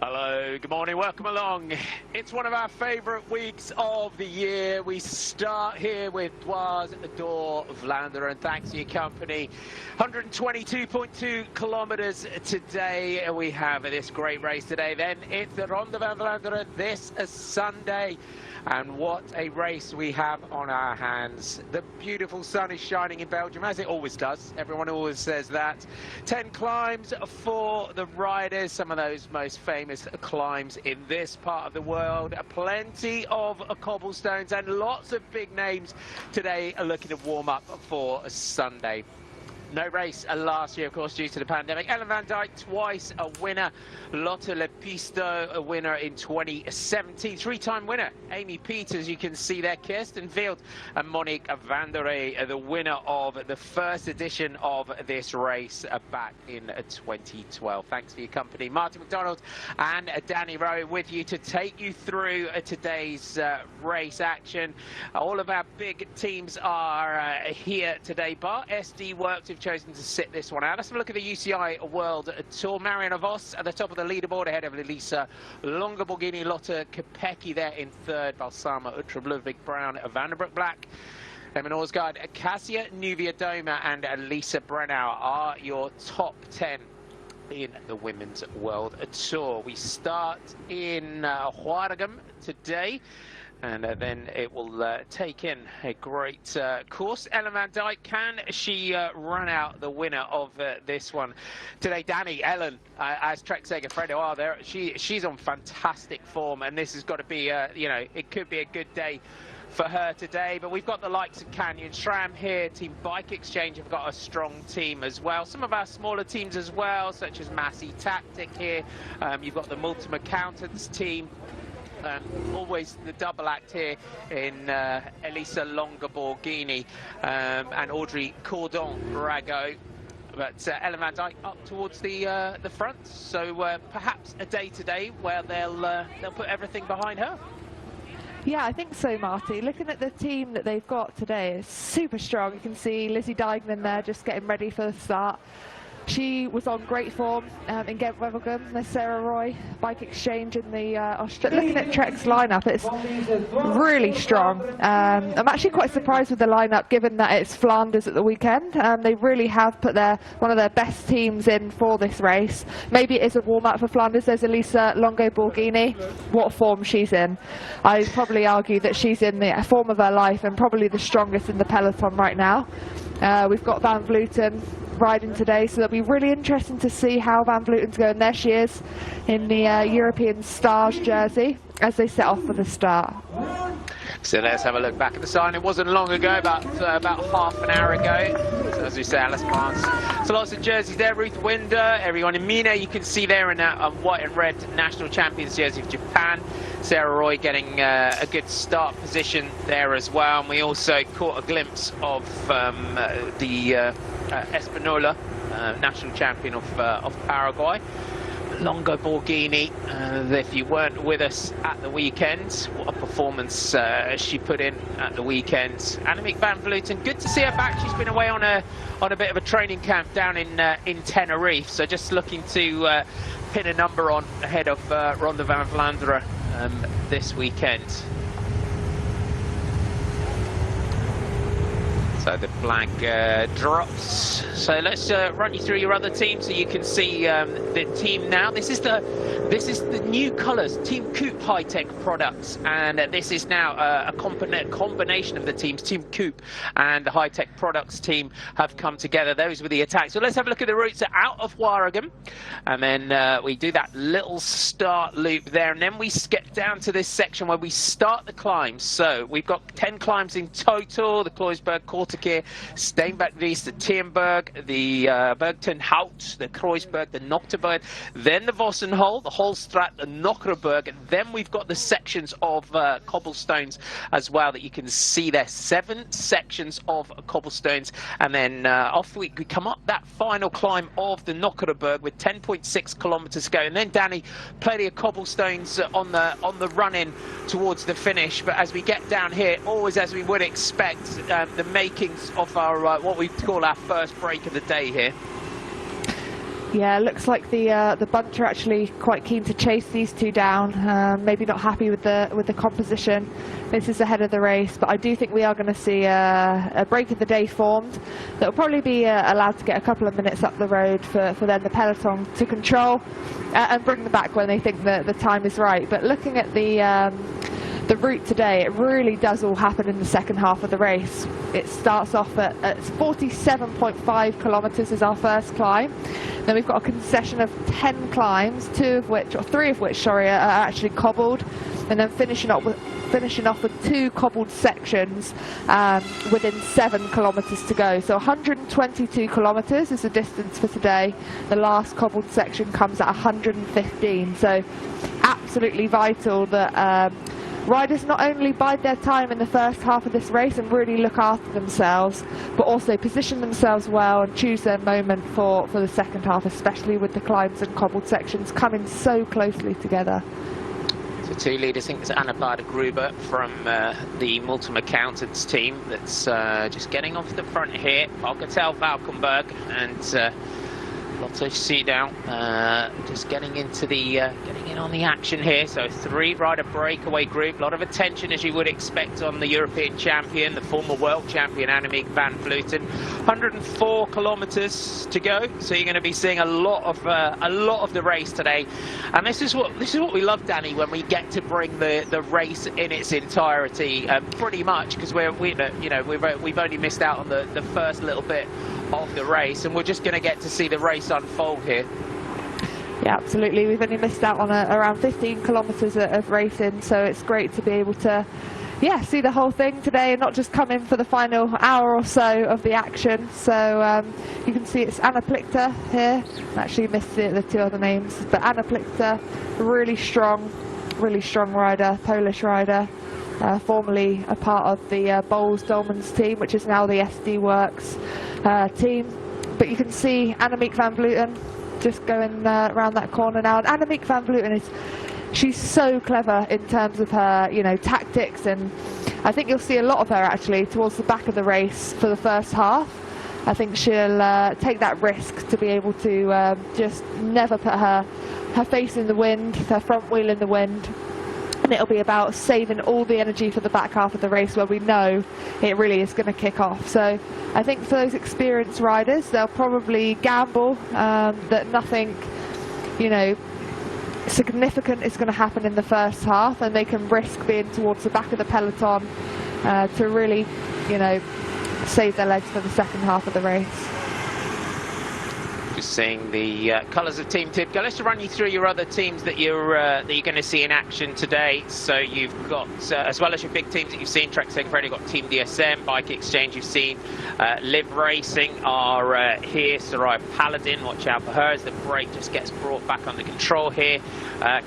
Hello, good morning, welcome along. It's one of our favourite weeks of the year. We start here with Dwars, Vlaanderen. Thanks for your company. 122.2 kilometres today. We have this great race today. Then it's the Ronde van Vlaanderen this Sunday. And what a race we have on our hands. The beautiful sun is shining in Belgium, as it always does. Everyone always says that. 10 climbs for the riders, some of those most famous climbs in this part of the world. Plenty of cobblestones and lots of big names today are looking to warm up for Sunday. No race last year, of course, due to the pandemic. Ellen van Dijk, twice a winner. Lotte Lepisto, a winner in 2017. Three-time winner. Amy Peters, you can see there. Kirsten Wild and Monique van der Rey, the winner of the first edition of this race back in 2012. Thanks for your company. Martin McDonald and Danny Rowe with you to take you through today's race action. All of our big teams are here today, but SD Works have chosen to sit this one out. Let's have a look at the UCI World Tour. Marianne Vos at the top of the leaderboard ahead of Elisa Longa-Borghini, Lotte Kopecky there in third, Balsama Uttrup, Ludwig Brown, Vandenbroek Black, Emma Norsgaard, Cassia Nuvia-Doma and Lisa Brennau are your top 10 in the Women's World Tour. We start in Waregem today. And then it will take in a great course. Ellen van Dijk, can she run out the winner of this one today? Danny, Ellen, as Trek Sega Fredo are there, she's on fantastic form, and this has got to be, you know, it could be a good day for her today. But we've got the likes of Canyon SRAM here. Team Bike Exchange have got a strong team as well. Some of our smaller teams as well, such as Massey Tactic here. You've got the Multum Accountants team. Always the double act here in Elisa Longa-Borghini and Audrey Cordon-Rago. But Ellen van Dijk up towards the front, so perhaps a day today where they'll put everything behind her. Yeah, I think so, Marty. Looking at the team that they've got today, it's super strong. You can see Lizzie Deignan there just getting ready for the start. She was on great form in Ghent-Wevelgem. There's Sarah Roy, Bike Exchange in the Australia. Looking at Trek's lineup, it's really strong. I'm actually quite surprised with the lineup, given that it's Flanders at the weekend. They really have put one of their best teams in for this race. Maybe it is a warm-up for Flanders. There's Elisa Longa-Borghini. What form she's in. I'd probably argue that she's in the form of her life and probably the strongest in the peloton right now. We've got Van Vleuten riding today, so it'll be really interesting to see how Van Vleuten's going. There she is in the European Stars jersey as they set off for the start. So let's have a look back at the sign. It wasn't long ago, about half an hour ago. So as we say, Alice Barnes. So lots of jerseys there. Ruth Winder, everyone in Mina, you can see there in that white and red national champions jersey of Japan. Sarah Roy getting a good start position there as well. And we also caught a glimpse of the Espanola, national champion of Paraguay. Longa-Borghini, if you weren't with us at the weekend, what a performance she put in at the weekend. Annemiek van Vleuten, good to see her back. She's been away on a bit of a training camp down in Tenerife, so just looking to pin a number on ahead of Ronde van Vlaanderen this weekend. So the flag drops. So let's run you through your other team so you can see the team now. This is the new colours, Team Coop High-Tech Products, and this is now a combination of the teams. Team Coop and the High-Tech Products team have come together. Those were the attacks. So let's have a look at the routes out of Waregem, and then we do that little start loop there, and then we skip down to this section where we start the climbs. So we've got 10 climbs in total. The Kreuzberg, Kortekeer, Steenbach-Wies, the Tierberg, the Bergtenhout, the Kreuzberg, the Nocterberg, then the Vossenhol, the Holstraat, the Nokkerenberg, and then we've got the sections of cobblestones as well that you can see there. 7 sections of cobblestones, and then off we come up that final climb of the Nokkerenberg with 10.6 kilometers to go, and then Danny, plenty of cobblestones on the run-in towards the finish. But as we get down here, always as we would expect, the makings of our what we call our first break of the day here. Yeah, looks like the bunch are actually quite keen to chase these two down. Maybe not happy with the composition. This is ahead of the race, but I do think we are going to see a break of the day formed. That will probably be allowed to get a couple of minutes up the road for then the peloton to control and bring them back when they think that the time is right. But looking at the route today, it really does all happen in the second half of the race. It starts off at 47.5 kilometres is our first climb. Then we've got a concession of 10 climbs, three of which are actually cobbled, and then finishing off with 2 cobbled sections within 7 kilometres to go. So 122 kilometres is the distance for today. The last cobbled section comes at 115. So absolutely vital that riders not only bide their time in the first half of this race and really look after themselves, but also position themselves well and choose their moment for the second half, especially with the climbs and cobbled sections coming so closely together. So 2 leaders, I think it's Anna Bader-Gruber from the Multum Accountants team that's just getting off the front here. Alcatel Valkenburg and Lotte Schiedau just getting into the getting in on the action here. So 3-rider breakaway group. A lot of attention, as you would expect, on the European champion, the former world champion Annemiek van Vleuten. 104 kilometers to go, so you're going to be seeing a lot of the race today. And this is what we love, Danny, when we get to bring the race in its entirety, pretty much, because we've only missed out on the first little bit of the race, and we're just going to get to see the race unfold here. Yeah, absolutely. We've only missed out on around 15 kilometres of racing, so it's great to be able to see the whole thing today and not just come in for the final hour or so of the action. So you can see it's Anna Plichter here. I actually missed the 2 other names, but Anna Plichter, really strong rider, Polish rider. Formerly a part of the Boels Dolmans team, which is now the SD Works team. But you can see Annemiek van Vleuten just going around that corner now. And Annemiek van Vleuten she's so clever in terms of her, tactics, and I think you'll see a lot of her actually towards the back of the race for the first half. I think she'll take that risk to be able to just never put her face in the wind, her front wheel in the wind. And it'll be about saving all the energy for the back half of the race where we know it really is going to kick off. So I think for those experienced riders, they'll probably gamble that nothing, significant is going to happen in the first half, and they can risk being towards the back of the peloton to really, save their legs for the second half of the race. Just seeing the colours of Team Tipco. Let's run you through your other teams that you're going to see in action today. So you've got, as well as your big teams that you've seen, Trek Segafredo, you've got Team DSM, Bike Exchange, you've seen Live Racing are here. Soraya Paladin, watch out for her as the brake just gets brought back under control here.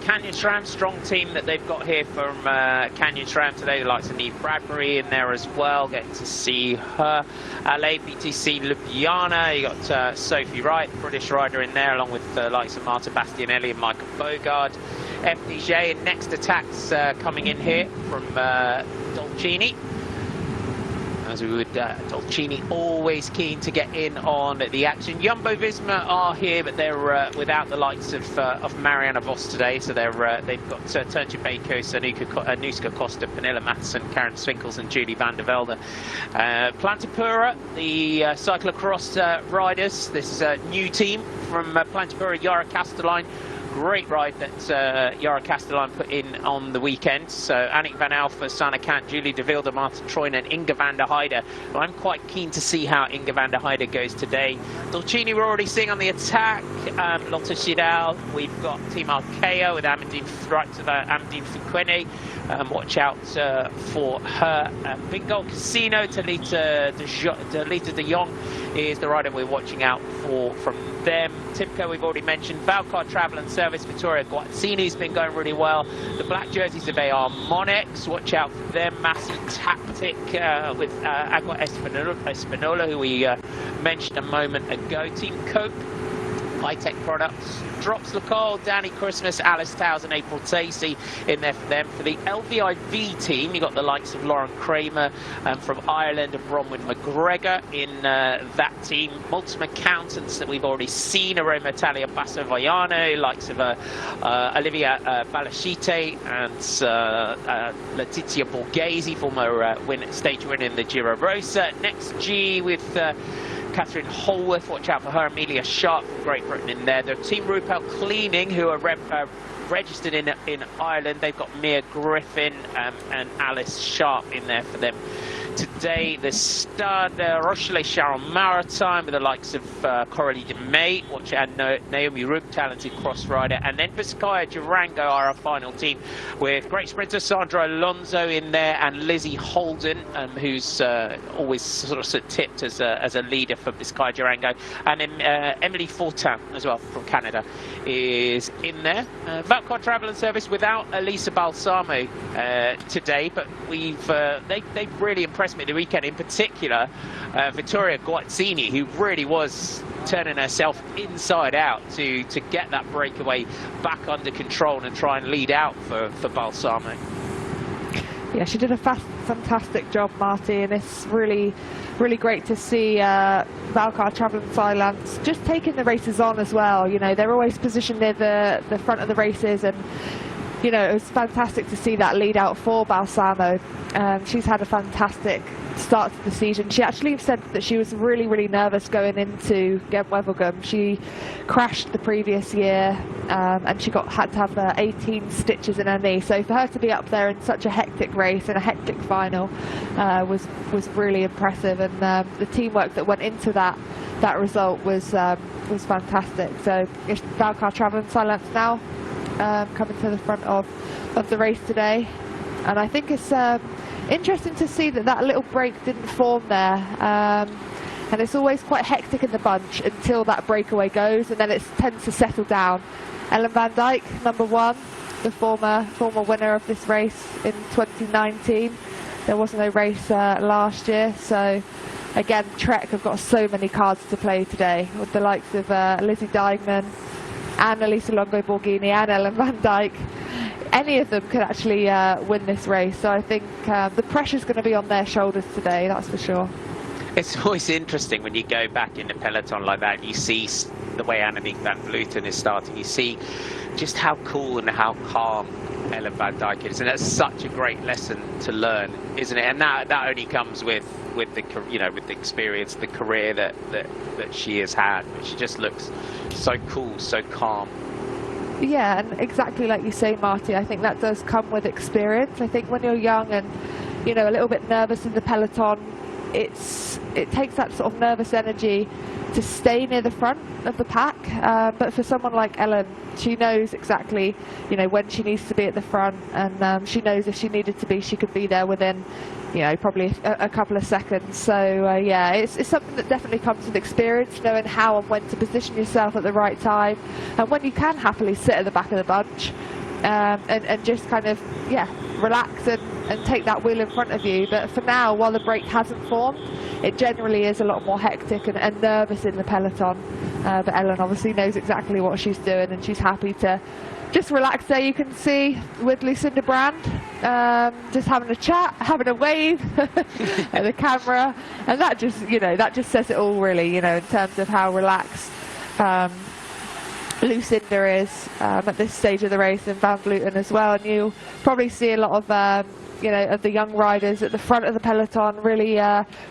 Canyon SRAM, strong team that they've got here from Canyon SRAM today. The likes of Neve Bradbury in there as well. Getting to see her. LA BTC Ljubljana, you got Sophie Wright, British rider in there, along with the likes of Marta Bastianelli and Michael Bogard. FDJ and Next Attacks coming in here from Dolcini. As we would, Dolcini always keen to get in on the action. Jumbo-Visma are here, but they're without the likes of Marianne Vos today. So they've got Tertje Bakos, Anuska Costa, Pernilla Matheson, Karen Swinkels and Julie van der Velde. Plantipura, the cyclocross riders. This is a new team from Plantipura, Yara Castelline. Great ride that Yara Castelline put in on the weekend. So Annick van Alphen, Sanne Kant, Julie de Wilde, Martin Troyen and Inge van der Heide. Well, I'm quite keen to see how Inge van der Heide goes today. Dolcini we're already seeing on the attack. Lotte Schiedau, we've got Team Arkea with Amandine Fuquene. Watch out for her. Big Gold Casino, Talita de Jong is the rider we're watching out for from them. Tipco we've already mentioned. Valcar Travel and Service, Vittoria Guazzini's been going really well. The black jerseys of AR Monex, watch out for them. Massey Tactic with Agua Espanola, who we mentioned a moment ago. Team Cope high-tech products. Drops Lacole, Danny Christmas, Alice Towers and April Tacey in there for them. For the LVIV team, you've got the likes of Lauren Kramer from Ireland and Bronwyn McGregor in that team. Multiple accountants that we've already seen, Aroma Talia Basso-Vaiano, likes of Olivia Balashite and Letizia Borghese, former stage winner in the Giro Rosa. Next G with Catherine Holworth, watch out for her. Amelia Sharp from Great Britain in there. The Team Rupel Cleaning, who are registered in Ireland. They've got Mia Griffin and Alice Sharp in there for them. Today, the stud, Rochelle Sharon Maritime with the likes of Coralie de May, watch out, Naomi Rook, talented cross rider, and then Vizcaya Durango are our final team with great sprinter Sandra Alonso in there and Lizzie Holden, who's always sort of tipped as a leader for Vizcaya Durango, and then Emily Fortin as well from Canada is in there. Valcar Travel and Service without Elisa Balsamo today, but they've really impressed me the weekend, in particular Vittoria Guazzini, who really was turning herself inside out to get that breakaway back under control and try and lead out for Balsamo. Yeah, she did a fantastic job, Marty, and it's really great to see Valcar Travel and Silence just taking the races on as well. You know, they're always positioned near the front of the races, and you know, it was fantastic to see that lead out for Balsamo. She's had a fantastic start to the season. She actually said that she was really nervous going into Gent-Wevelgem. She crashed the previous year and she had to have 18 stitches in her knee. So for her to be up there in such a hectic race and a hectic final was really impressive. And the teamwork that went into that result was fantastic. So it's Valcar Travel and Silence now coming to the front of the race today, and I think it's interesting to see that little break didn't form there, and it's always quite hectic in the bunch until that breakaway goes, and then it tends to settle down. Ellen van Dijk, number 1, the former winner of this race in 2019. There was no race last year, so again Trek have got so many cards to play today with the likes of Lizzie Dijkman and Elisa Longo Borghini and Ellen van Dijk. Any of them could actually win this race, so I think the pressure's going to be on their shoulders today, that's for sure. It's always interesting when you go back in the peloton like that, you see the way Annemiek van Vleuten is starting, you see just how cool and how calm Ellen van Dijk is, and that's such a great lesson to learn, isn't it? And that only comes with the, you know, with the experience, the career that she has had. She just looks so cool, so calm. Yeah, and exactly like you say, Marty, I think that does come with experience. I think when you're young and, you know, a little bit nervous in the peloton, it takes that sort of nervous energy to stay near the front of the pack, but for someone like Ellen, she knows exactly, you know, when she needs to be at the front, and she knows if she needed to be, she could be there within, you know, probably a couple of seconds. So yeah, it's something that definitely comes with experience, knowing how and when to position yourself at the right time, and when you can happily sit at the back of the bunch and just kind of, yeah, relax and take that wheel in front of you. But for now, while the break hasn't formed, it generally is a lot more hectic and nervous in the peloton. But Ellen obviously knows exactly what she's doing, and she's happy to just relax there. You can see with Lucinda Brand just having a chat, having a wave at the camera, and that just, you know, that just says it all really, you know, in terms of how relaxed Lucinda is at this stage of the race, and Van Vleuten as well. And you'll probably see a lot of you know, of the young riders at the front of the peloton really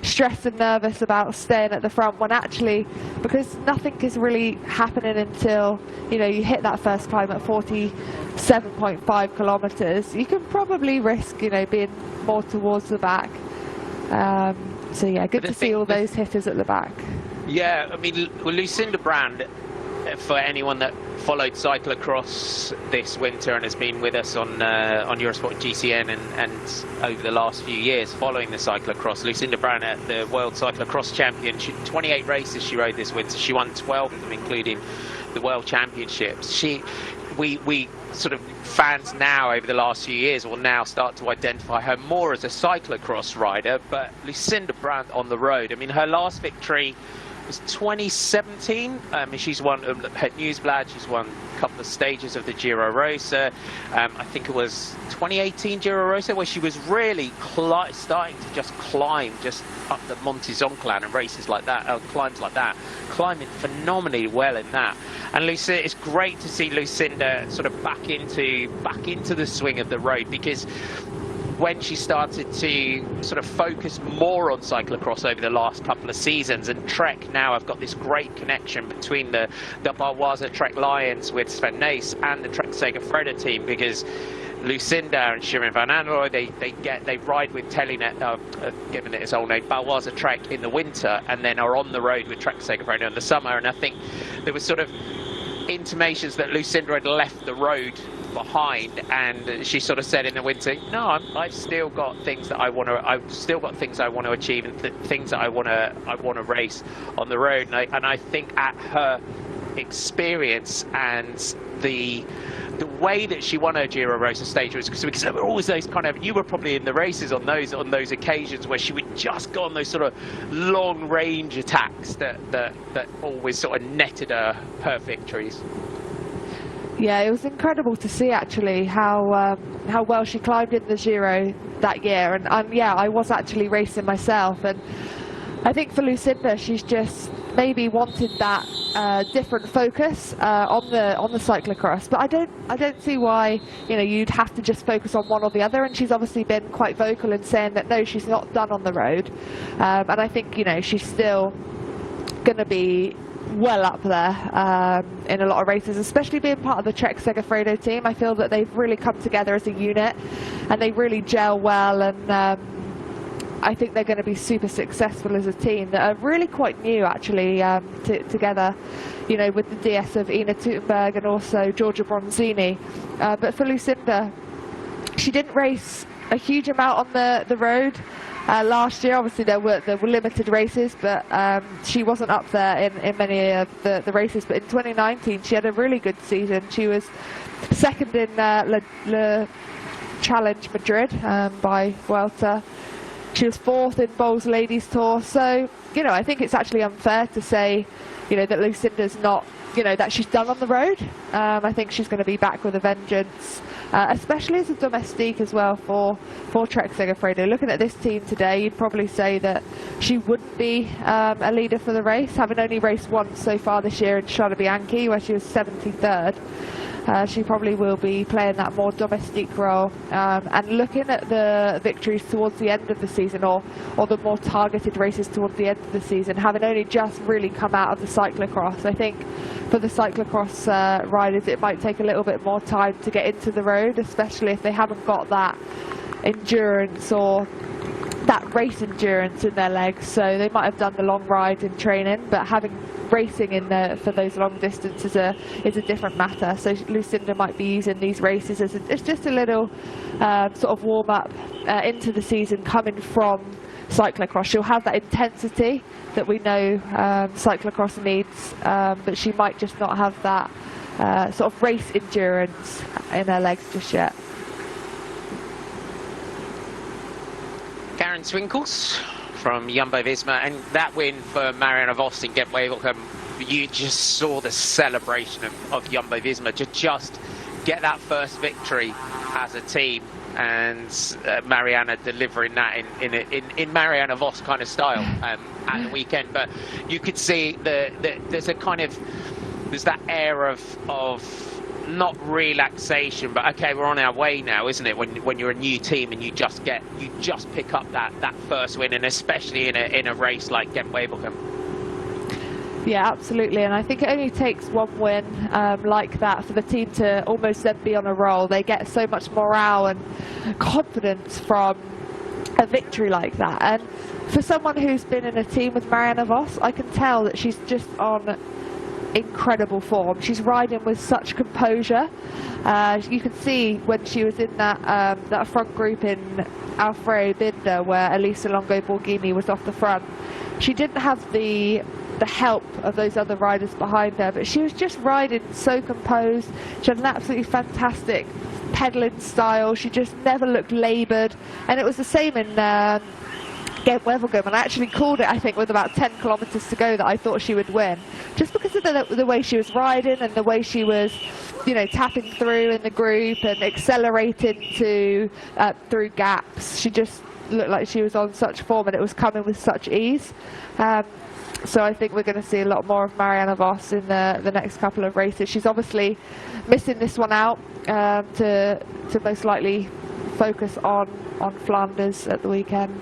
stressed and nervous about staying at the front, when actually, because nothing is really happening until, you know, you hit that first climb at 47.5 kilometers, you can probably risk, you know, being more towards the back. So yeah, good to see all those hitters at the back. Yeah, I mean, Lucinda Brand, for anyone that followed cyclocross this winter and has been with us on Eurosport GCN and over the last few years following the cyclocross, Lucinda Brand, the World Cyclocross Champion, 28 races she rode this winter. She won 12 of them, including the World Championships. We sort of, fans now over the last few years will now start to identify her more as a cyclocross rider, but Lucinda Brand on the road, I mean, her last victory was 2017. She's won Het Nieuwsblad. She's won a couple of stages of the Giro Rosa. I think it was 2018 Giro Rosa, where she was really starting to just climb just up the Monte Zonclan and races like that, climbs like that, climbing phenomenally well in that. And Lucinda, it's great to see Lucinda sort of back into the swing of the road, because when she started to sort of focus more on cyclocross over the last couple of seasons, and Trek now have got this great connection between the Baloise Trek Lions with Sven Nys and the Trek Segafredo team, because Lucinda and Shirin van Anrooy, they ride with Telenet, given it its old name, Baloise Trek in the winter, and then are on the road with Trek Segafredo in the summer. And I think there was sort of intimations that Lucinda had left the road behind, and she sort of said in the winter, no, I've still got things that I want to achieve, and things that I want to race on the road. And I think at her experience and the way that she won her Giro Rosa stage was because there were always those kind of, you were probably in the races on those occasions where she would just go on those sort of long range attacks that always sort of netted her victories. Yeah, it was incredible to see actually how well she climbed in the Giro that year, and yeah, I was actually racing myself, and I think for Lucinda, she's just maybe wanted that different focus on the cyclocross, but I don't see why you'd have to just focus on one or the other, and she's obviously been quite vocal in saying that no, she's not done on the road, and I think she's still going to be well up there in a lot of races, especially being part of the Trek Segafredo team. I feel that they've really come together as a unit and they really gel well, and I think they're going to be super successful as a team that are really quite new actually together, with the DS of Ina Teutenberg and also Giorgia Bronzini. But for Lucinda, she didn't race a huge amount on the road last year. Obviously there were limited races, but she wasn't up there in many of the races. But in 2019 she had a really good season. She was second in Le Challenge Madrid by Vuelta. She was fourth in Bowls Ladies Tour. So I think it's actually unfair to say that Lucinda's not that she's done on the road. I think she's going to be back with a vengeance, especially as a domestique as well for Trek Segafredo. Looking at this team today, you'd probably say that she wouldn't be a leader for the race, having only raced once so far this year in Strade Bianche, where she was 73rd. She probably will be playing that more domestique role, and looking at the victories towards the end of the season, or the more targeted races towards the end of the season, having only just really come out of the cyclocross. I think for the cyclocross riders it might take a little bit more time to get into the road, especially if they haven't got that endurance or that race endurance in their legs. So they might have done the long ride in training, but having racing in for those long distances is a different matter. So Lucinda might be using these races as it's just a little sort of warm up into the season coming from cyclocross. She'll have that intensity that we know cyclocross needs, but she might just not have that sort of race endurance in her legs just yet. Karen Swinkels from Jumbo-Visma, and that win for Marianne Vos in Gent-Wevelgem, you just saw the celebration of Jumbo-Visma to just get that first victory as a team, and Marianne delivering that in Marianne Vos kind of style at the weekend. But you could see there's that air of not relaxation, but okay, we're on our way now, isn't it? When you're a new team and you just pick up that first win, and especially in a race like Gent-Wevelgem. Yeah, absolutely, and I think it only takes one win like that for the team to almost then be on a roll. They get so much morale and confidence from a victory like that, and for someone who's been in a team with Marianne Vos, I can tell that she's just on incredible form. She's riding with such composure. You can see when she was in that front group in Alfredo Binder, where Elisa Longo Borghini was off the front. She didn't have the help of those other riders behind her, but she was just riding so composed. She had an absolutely fantastic pedaling style. She just never looked laboured, and it was the same in Wevelgem, and I actually called it, I think, with about 10 kilometres to go, that I thought she would win, just because of the way she was riding and the way she was, you know, tapping through in the group and accelerating through gaps. She just looked like she was on such form, and it was coming with such ease. So I think we're going to see a lot more of Marianne Vos in the next couple of races. She's obviously missing this one out to most likely focus on Flanders at the weekend.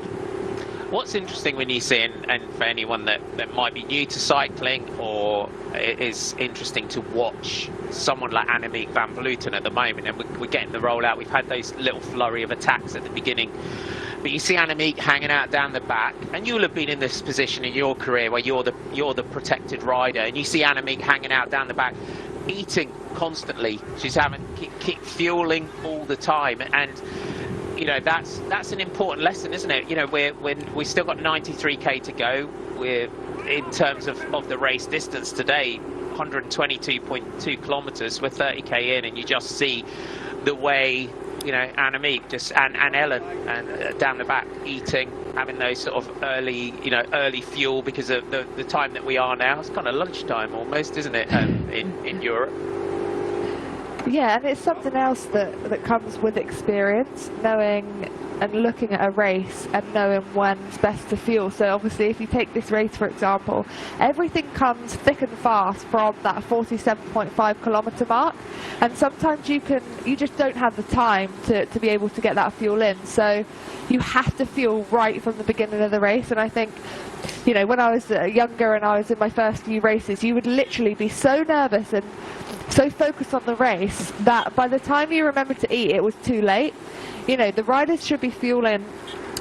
What's interesting when you see, and for anyone that might be new to cycling, or it is interesting to watch someone like Annemiek van Vleuten at the moment, and we're getting the rollout. We've had those little flurry of attacks at the beginning, but you see Annemiek hanging out down the back, and you'll have been in this position in your career where you're the protected rider, and you see Annemiek hanging out down the back, eating constantly. She's keep fueling all the time, and you know, that's an important lesson, isn't it? You know, we still got 93k to go. We're in terms of the race distance today, 122.2 kilometers. We're 30k in, and you just see the way, you know, Annemiek and Ellen and down the back eating, having those sort of early fuel, because of the time that we are now. It's kind of lunchtime almost, isn't it, in Europe? Yeah, and it's something else that comes with experience, knowing and looking at a race and knowing when's best to fuel. So obviously, if you take this race, for example, everything comes thick and fast from that 47.5 kilometre mark, and sometimes you just don't have the time to be able to get that fuel in. So you have to fuel right from the beginning of the race. And I think, you know, when I was younger and I was in my first few races, you would literally be so nervous and so focused on the race that by the time you remember to eat, it was too late. You know, the riders should be fueling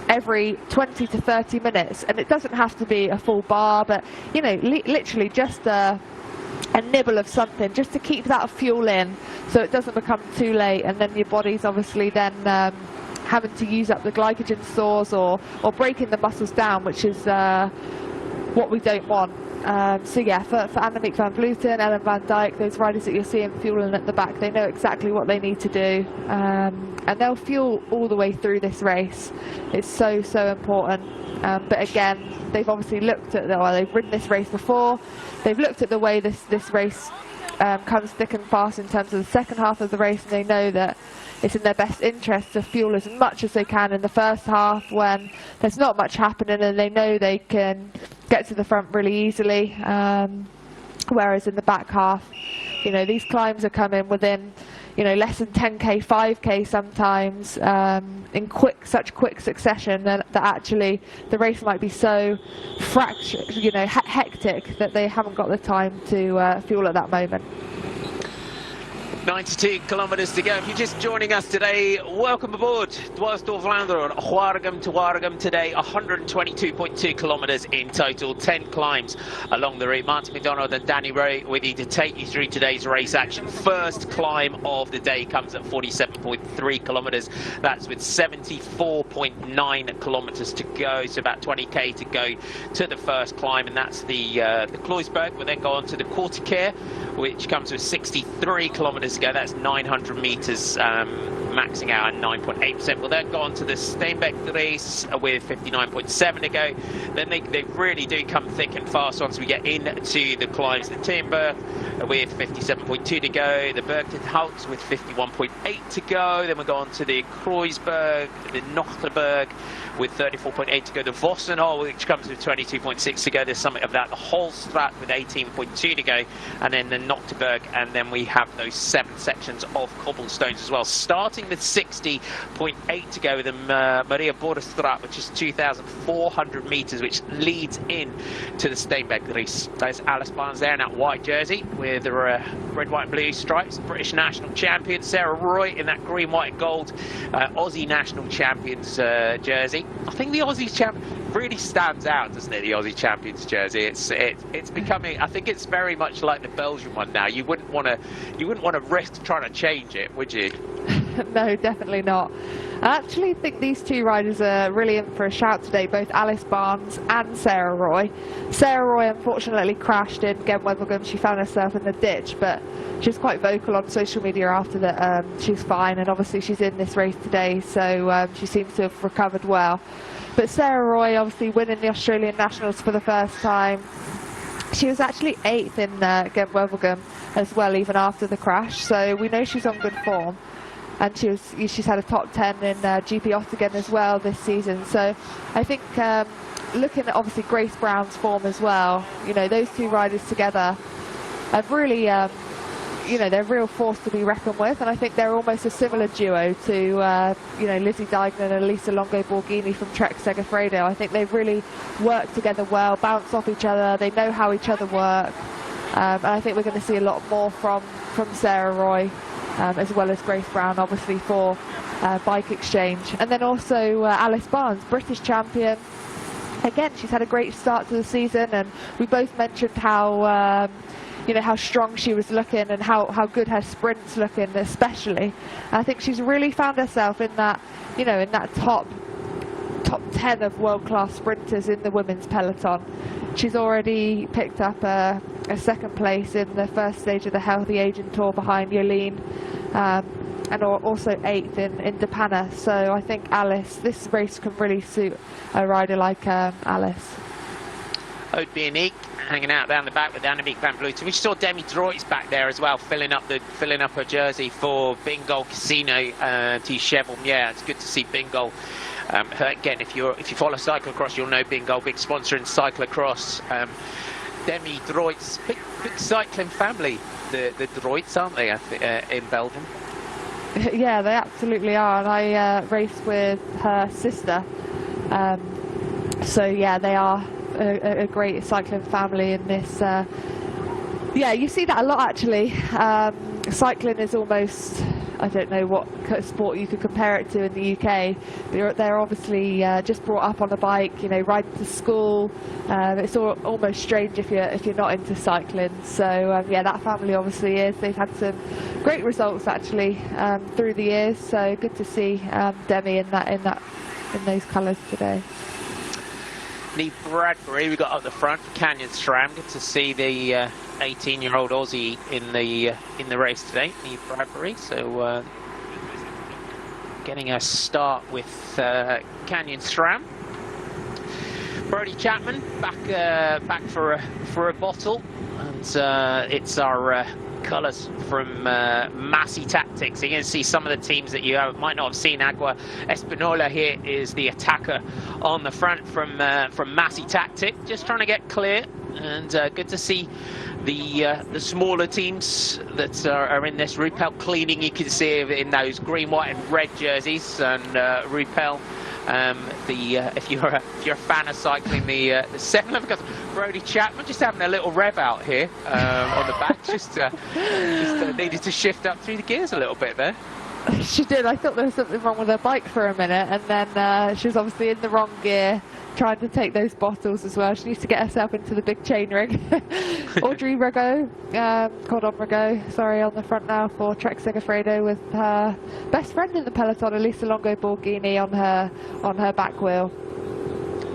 every 20 to 30 minutes, and it doesn't have to be a full bar, but, you know, literally just a nibble of something just to keep that fuel in, so it doesn't become too late, and then your body's obviously then having to use up the glycogen stores or breaking the muscles down, which is what we don't want. So yeah, for Annemiek van Vleuten, Ellen van Dijk, those riders that you're seeing fueling at the back, they know exactly what they need to do, and they'll fuel all the way through this race. It's so important. But again, they've obviously looked at they've ridden this race before. They've looked at the way this race comes thick and fast in terms of the second half of the race, and they know that it's in their best interest to fuel as much as they can in the first half when there's not much happening, and they know they can get to the front really easily. Whereas in the back half, you know, these climbs are coming within, you know, less than 10k, 5k sometimes, in such quick succession, that actually the race might be so fractured, you know, hectic, that they haven't got the time to fuel at that moment. 92 kilometres to go. If you're just joining us today, welcome aboard. Dwars door Vlaanderen, Waregem to Waregem today, 122.2 kilometres in total, 10 climbs along the route. Martin McDonald and Danny Rowe with you to take you through today's race action. First climb of the day comes at 47.3 kilometres. That's with 74.9 kilometres to go, so about 20k to go to the first climb, and that's the Kluisberg. We'll then go on to the Kortekeer, which comes with 63 kilometres to go. That's 900 metres, maxing out at 9.8%. We'll then go on to the Steenbeek race with 59.7 to go. Then they really do come thick and fast once we get into the climbs. The Timber with 57.2 to go. The Bergtenhout with 51.8 to go. Then we'll go on to the Kruisberg, the Nochterberg with 34.8 to go. The Vossenhal, which comes with 22.6 to go. The summit of that, the Holstraat with 18.2 to go, and then the Nochterberg, and then we have those 7 sections of cobblestones as well. Starting with 60.8 to go, the Maria Boerstraat, which is 2,400 metres, which leads in to the Steenbeek race. There's Alice Barnes there in that white jersey with the red, white, and blue stripes. British national champion. Sarah Roy in that green, white, and gold Aussie national champions jersey. I think the Aussie champ really stands out, doesn't it? The Aussie champions jersey. It's becoming. I think it's very much like the Belgian one now. You wouldn't want to risk trying to change it, would you? No, definitely not. I actually think these two riders are really in for a shout today, both Alice Barnes and Sarah Roy. Sarah Roy unfortunately crashed in Gent-Wevelgem. She found herself in the ditch, but she was quite vocal on social media after that. She's fine, and obviously she's in this race today, so she seems to have recovered well. But Sarah Roy obviously winning the Australian Nationals for the first time. She was actually 8th in Gent-Wevelgem as well, even after the crash, so we know she's on good form. And she's had a top 10 in GP Ottingen as well this season. So I think looking at obviously Grace Brown's form as well, you know, those two riders together have really, you know, they're a real force to be reckoned with. And I think they're almost a similar duo to, you know, Lizzie Deignan and Elisa Longo Borghini from Trek Segafredo. I think they've really worked together well, bounce off each other. They know how each other work. And I think we're going to see a lot more from Sarah Roy. As well as Grace Brown, obviously, for Bike Exchange. And then also Alice Barnes, British champion. Again, she's had a great start to the season, and we both mentioned how, you know, how strong she was looking and how good her sprint's looking, especially. And I think she's really found herself in that, you know, in that top 10 of world-class sprinters in the women's peloton. She's already picked up a second place in the first stage of the Healthy Aging Tour behind Jolene, and also 8th in Depana. So I think Alice, this race can really suit a rider like Alice. Ode Bionique hanging out down the back with Annemiek van Vleuten. We saw Demi Droits back there as well, filling up her jersey for Bingo Casino T-Cheval. Yeah, it's good to see Bingo. Again, if you follow cyclocross, you'll know Bingo, big sponsor in cyclocross. Demi Droits, big cycling family, the Droits, aren't they, in Belgium? Yeah, they absolutely are, and I race with her sister. So yeah, they are a great cycling family in this. Yeah, you see that a lot actually. Cycling is almost, I don't know what sport you could compare it to in the UK. They're obviously just brought up on a bike, you know, riding to school. It's almost strange if you're not into cycling. So yeah, that family obviously is. They've had some great results actually through the years. So good to see Demi in those colours today. Lee Bradbury, we got up the front, Canyon SRAM. Good to see the 18-year-old Aussie in the race today, Lee Bradbury. So getting a start with Canyon SRAM. Brodie Chapman back for a bottle, and it's our colours from Massey Tactics. You can see some of the teams that you might not have seen. Agua Espinola here is the attacker on the front from Massey Tactic, just trying to get clear. And good to see the smaller teams that are in this. Rupel cleaning, you can see in those green, white and red jerseys. And Rupel, if you're a fan of cycling, the 711 Brodie Chapman just having a little rev out here on the back, just needed to shift up through the gears a little bit there. She did. I thought there was something wrong with her bike for a minute, and then she was obviously in the wrong gear, trying to take those bottles as well. She needs to get herself into the big chain ring. Audrey Rigaud, Cordon Rigaud, sorry, on the front now for Trek Segafredo with her best friend in the peloton, Elisa Longo Borghini, on her back wheel.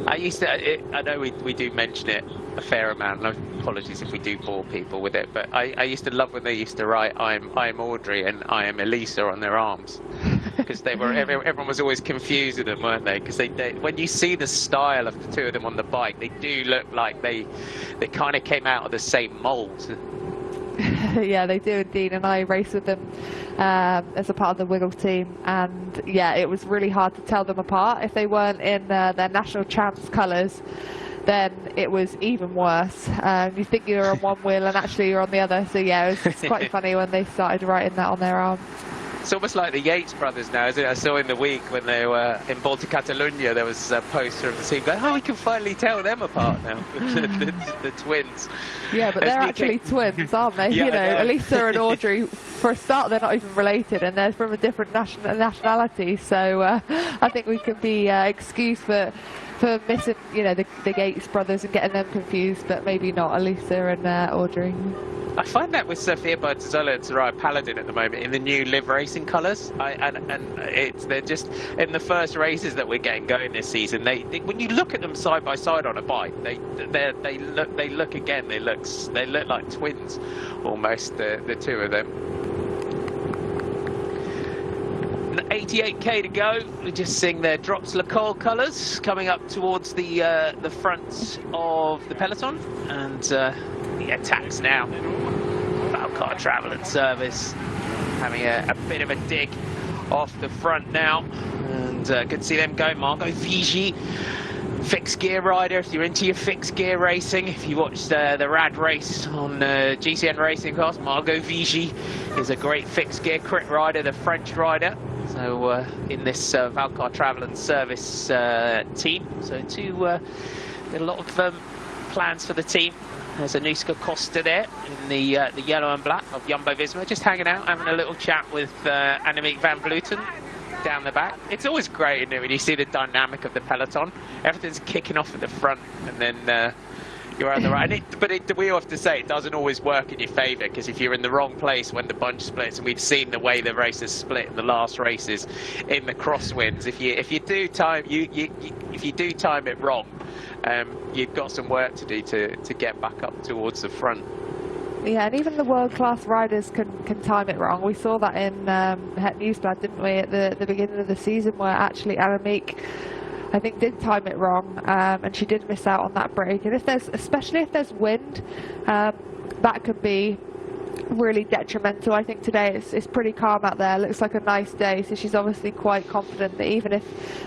I know we do mention it a fair amount. No apologies if we do bore people with it, but I used to love when they used to write I am Audrey and I am Elisa on their arms, because everyone was always confused with them, weren't they? Because they when you see the style of the two of them on the bike, they do look like they kind of came out of the same mould. Yeah, they do indeed, and I race with them as a part of the Wiggle team, and yeah, it was really hard to tell them apart. If they weren't in their national champs colours, then it was even worse. You think you're on one wheel and actually you're on the other, so yeah, it's quite funny when they started writing that on their arms. It's almost like the Yates brothers now, isn't it? I saw in the week when they were in Volta Catalunya, there was a poster of the team going, oh, we can finally tell them apart now, the twins. Yeah, but they're actually twins, aren't they? Yeah, you know, Elisa and Audrey, for a start, they're not even related, and they're from a different nationality, so I think we can be excused for for missing, you know, the Gates brothers and getting them confused, but maybe not Alisa and Audrey. I find that with Sophia Bartzola and Soraya Paladin at the moment in the new Live Racing colours, they're just in the first races that we're getting going this season. They when you look at them side by side on a bike, they look like twins, almost the two of them. 88k to go. We're just seeing their Drops Le Col colours coming up towards the front of the peloton, and the attacks now. Valcar Travel and Service having a bit of a dig off the front now, and good to see them go. Margot Vigie, fixed gear rider. If you're into your fixed gear racing, if you watched the Rad race on GCN Racing Cars, Margot Vigie is a great fixed gear crit rider, the French rider. So in this Valcar Travel and Service team, so a lot of plans for the team. There's Anouska Costa there in the yellow and black of Jumbo-Visma, just hanging out, having a little chat with Annemiek van Vleuten down the back. It's always great, isn't it, when you see the dynamic of the peloton. Everything's kicking off at the front, and then you're on the right. But we have to say, it doesn't always work in your favour, because if you're in the wrong place when the bunch splits, and we've seen the way the races split in the last races in the crosswinds, if you do time it wrong, you've got some work to do to get back up towards the front. Yeah, and even the world-class riders can time it wrong. We saw that in Het Nieuwsblad, didn't we, at the beginning of the season, where actually Annemiek, I think, did time it wrong, and she did miss out on that break. And especially if there's wind, that could be really detrimental. I think today it's pretty calm out there. Looks like a nice day, so she's obviously quite confident that even if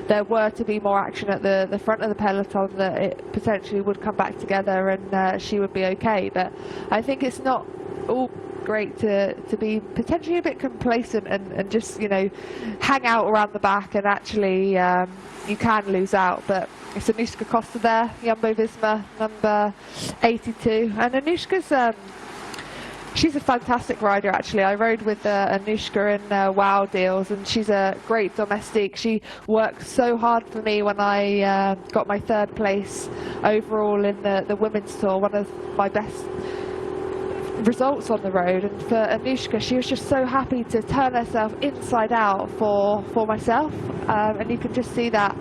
there were to be more action at the front of the peloton, that it potentially would come back together and she would be okay. But I think it's not all great to be potentially a bit complacent and just, you know, hang out around the back, and actually you can lose out. But it's Anouska Costa there, Jumbo-Visma, number 82, and Anouska's she's a fantastic rider, actually. I rode with Anouska in Wow Deals, and she's a great domestique. She worked so hard for me when I got my 3rd place overall in the women's tour, one of my best results on the road. And for Anouska, she was just so happy to turn herself inside out for myself, and you can just see that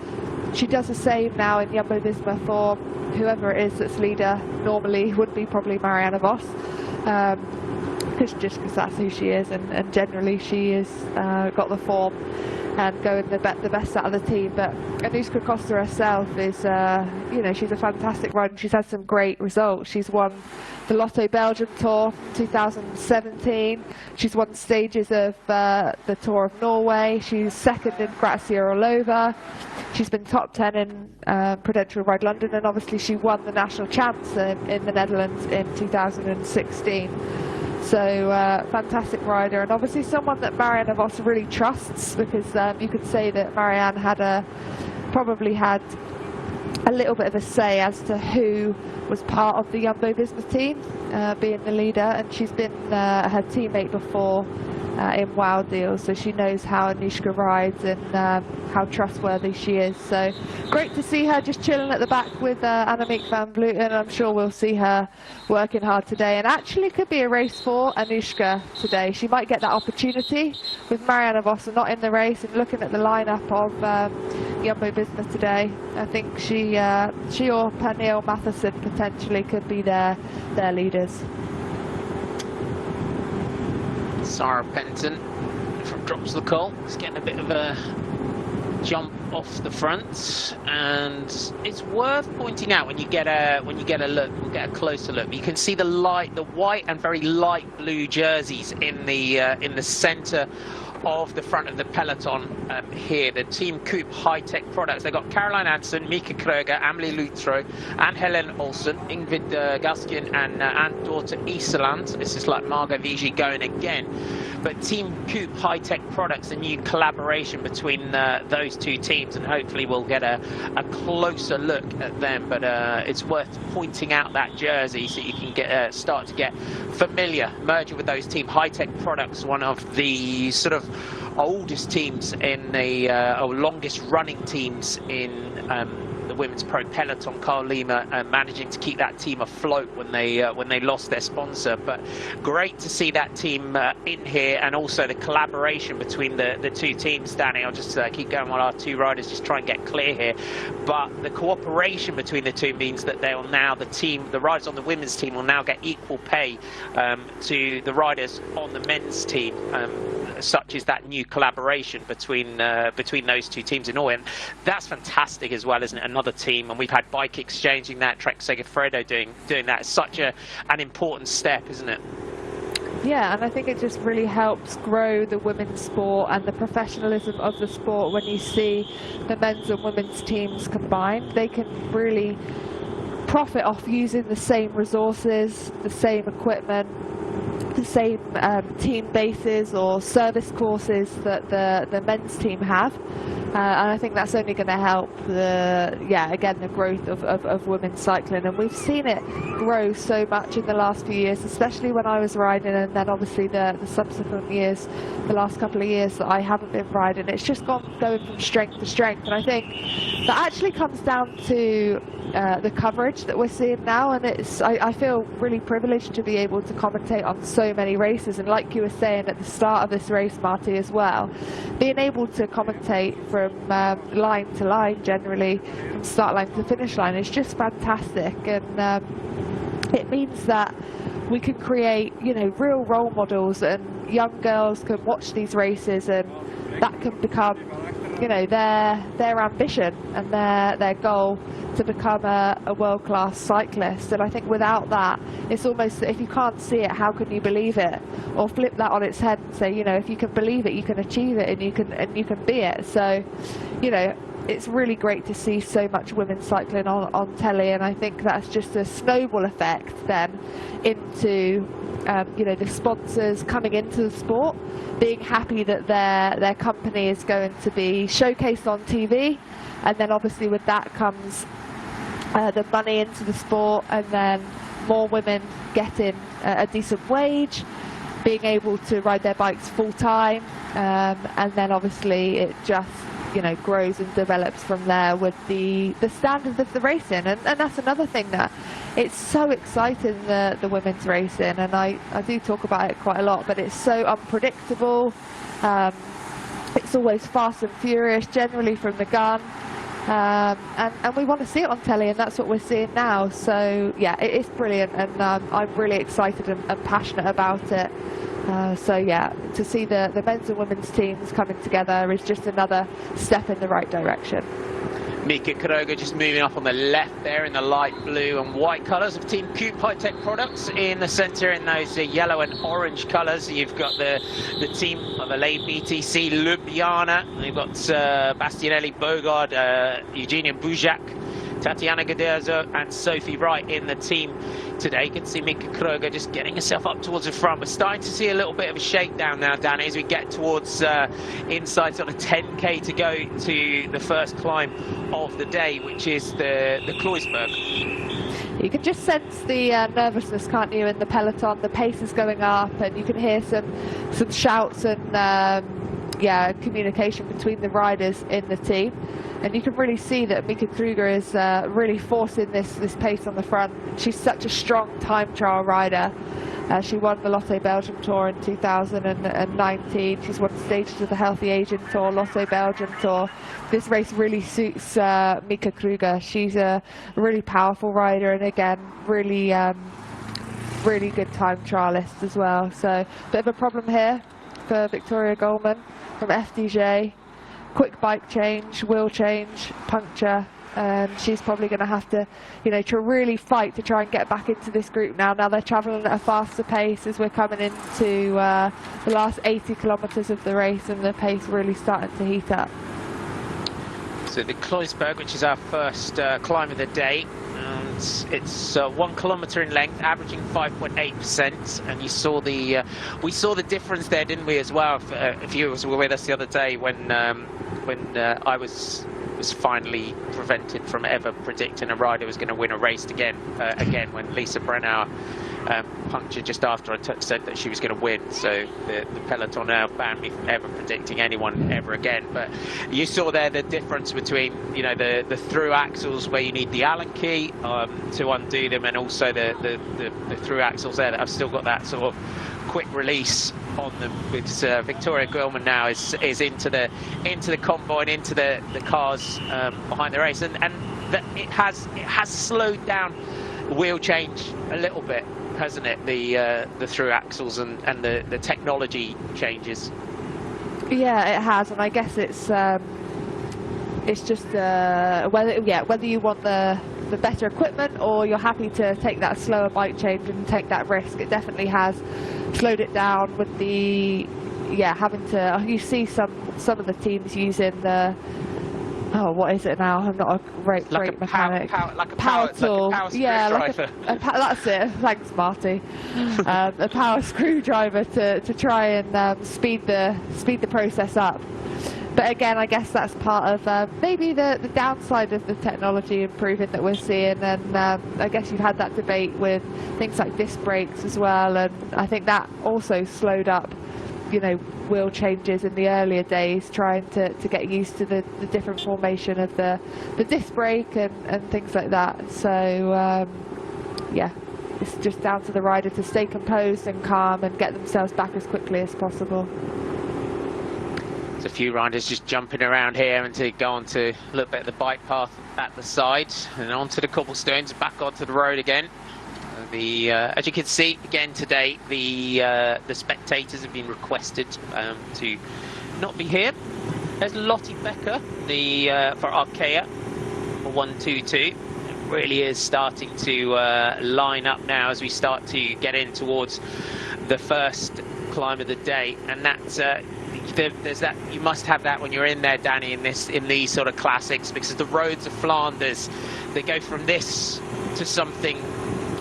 she does the same now in Jumbo-Visma for whoever it is that's leader. Normally would be probably Marianne Vos, just because that's who she is, and generally she has got the form and going the best out of the team. But Anouska Costa herself is, you know, she's a fantastic rider. She's had some great results. She's won the Lotto Belgium Tour 2017. She's won stages of the Tour of Norway. She's 2nd in Grazia Orlova. She's been top 10 in Prudential Ride London, and obviously she won the national champs in the Netherlands in 2016. So fantastic rider, and obviously someone that Marianne Vos really trusts, because you could say that Marianne probably had a little bit of a say as to who was part of the Jumbo-Visma team, being the leader, and she's been her teammate before in Wow Deals, so she knows how Anouska rides and how trustworthy she is. So great to see her just chilling at the back with Annemiek van Vleuten. I'm sure we'll see her working hard today, and actually could be a race for Anouska today. She might get that opportunity with Marianne Vos not in the race, and looking at the lineup of Jumbo-Visma today, I think she or Pernille Matheson potentially could be their leaders. Sarah Penton from Drops Le Col is getting a bit of a jump off the front, and it's worth pointing out when you get a look, we'll get a closer look. You can see the white and very light blue jerseys in the centre of the front of the peloton here. The Team Coupe high-tech products. They've got Caroline Hansen, Mika Kröger, Amelie Lutro, and Helen Olsen, Ingrid Gaskin, and Anne-Dorte Iseland. This is like Margot Vigie going again. But Team Coupe high-tech products, a new collaboration between those two teams, and hopefully we'll get a closer look at them. But it's worth pointing out that jersey so you can start to get familiar. Merging with those Team high-tech products, one of the sort of oldest teams in the or longest running teams in the women's pro peloton, Carl Lima, managing to keep that team afloat when they lost their sponsor. But great to see that team in here, and also the collaboration between the two teams. Danny, I'll just keep going while our two riders just try and get clear here. But the cooperation between the two means that they will now, the riders on the women's team will now get equal pay to the riders on the men's team. Such is that new collaboration between those two teams in Norway, and that's fantastic as well, isn't it? Another team, and we've had Bike exchanging that, Trek Segafredo doing that. It's such an important step, isn't it? Yeah, and I think it just really helps grow the women's sport and the professionalism of the sport. When you see the men's and women's teams combined, they can really profit off using the same resources, the same equipment, the same team bases or service courses that the men's team have, and I think that's only going to help the growth of women's cycling. And we've seen it grow so much in the last few years, especially when I was riding, and then obviously the subsequent years, the last couple of years that I haven't been riding. It's just going from strength to strength, and I think that actually comes down to the coverage that we're seeing now, and I feel really privileged to be able to commentate on so many races. And like you were saying at the start of this race, Marty, as well, being able to commentate from line to line, generally from start line to finish line, is just fantastic. And it means that we can create, real role models, and young girls can watch these races, and that can become, their ambition and their goal to become a world-class cyclist. And I think without that, it's almost, if you can't see it, how can you believe it? Or flip that on its head and say, if you can believe it, you can achieve it, and you can be it. So, it's really great to see so much women's cycling on telly, and I think that's just a snowball effect then into the sponsors coming into the sport, being happy that their company is going to be showcased on TV, and then obviously with that comes the money into the sport, and then more women getting a decent wage, being able to ride their bikes full time, and then obviously it just grows and develops from there with the standards of the racing. And that's another thing, that it's so exciting, the women's racing, and I do talk about it quite a lot, but it's so unpredictable. It's always fast and furious, generally from the gun, and we want to see it on telly, and that's what we're seeing now. So yeah, it's brilliant, and I'm really excited and passionate about it. So yeah, to see the men's and women's teams coming together is just another step in the right direction. Mika Kroger just moving up on the left there in the light blue and white colours of Team Cube High-Tech Products. In the centre, in those yellow and orange colours, you've got the team of Alain BTC Ljubljana. You've got Bastianelli Bogard, Eugenia Bujak, Tatiana Gaderzo and Sophie Wright in the team today. You can see Mika Kroger just getting herself up towards the front. We're starting to see a little bit of a shakedown now, Danny, as we get towards inside sort of 10k to go to the first climb of the day, which is the Kloisberg. You can just sense the nervousness, can't you, in the peloton? The pace is going up, and you can hear some shouts and communication between the riders in the team. And you can really see that Mika Kruger is really forcing this pace on the front. She's such a strong time trial rider. She won the Lotto Belgium Tour in 2019. She's won stages of the Healthy Aging Tour, Lotto Belgium Tour. This race really suits Mika Kruger. She's a really powerful rider, and again, really good time trialist as well. So, bit of a problem here for Victoria Goldman from FDJ. Quick bike change, wheel change, puncture, and she's probably going to have to, to really fight to try and get back into this group now. Now they're travelling at a faster pace as we're coming into the last 80 kilometres of the race, and the pace really starting to heat up. So the Kloisberg, which is our first climb of the day, and it's 1 kilometre in length, averaging 5.8%. And you saw we saw the difference there, didn't we, as well? If you were with us the other day when I was finally prevented from ever predicting a rider was going to win a race again when Lisa Brennauer punctured just after I said that she was going to win. So the peloton now banned me from ever predicting anyone ever again. But you saw there the difference between, you know, the through axles where you need the Allen key to undo them, and also the through axles there that have still got that sort of quick release on them. Because Victoria Guilman now is into the convoy and into the cars behind the race, and that it has slowed down wheel change a little bit, hasn't it? The through axles and the technology changes. Yeah, it has, and I guess it's just whether you want the better equipment or you're happy to take that slower bike change and take that risk. It definitely has slowed it down with the having to. You see some of the teams using the. Oh, what is it now? I'm not a great mechanic. Like a power tool. That's it. Thanks, Marty. A power screwdriver to try and speed the process up. But again, I guess that's part of maybe the downside of the technology improving that we're seeing. And I guess you've had that debate with things like disc brakes as well. And I think that also slowed up, you know, wheel changes in the earlier days, trying to get used to the different formation of the disc brake and things like that. So yeah, it's just down to the rider to stay composed and calm and get themselves back as quickly as possible. There's a few riders just jumping around here and to go on to a little bit of the bike path at the side and onto the cobblestones, back onto the road again. As you can see again today, the spectators have been requested to not be here. There's Lottie Becker, for Arkea, for 122. It really is starting to line up now as we start to get in towards the first climb of the day, and that's there's that. You must have that when you're in there, Danny, in these sort of classics, because the roads of Flanders, they go from this to something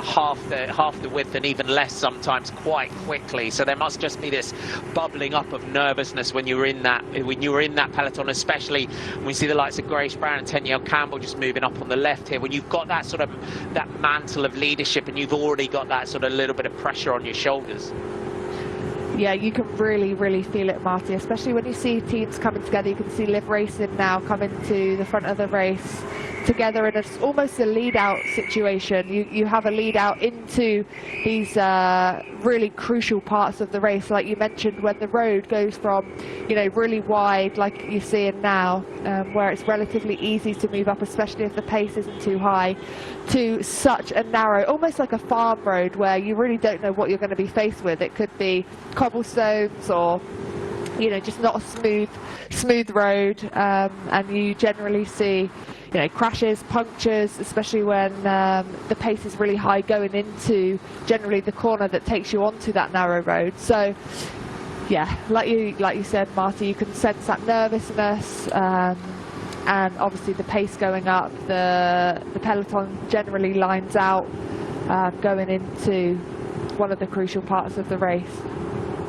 half the width and even less sometimes quite quickly. So there must just be this bubbling up of nervousness when you're in that peloton, especially when we see the likes of Grace Brown and Tenielle Campbell just moving up on the left here, when you've got that sort of that mantle of leadership and you've already got that sort of little bit of pressure on your shoulders. Yeah, you can really feel it, Marty, especially when you see teams coming together. You can see Liv Racing now coming to the front of the race together in almost a lead-out situation. You have a lead-out into these really crucial parts of the race, like you mentioned, when the road goes from, you know, really wide, like you're seeing now, where it's relatively easy to move up, especially if the pace isn't too high, to such a narrow, almost like a farm road, where you really don't know what you're going to be faced with. It could be cobblestones or, you know, just not a smooth road, and you generally see, you know, crashes, punctures, especially when the pace is really high going into generally the corner that takes you onto that narrow road. So yeah, like you said, Marty, you can sense that nervousness, and obviously the pace going up. The peloton generally lines out going into one of the crucial parts of the race.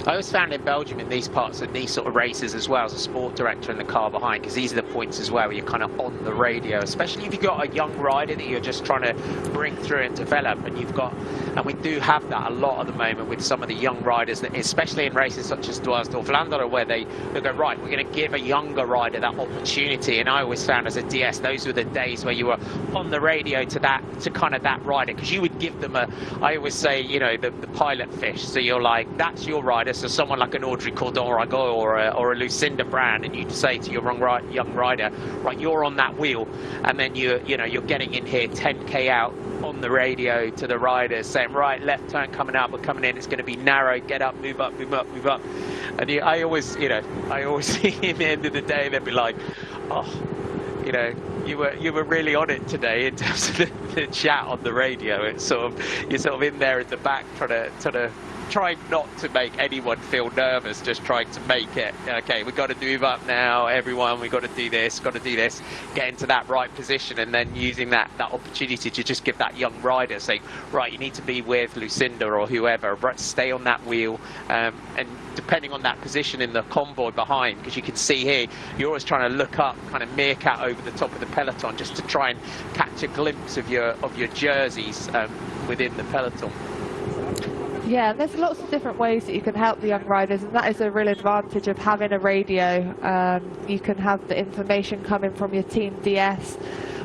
I always found in Belgium, in these parts of these sort of races as well, as a sport director in the car behind, because these are the points as well where you're kind of on the radio, especially if you've got a young rider that you're just trying to bring through and develop. And we do have that a lot at the moment with some of the young riders, that, especially in races such as Dwars or Vlaanderen, where they go, right, we're going to give a younger rider that opportunity. And I always found as a DS, those were the days where you were on the radio to that rider, because you would give them I always say, you know, the pilot fish. So you're like, that's your rider. So someone like an Audrey Cordon-Rago or a Lucinda Brand, and you'd say to your young rider, right, you're on that wheel, and then you're getting in here 10k out on the radio to the riders, saying, right, left turn coming up, we're coming in, it's going to be narrow, get up, move up, move up, move up. And I always see in the end of the day, they'd be like, oh, you know, you were really on it today in terms of the chat on the radio. It's you're sort of in there at the back trying not to make anyone feel nervous, just trying to make it, okay, we've got to move up now, everyone, we've got to do this, get into that right position, and then using that opportunity to just give that young rider, say, right, you need to be with Lucinda or whoever, right, stay on that wheel, and depending on that position in the convoy behind, because you can see here, you're always trying to look up, kind of meerkat over the top of the peloton, just to try and catch a glimpse of your jerseys within the peloton. Yeah, and there's lots of different ways that you can help the young riders, and that is a real advantage of having a radio. You can have the information coming from your team DS,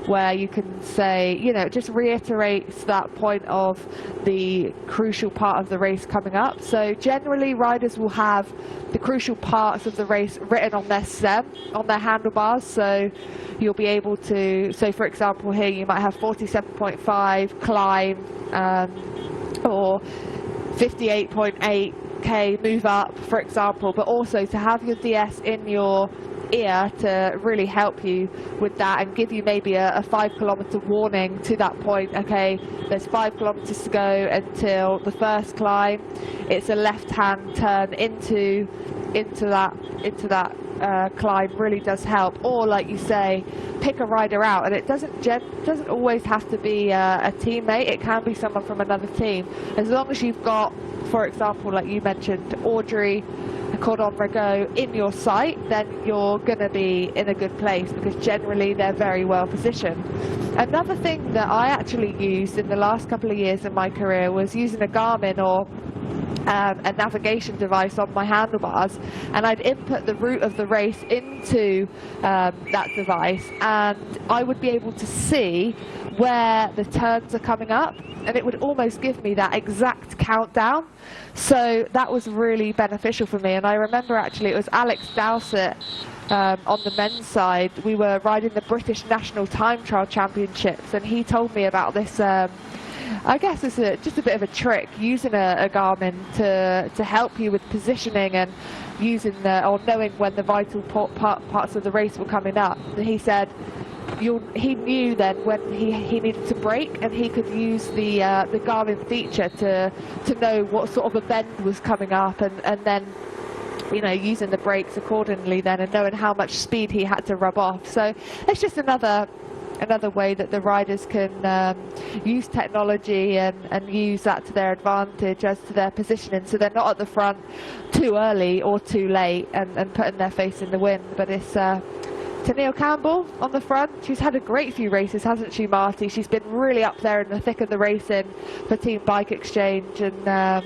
where you can say, you know, it just reiterates that point of the crucial part of the race coming up. So generally riders will have the crucial parts of the race written on their stem, on their handlebars, so you'll be able to, so for example here you might have 47.5 climb, or 58.8k move up, for example, but also to have your DS in your ear to really help you with that and give you maybe a 5 kilometer warning to that point. Okay, there's 5 kilometers to go until the first climb. It's a left-hand turn into that climb really does help. Or like you say, pick a rider out, and it doesn't always have to be a teammate. It can be someone from another team, as long as you've got, for example, like you mentioned, Audrey, Cordon Rago in your sight, then you're going to be in a good place, because generally they're very well positioned. Another thing that I actually used in the last couple of years of my career was using a Garmin or a navigation device on my handlebars, and I'd input the route of the race into that device, and I would be able to see where the turns are coming up, and it would almost give me that exact countdown. So that was really beneficial for me. And I remember actually it was Alex Dowsett on the men's side. We were riding the British National Time Trial Championships, and he told me about this. I guess it's just a bit of a trick, using a Garmin to help you with positioning and using or knowing when the vital parts of the race were coming up. And he said he knew then when he needed to brake, and he could use the Garmin feature to know what sort of a bend was coming up, and then, you know, using the brakes accordingly then, and knowing how much speed he had to rub off. So it's just another way that the riders can use technology and use that to their advantage as to their positioning, so they're not at the front too early or too late and putting their face in the wind. But it's Tennille Campbell on the front. She's had a great few races, hasn't she, Marty? She's been really up there in the thick of the racing for Team Bike Exchange, and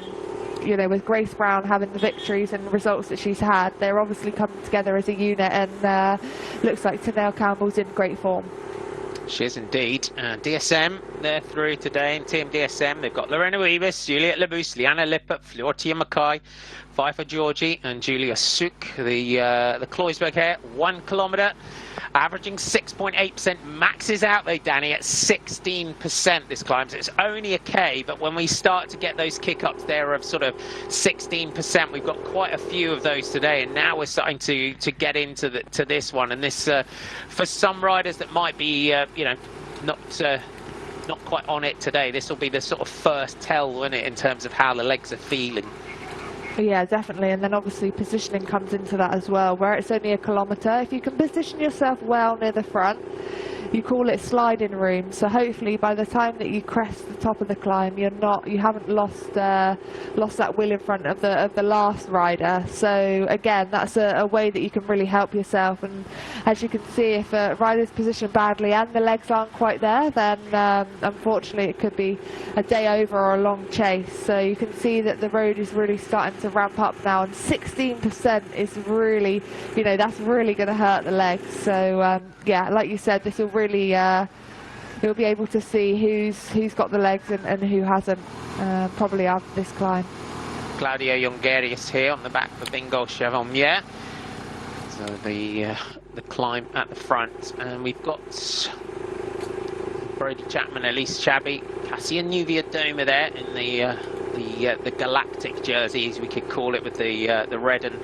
you know, with Grace Brown having the victories and results that she's had, they're obviously coming together as a unit, and looks like Tennille Campbell's in great form. She is indeed. DSM, they're through today in Team DSM. They've got Lorena Wiebes, Juliette Labous, Liana Lippert, Floortia Mackay, Pfeiffer Georgie and Julia Suk. The Kloisberg here, 1 kilometre, averaging 6.8%. Maxes out though, Danny, at 16% this climb. So it's only a K, but when we start to get those kick-ups there of sort of 16%, we've got quite a few of those today, and now we're starting to get into this one. And this, for some riders that might be, you know, not quite on it today, this will be the sort of first tell, won't it, in terms of how the legs are feeling. Yeah, definitely. And then obviously positioning comes into that as well, where it's only a kilometre. If you can position yourself well near the front, you call it sliding room. So hopefully by the time that you crest the top of the climb, you haven't lost that wheel in front of the last rider. So again, that's a way that you can really help yourself. And as you can see, if a rider's positioned badly and the legs aren't quite there, then unfortunately it could be a day over or a long chase. So you can see that the road is really starting to ramp up now, and 16% is really, you know, that's really going to hurt the legs. So yeah, like you said, this will really you'll be able to see who's got the legs and who hasn't, probably after this climb. Claudia Jongerius here on the back for Bingo Chevalier. So the climb at the front, and we've got Brody Chapman, Elise Chabi, Cassia Nuvia Doma there in the galactic jersey, as we could call it, with the red and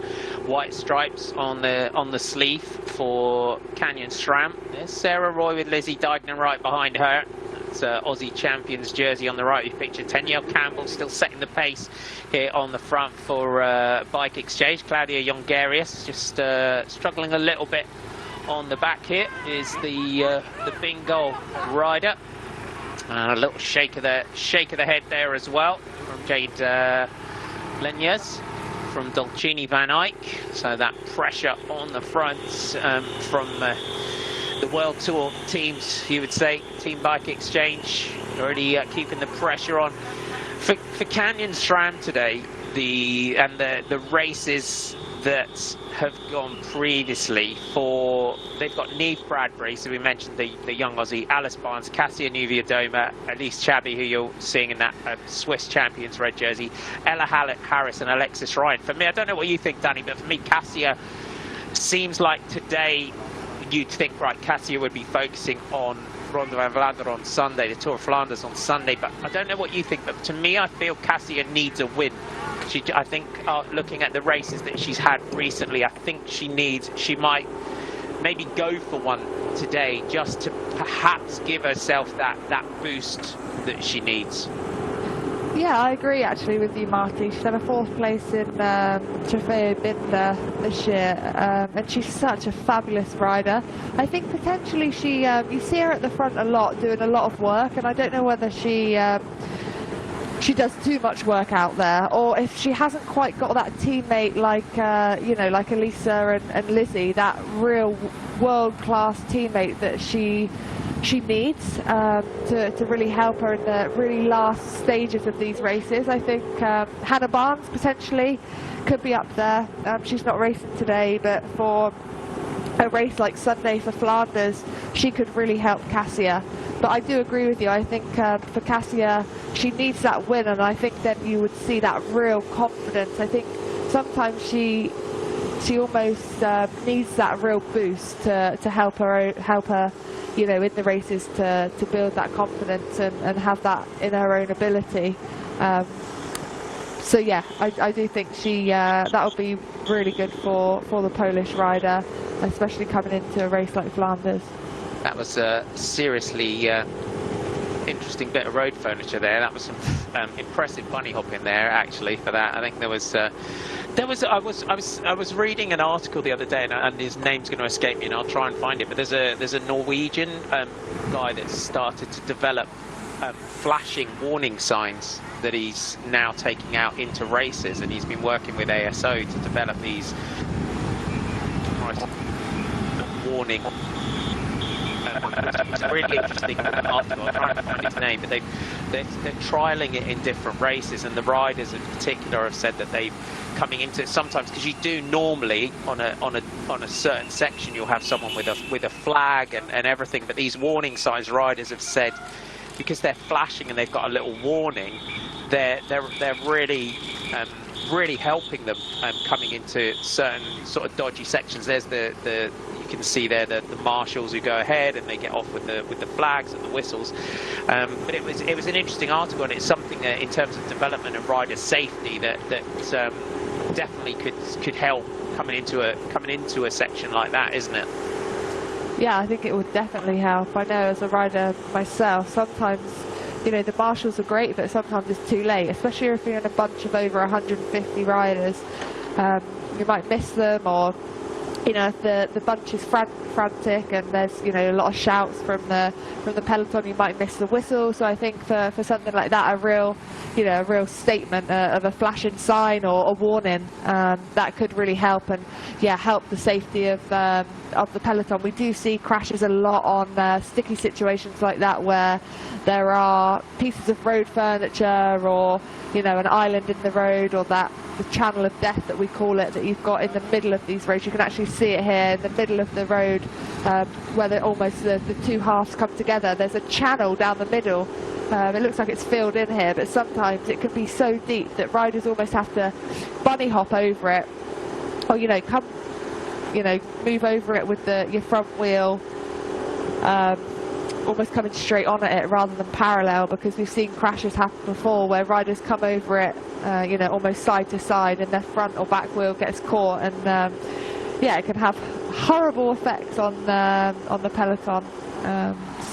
white stripes on the sleeve for Canyon SRAM. There's Sarah Roy with Lizzie Deignan right behind her. That's Aussie Champions jersey on the right. We've pictured Tennille Campbell still setting the pace here on the front for Bike Exchange. Claudia Jongerius just struggling a little bit on the back. Here is the Bingo rider. And a little shake of the head there as well from Jade Lenyers from Dolcini Van Eyck. So that pressure on the front from the World Tour teams, you would say. Team Bike Exchange already keeping the pressure on For Canyon SRAM today, the races that have gone previously they've got Neve Bradbury, so we mentioned the young Aussie, Alice Barnes, Cassia Nuviadoma, Elise Chabi, who you're seeing in that Swiss Champions red jersey, Ella Harris and Alexis Ryan. For me, I don't know what you think, Danny, but for me, Cassia seems like today you'd think, right, Cassia would be focusing on Ronde van Vlaanderen on Sunday, the Tour of Flanders on Sunday, but I don't know what you think, but to me, I feel Cassia needs a win. I think looking at the races that she's had recently, I think she might maybe go for one today just to perhaps give herself that boost that she needs. Yeah, I agree actually with you, Marty. She's had a 4th place in Trofeo Binder this year, and she's such a fabulous rider. I think potentially you see her at the front a lot, doing a lot of work, and I don't know whether she does too much work out there, or if she hasn't quite got that teammate like like Elisa and Lizzie, that real world-class teammate that she needs to really help her in the really last stages of these races. I think Hannah Barnes potentially could be up there. She's not racing today, but for a race like Sunday for Flanders, she could really help Cassia. But I do agree with you. I think for Cassia, she needs that win, and I think then you would see that real confidence. I think sometimes she almost needs that real boost to help her, in the races to build that confidence and have that in her own ability. So yeah, I do think that would be really good for the Polish rider, especially coming into a race like Flanders. That was a seriously interesting bit of road furniture there. That was some impressive bunny hopping there, actually. For that, I think I was reading an article the other day, and his name's going to escape me, and I'll try and find it. But there's a Norwegian guy that's started to develop flashing warning signs that he's now taking out into races, and he's been working with ASO to develop these warning. It's a really interesting article. I'm trying to find his name, but they're trialling it in different races, and the riders in particular have said that they've coming into it sometimes, because you do normally on a certain section you'll have someone with a flag and everything, but these warning signs, riders have said, because they're flashing and they've got a little warning, they're really really helping them coming into certain sort of dodgy sections. There's you can see there the marshals who go ahead and they get off with the flags and the whistles. But it was an interesting article, and it's something that in terms of development and rider safety that definitely could help coming into a section like that, isn't it? Yeah, I think it would definitely help. I know as a rider myself, sometimes the marshals are great, but sometimes it's too late, especially if you're in a bunch of over 150 riders. You might miss them, or if the bunch is frantic and there's a lot of shouts from the peloton, you might miss the whistle. So I think for something like that, a real statement of a flashing sign or a warning, that could really help, and help the safety of the peloton. We do see crashes a lot on sticky situations like that, where there are pieces of road furniture or an island in the road, or the channel of death that we call it, that you've got in the middle of these roads. You can actually see it here in the middle of the road, where almost the two halves come together. There's a channel down the middle. It looks like it's filled in here, but sometimes it can be so deep that riders almost have to bunny hop over it, or move over it with your front wheel, almost coming straight on at it rather than parallel, because we've seen crashes happen before where riders come over it, almost side to side, and their front or back wheel gets caught, and it can have horrible effects on the peloton.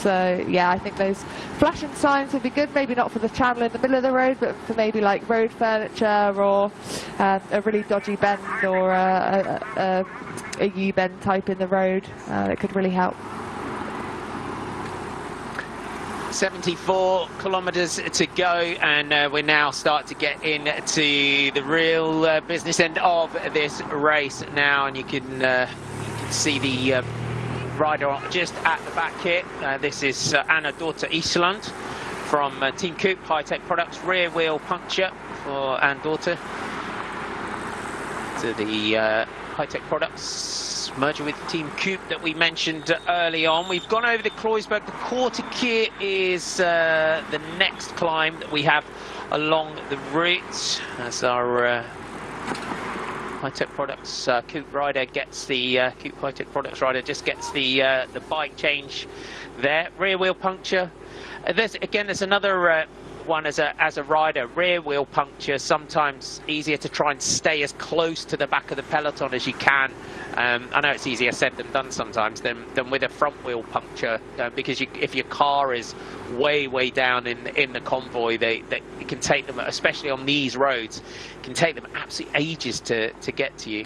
So I think those flashing signs would be good, maybe not for the channel in the middle of the road, but for maybe like road furniture, or a really dodgy bend, or a U-bend type in the road. That could really help. 74 kilometers to go, and we now start to get into the real business end of this race now, and you can see the rider just at the back here. This is Anna Dorte Island from Team Coupe, high-tech products, rear wheel puncture for Anne Daughter. To the high-tech products merger with Team Coupe that we mentioned early on. We've gone over the Kreuzberg. The Quarter-Kier is the next climb that we have along the route. As our high-tech products Coupe rider gets the Coupe high-tech products rider just gets the bike change there. Rear wheel puncture. There's another one as a rider. Rear wheel puncture, sometimes easier to try and stay as close to the back of the peloton as you can. I know it's easier said than done sometimes than with a front wheel puncture, because if your car is way down in the convoy, it can take them, especially on these roads, it can take them absolutely ages to get to you.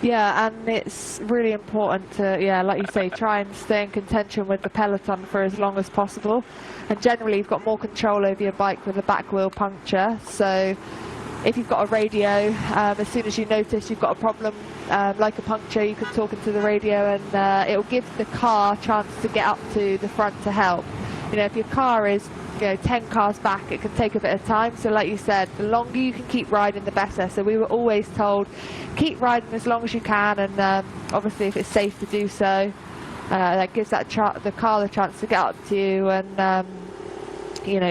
Yeah, and it's really important to, yeah, like you say, try and stay in contention with the peloton for as long as possible. And generally, you've got more control over your bike with a back wheel puncture. So if you've got a radio, as soon as you notice you've got a problem, like a puncture, you can talk into the radio, and it will give the car a chance to get up to the front to help. You know, if your car is 10 cars back, it can take a bit of time. So like you said, the longer you can keep riding, the better. So we were always told, keep riding as long as you can, and obviously if it's safe to do so, that gives the car the chance to get up to you, and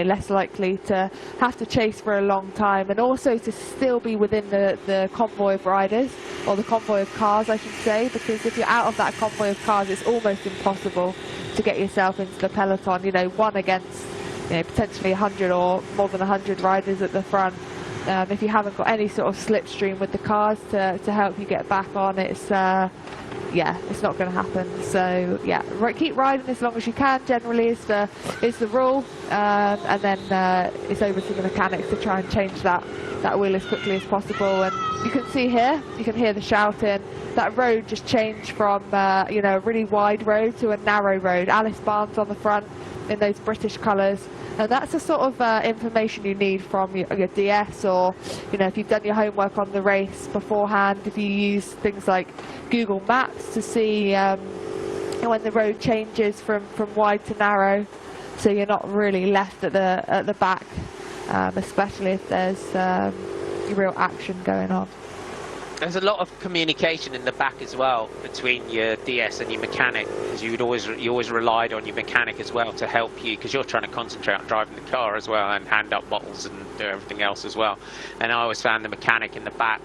less likely to have to chase for a long time, and also to still be within the convoy of riders, or the convoy of cars I should say, because if you're out of that convoy of cars, it's almost impossible to get yourself into the peloton, one against potentially 100 or more than 100 riders at the front. If you haven't got any sort of slipstream with the cars to help you get back on, it's not going to happen. So yeah, keep riding as long as you can, generally is the rule, and then it's over to the mechanics to try and change that wheel as quickly as possible. And you can see here, you can hear the shouting. That road just changed from a really wide road to a narrow road. Alice Barnes on the front in those British colours. And that's the sort of information you need from your DS, or if you've done your homework on the race beforehand, if you use things like Google Maps to see when the road changes from wide to narrow, so you're not really left at the back, especially if there's real action going on. There's a lot of communication in the back as well between your DS and your mechanic, because you always relied on your mechanic as well to help you, because you're trying to concentrate on driving the car as well and hand up bottles and do everything else as well. And I always found the mechanic in the back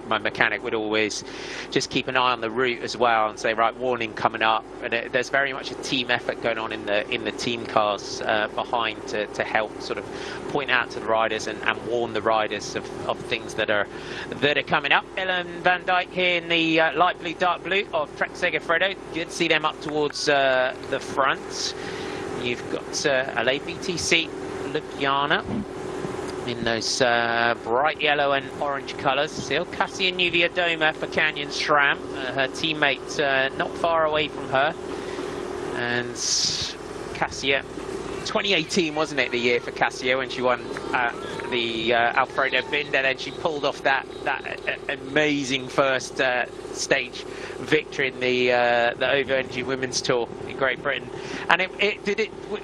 my mechanic would always just keep an eye on the route as well and say, right, warning coming up. And there's very much a team effort going on in the team cars behind to help sort of point out to the riders and warn the riders of things that are coming up. Ellen Van Dijk here in the light blue, dark blue of Trek Segafredo. Good to see them up towards the front. You've got LABTC Ljubljana in those bright yellow and orange colours. Still Cassia Nuviadoma for Canyon SRAM, her teammate not far away from her. And Cassia, 2018 wasn't it, the year for Cassia when she won the Alfredo Binda, then she pulled off that amazing first stage victory in the Over Energy Women's Tour in Great Britain. And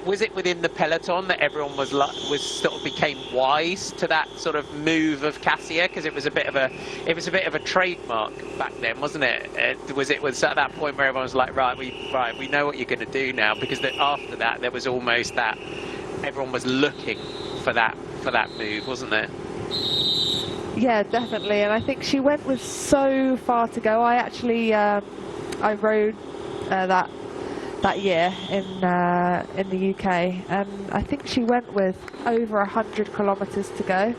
was it within the peloton that everyone was sort of became wise to that sort of move of Cassia, because it was a bit of a trademark back then, wasn't it? Was at that point where everyone was like, right, we know what you're going to do now, because after that there was almost that everyone was looking for that move, wasn't there? Yeah, definitely. And I think she went with so far to go. I actually I rode that year in the UK, and I think she went with over 100 kilometers to go.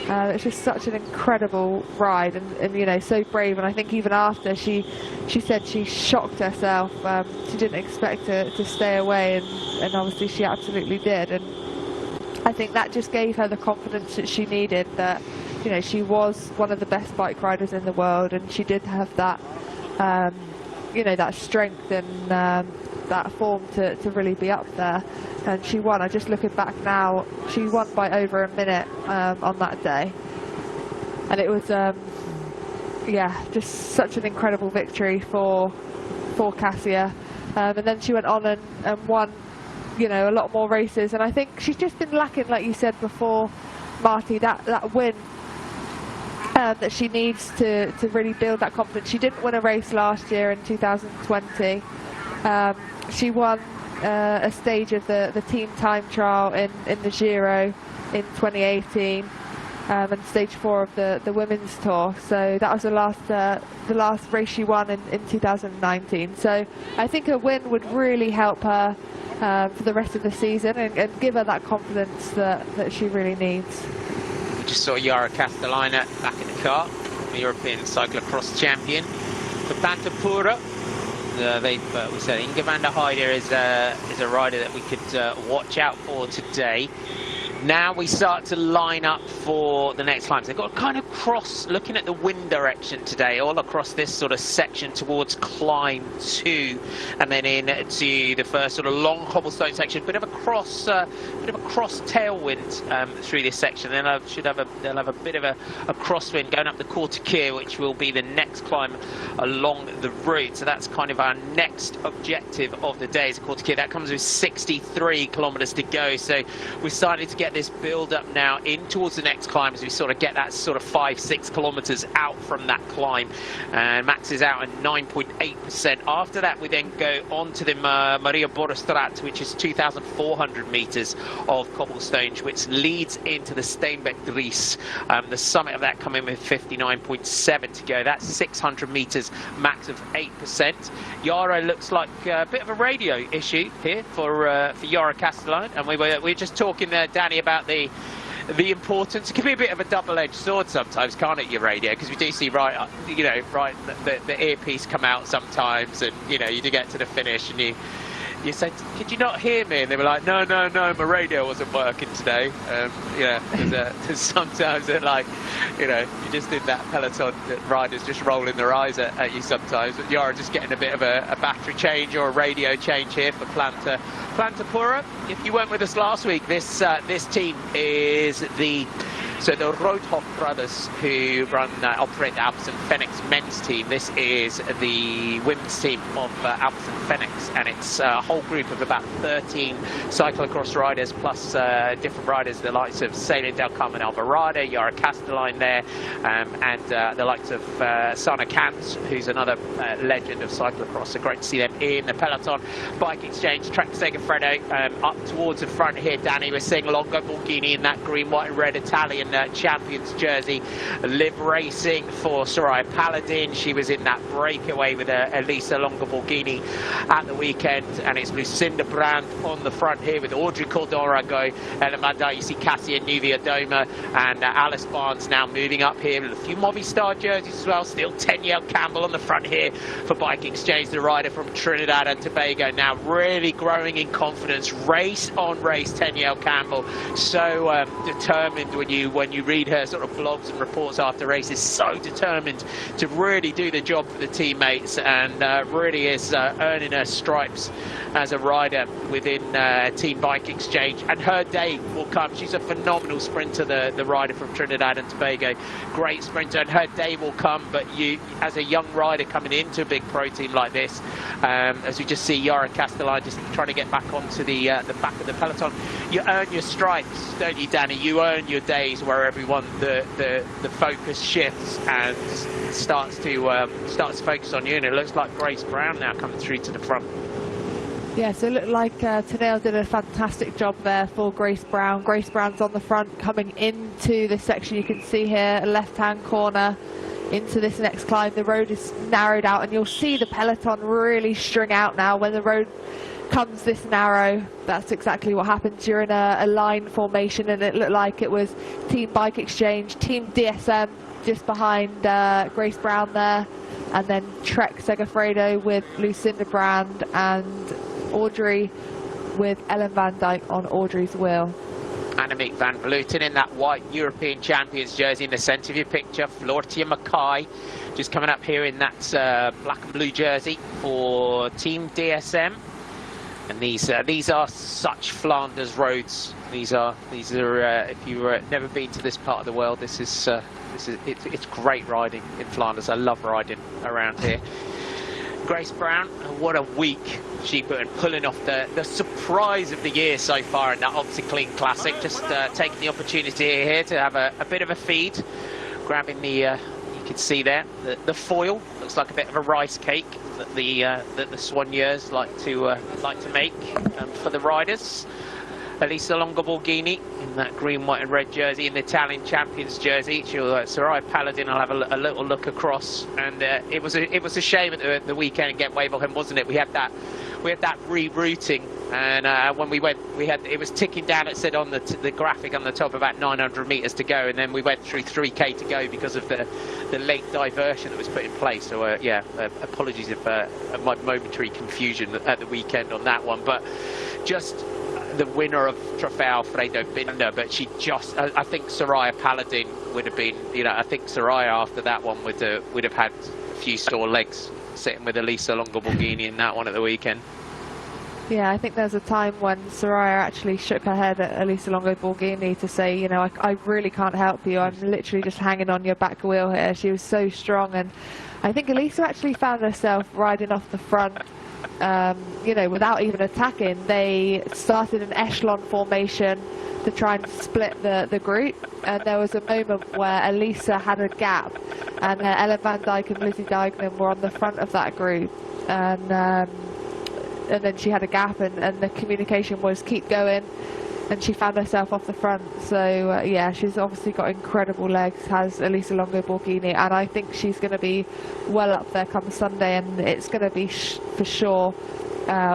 It's just such an incredible ride, and so brave. And I think even after she said she shocked herself. She didn't expect to stay away, and obviously she absolutely did. And I think that just gave her the confidence that she needed, that she was one of the best bike riders in the world, and she did have that that strength and that form to really be up there. And she won. I just looking back now, she won by over a minute on that day, and it was just such an incredible victory for Cassia. And then she went on and won you know, a lot more races. And I think she's just been lacking, like you said before, Marty, that win that she needs to really build that confidence. She didn't win a race last year in 2020. She won a stage of the team time trial in the Giro in 2018. And stage 4 of the women's tour, so that was the last race she won in 2019. So I think a win would really help her for the rest of the season and give her that confidence that she really needs. We just saw Yara Castellina back in the car, the European cyclocross champion for Pantapura. We said Inge van der Heide is a rider that we could watch out for today. Now we start to line up for the next climbs. They've got kind of cross, looking at the wind direction today, all across this sort of section towards climb 2, and then into the first sort of long cobblestone section. Bit of a cross tailwind through this section. Then they'll have a bit of a crosswind going up the Kortekir, which will be the next climb along the route. So that's kind of our next objective of the day. Is Kortekir. That comes with 63 kilometers to go. So we're starting to get this build up now in towards the next climb as we sort of get that sort of 5-6 kilometers out from that climb, and Max is out at 9.8%. After that we then go on to the Maria Borrestraat, which is 2,400 meters of cobblestone, which leads into the Steenbeck Dries. The summit of that coming with 59.7 to go. That's 600 meters, max of 8%. Yara looks like a bit of a radio issue here for Yara Castelline, and we were just talking there, Danny, about the importance. It can be a bit of a double-edged sword sometimes, can't it, your radio? Because we do see the earpiece come out sometimes, and you do get to the finish and you said, could you not hear me? And they were like, no, my radio wasn't working today. There's sometimes that, like, you just in that peloton, that riders just rolling their eyes at you sometimes. But you are just getting a bit of a battery change or a radio change here for Plantapura. If you weren't with us last week, this team is the Roodhoff brothers, who operate the Alpecin Fenix men's team. This is the women's team of Alpecin Fenix, and it's a whole group of about 13 cyclocross riders, plus different riders, the likes of Celia Del Carmen Alvarado, Yara Castelline there, and the likes of Sana Kantz, who's another legend of cyclocross. So great to see them in the peloton. Bike Exchange, Trek Segafredo, up towards the front here, Danny. We're seeing Longo Borghini in that green, white and red Italian champions jersey. Live racing for Soraya Paladin. She was in that breakaway with Elisa Longo Borghini at the weekend, and it's Lucinda Brand on the front here with Audrey Cordon-Rago, Elamada. You see Cassia Nuvia Doma and Alice Barnes now moving up here with a few Movistar jerseys as well. Still Teniel Campbell on the front here for Bike Exchange, the rider from Trinidad and Tobago, now really growing in confidence. Race on race, Teniel Campbell, so determined. When you read her sort of blogs and reports after races, so determined to really do the job for the teammates, and really is earning her stripes as a rider within Team Bike Exchange, and her day will come. She's a phenomenal sprinter, the rider from Trinidad and Tobago, great sprinter, and her day will come. But you, as a young rider coming into a big pro team like this, as we just see Yara Castelline just trying to get back onto the back of the peloton, you earn your stripes, don't you, Danny? You earn your days where everyone, the focus shifts and starts to focus on you, and it looks like Grace Brown now coming through to the front. Yeah, so it looked like Tennelle did a fantastic job there for Grace Brown. Grace Brown's on the front coming into this section. You can see here a left-hand corner into this next climb. The road is narrowed out, and you'll see the peloton really string out now when the road comes this narrow. That's exactly what happens. You're in a line formation, and it looked like it was Team Bike Exchange, Team DSM just behind Grace Brown there, and then Trek Segafredo with Lucinda Brand and Audrey with Ellen Van Dijk on Audrey's wheel. Annemiek van Vleuten in that white European Champions jersey in the centre of your picture. Floortje Mackay just coming up here in that black and blue jersey for Team DSM. And these are such Flanders roads. These are if you've never been to this part of the world, it's great riding in Flanders. I love riding around here. Grace Brown, what a week she put in, pulling off the surprise of the year so far in that Oxyclean Classic. Just taking the opportunity here to have a bit of a feed, grabbing the, you can see there, the foil. Looks like a bit of a rice cake that the Soigneurs like to make for the riders. Elisa Longoborghini in that green, white and red jersey, in the Italian champions jersey. Soraya Paladin, I'll have a little look across. And it was a shame at the weekend in Gent-Wevelgem, wasn't it? We had that rerouting, and when we went, it was ticking down. It said on the graphic on the top about 900 meters to go, and then we went through 3K to go because of the late diversion that was put in place. So yeah, apologies if my momentary confusion at the weekend on that one, but just the winner of Trofeo Alfredo Binder, but she just, I think Soraya Paladin would have been, you know, I think Soraya after that one would have had a few sore legs sitting with Elisa Longoborghini in that one at the weekend. Yeah, I think there's a time when Soraya actually shook her head at Elisa Longoborghini to say, you know, I really can't help you. I'm literally just hanging on your back wheel here. She was so strong, and I think Elisa actually found herself riding off the front. You know, without even attacking. They started an echelon formation to try and split the group, and there was a moment where Elisa had a gap, and Ellen van Dijk and Lizzie Deignan were on the front of that group, and then she had a gap, and the communication was keep going, and she found herself off the front. So yeah, she's obviously got incredible legs, has Elisa Longoborghini, and I think she's going to be well up there come Sunday, and it's going to be for sure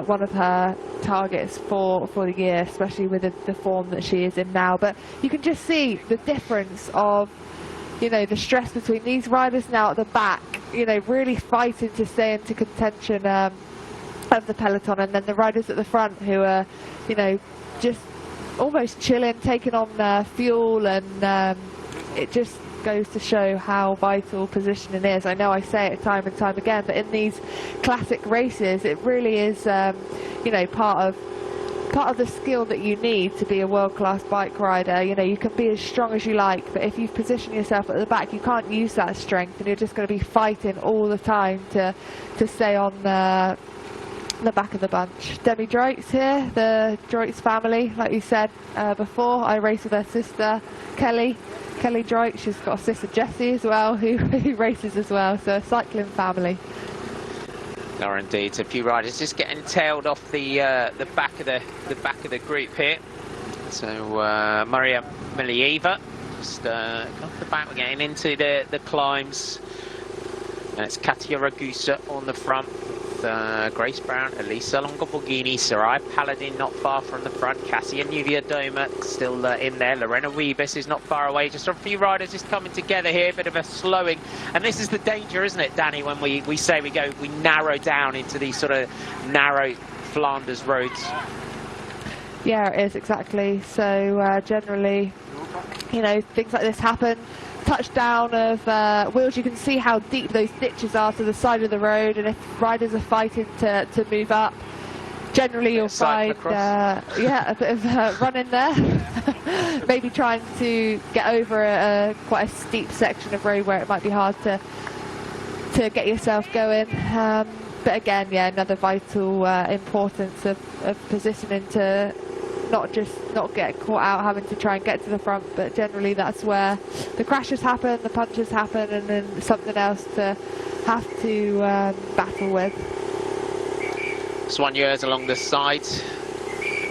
one of her targets for the year, especially with the form that she is in now. But you can just see the difference of, you know, the stress between these riders now at the back, you know, really fighting to stay into contention of the peloton, and then the riders at the front who are, you know, just almost chilling, taking on fuel, and it just goes to show how vital positioning is. I know I say it time and time again, but in these classic races, it really is, you know, part of the skill that you need to be a world-class bike rider. You know, you can be as strong as you like, but if you position yourself at the back, you can't use that strength, and you're just going to be fighting all the time to stay on the back of the bunch. Demi Droitz here, the Droitz family, like you said before. I race with her sister Kelly Droitz. She's got a sister Jessie as well, who races as well. So a cycling family. There are indeed a few riders just getting tailed off the back of the group here. So Maria Milieva just off the back. We're getting into the climbs. And it's Katia Ragusa on the front. Grace Brown, Elisa Longoborghini, Soraya Paladin not far from the front, Cassia Nuvia-Doma still in there, Lorena Wiebes is not far away, just a few riders just coming together here, a bit of a slowing, and this is the danger, isn't it, Danny, when we narrow down into these sort of narrow Flanders roads. Yeah, it is, exactly. So generally, you know, things like this happen. Touchdown of wheels, you can see how deep those ditches are to the side of the road, and if riders are fighting to move up, generally you'll find yeah, a bit of running there. Maybe trying to get over quite a steep section of road where it might be hard to get yourself going. But again, yeah, another vital importance of positioning to not get caught out having to try and get to the front, but generally that's where the crashes happen, the punches happen, and then something else to have to battle with. Soigneurs along the side.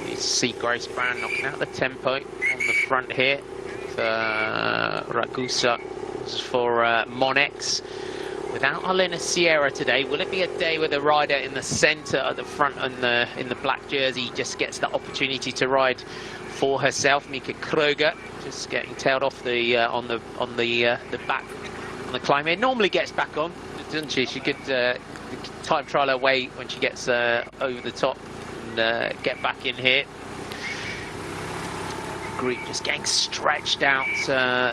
You see Grace Brown knocking out the tempo on the front here for Ragusa, for Monex. Without Alina Sierra today, will it be a day where the rider in the centre at the front and in the black jersey just gets the opportunity to ride for herself? Mika Kroger just getting tailed off the on the back on the climb here. Normally gets back on, doesn't she? She could time trial her way when she gets over the top and get back in here. Group just getting stretched out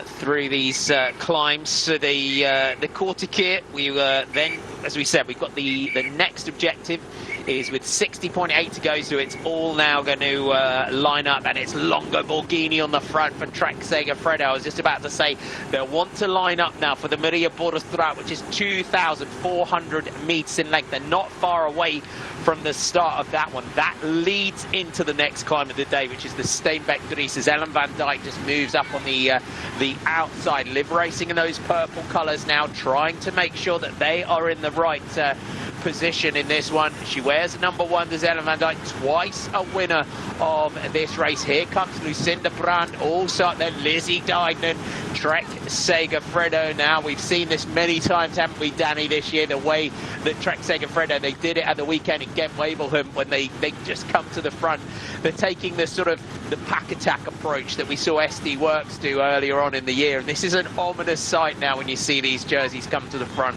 through these climbs. So the quarter kit, we were then as we said, we've got the next objective is with 60.8 to go, so it's all now going to line up, and it's Longo Borghini on the front for Trek Segafredo. I was just about to say they'll want to line up now for the Maria Bordestraat, which is 2,400 metres in length. They're not far away from the start of that one. That leads into the next climb of the day, which is the Steenbeck Dries, as Ellen van Dijk just moves up on the outside, Liv racing in those purple colours now, trying to make sure that they are in the right position in this one. She wears number 1, does Ellen van Dijk, twice a winner of this race. Here comes Lucinda Brand, also up there, Lizzie Deignan, Trek Segafredo. Now, we've seen this many times, haven't we, Danny, this year, the way that Trek Segafredo, they did it at the weekend in Ghent-Wevelgem when they just come to the front. They're taking the sort of the pack attack approach that we saw SD Works do earlier on in the year, and this is an ominous sight now when you see these jerseys come to the front.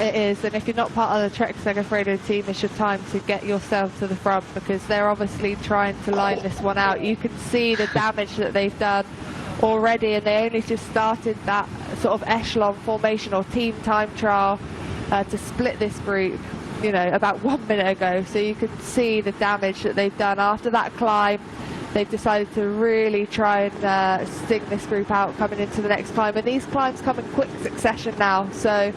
It is, and if you're not part of the Trek Segafredo team, it's your time to get yourself to the front, because they're obviously trying to line this one out. You can see the damage that they've done already, and they only just started that sort of echelon formation or team time trial to split this group, you know, about 1 minute ago. So you can see the damage that they've done after that climb. They've decided to really try and sting this group out coming into the next climb, and these climbs come in quick succession now, so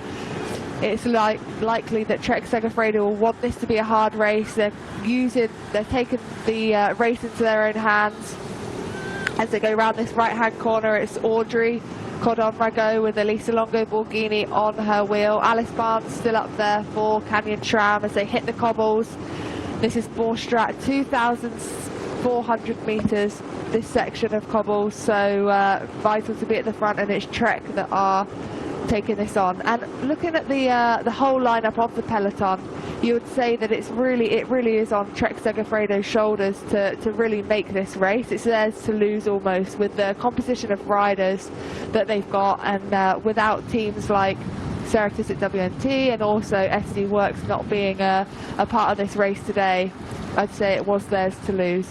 it's likely that Trek Segafredo will want this to be a hard race. They're taking the race into their own hands. As they go around this right-hand corner, it's Audrey Cordon-Rago with Elisa Longo Borghini on her wheel. Alice Barnes still up there for Canyon Tram as they hit the cobbles. This is Bordestraat, 2,400 metres, this section of cobbles, so vital to be at the front, and it's Trek that are taking this on. And looking at the whole lineup of the peloton, you would say that it really is on Trek Segafredo's shoulders to really make this race. It's theirs to lose almost, with the composition of riders that they've got, and without teams like Ceratizit WNT and also SD Works not being a part of this race today, I'd say it was theirs to lose.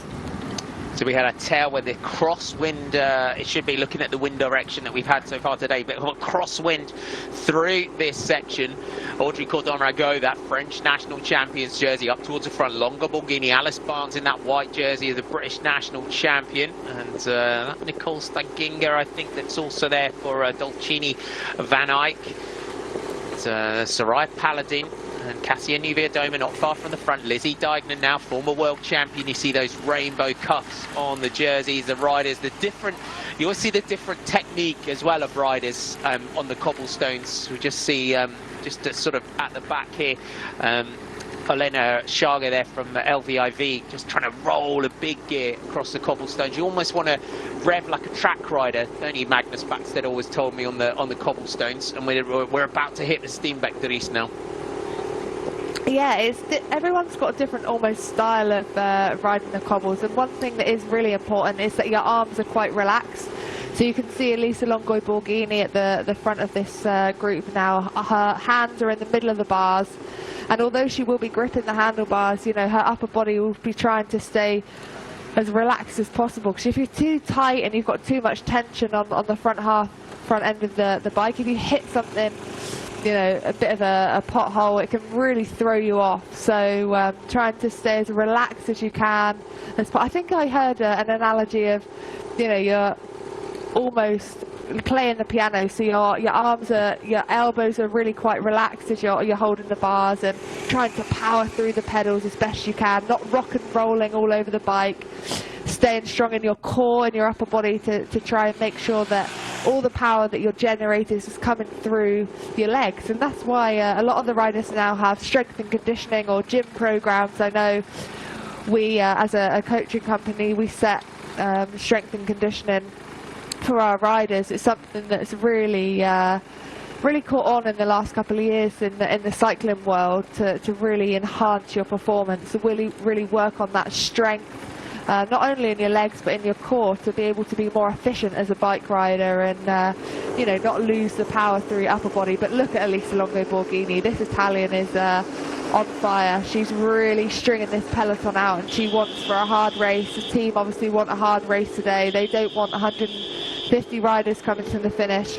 So we had a tail with the crosswind, it should be looking at the wind direction that we've had so far today, but crosswind through this section. Audrey Cordon-Rago, that French national champion's jersey, up towards the front. Longo Borghini, Alice Barnes in that white jersey of the British national champion. And Nicole Stankinger, I think, that's also there for Dolcini Van Eyck. Soraya Paladin and Cassia Nuvia-Doma not far from the front. Lizzie Deignan now, former world champion. You see those rainbow cuffs on the jerseys, the riders, you always see the different technique as well of riders on the cobblestones. We just see, just sort of at the back here, Helena Schager there from LVIV, just trying to roll a big gear across the cobblestones. You almost want to rev like a track rider, don't you? Magnus Backstedt always told me on the cobblestones, and we're about to hit the Steenbeck Dries now. Yeah, everyone's got a different almost style of riding the cobbles, and one thing that is really important is that your arms are quite relaxed. So you can see Elisa Longo Borghini at the front of this group now. Her hands are in the middle of the bars, and although she will be gripping the handlebars, you know, her upper body will be trying to stay as relaxed as possible, because if you're too tight and you've got too much tension on the front end of the bike, if you hit something, you know, a bit of a pothole, it can really throw you off. So trying to stay as relaxed as you can. I think I heard an analogy of, you know, you're almost playing the piano, so your arms are, your elbows are really quite relaxed as you're holding the bars, and trying to power through the pedals as best you can, not rock and rolling all over the bike, staying strong in your core and your upper body to try and make sure that all the power that you're generating is coming through your legs. And that's why a lot of the riders now have strength and conditioning or gym programs. I know we, as a coaching company, we set strength and conditioning for our riders. It's something that's really caught on in the last couple of years in the cycling world to really enhance your performance, to really work on that strength, not only in your legs but in your core, to be able to be more efficient as a bike rider and you know, not lose the power through your upper body. But look at Elisa Longo Borghini. This Italian is on fire. She's really stringing this peloton out, and she wants for a hard race. The team obviously want a hard race today. They don't want 150 riders coming to the finish.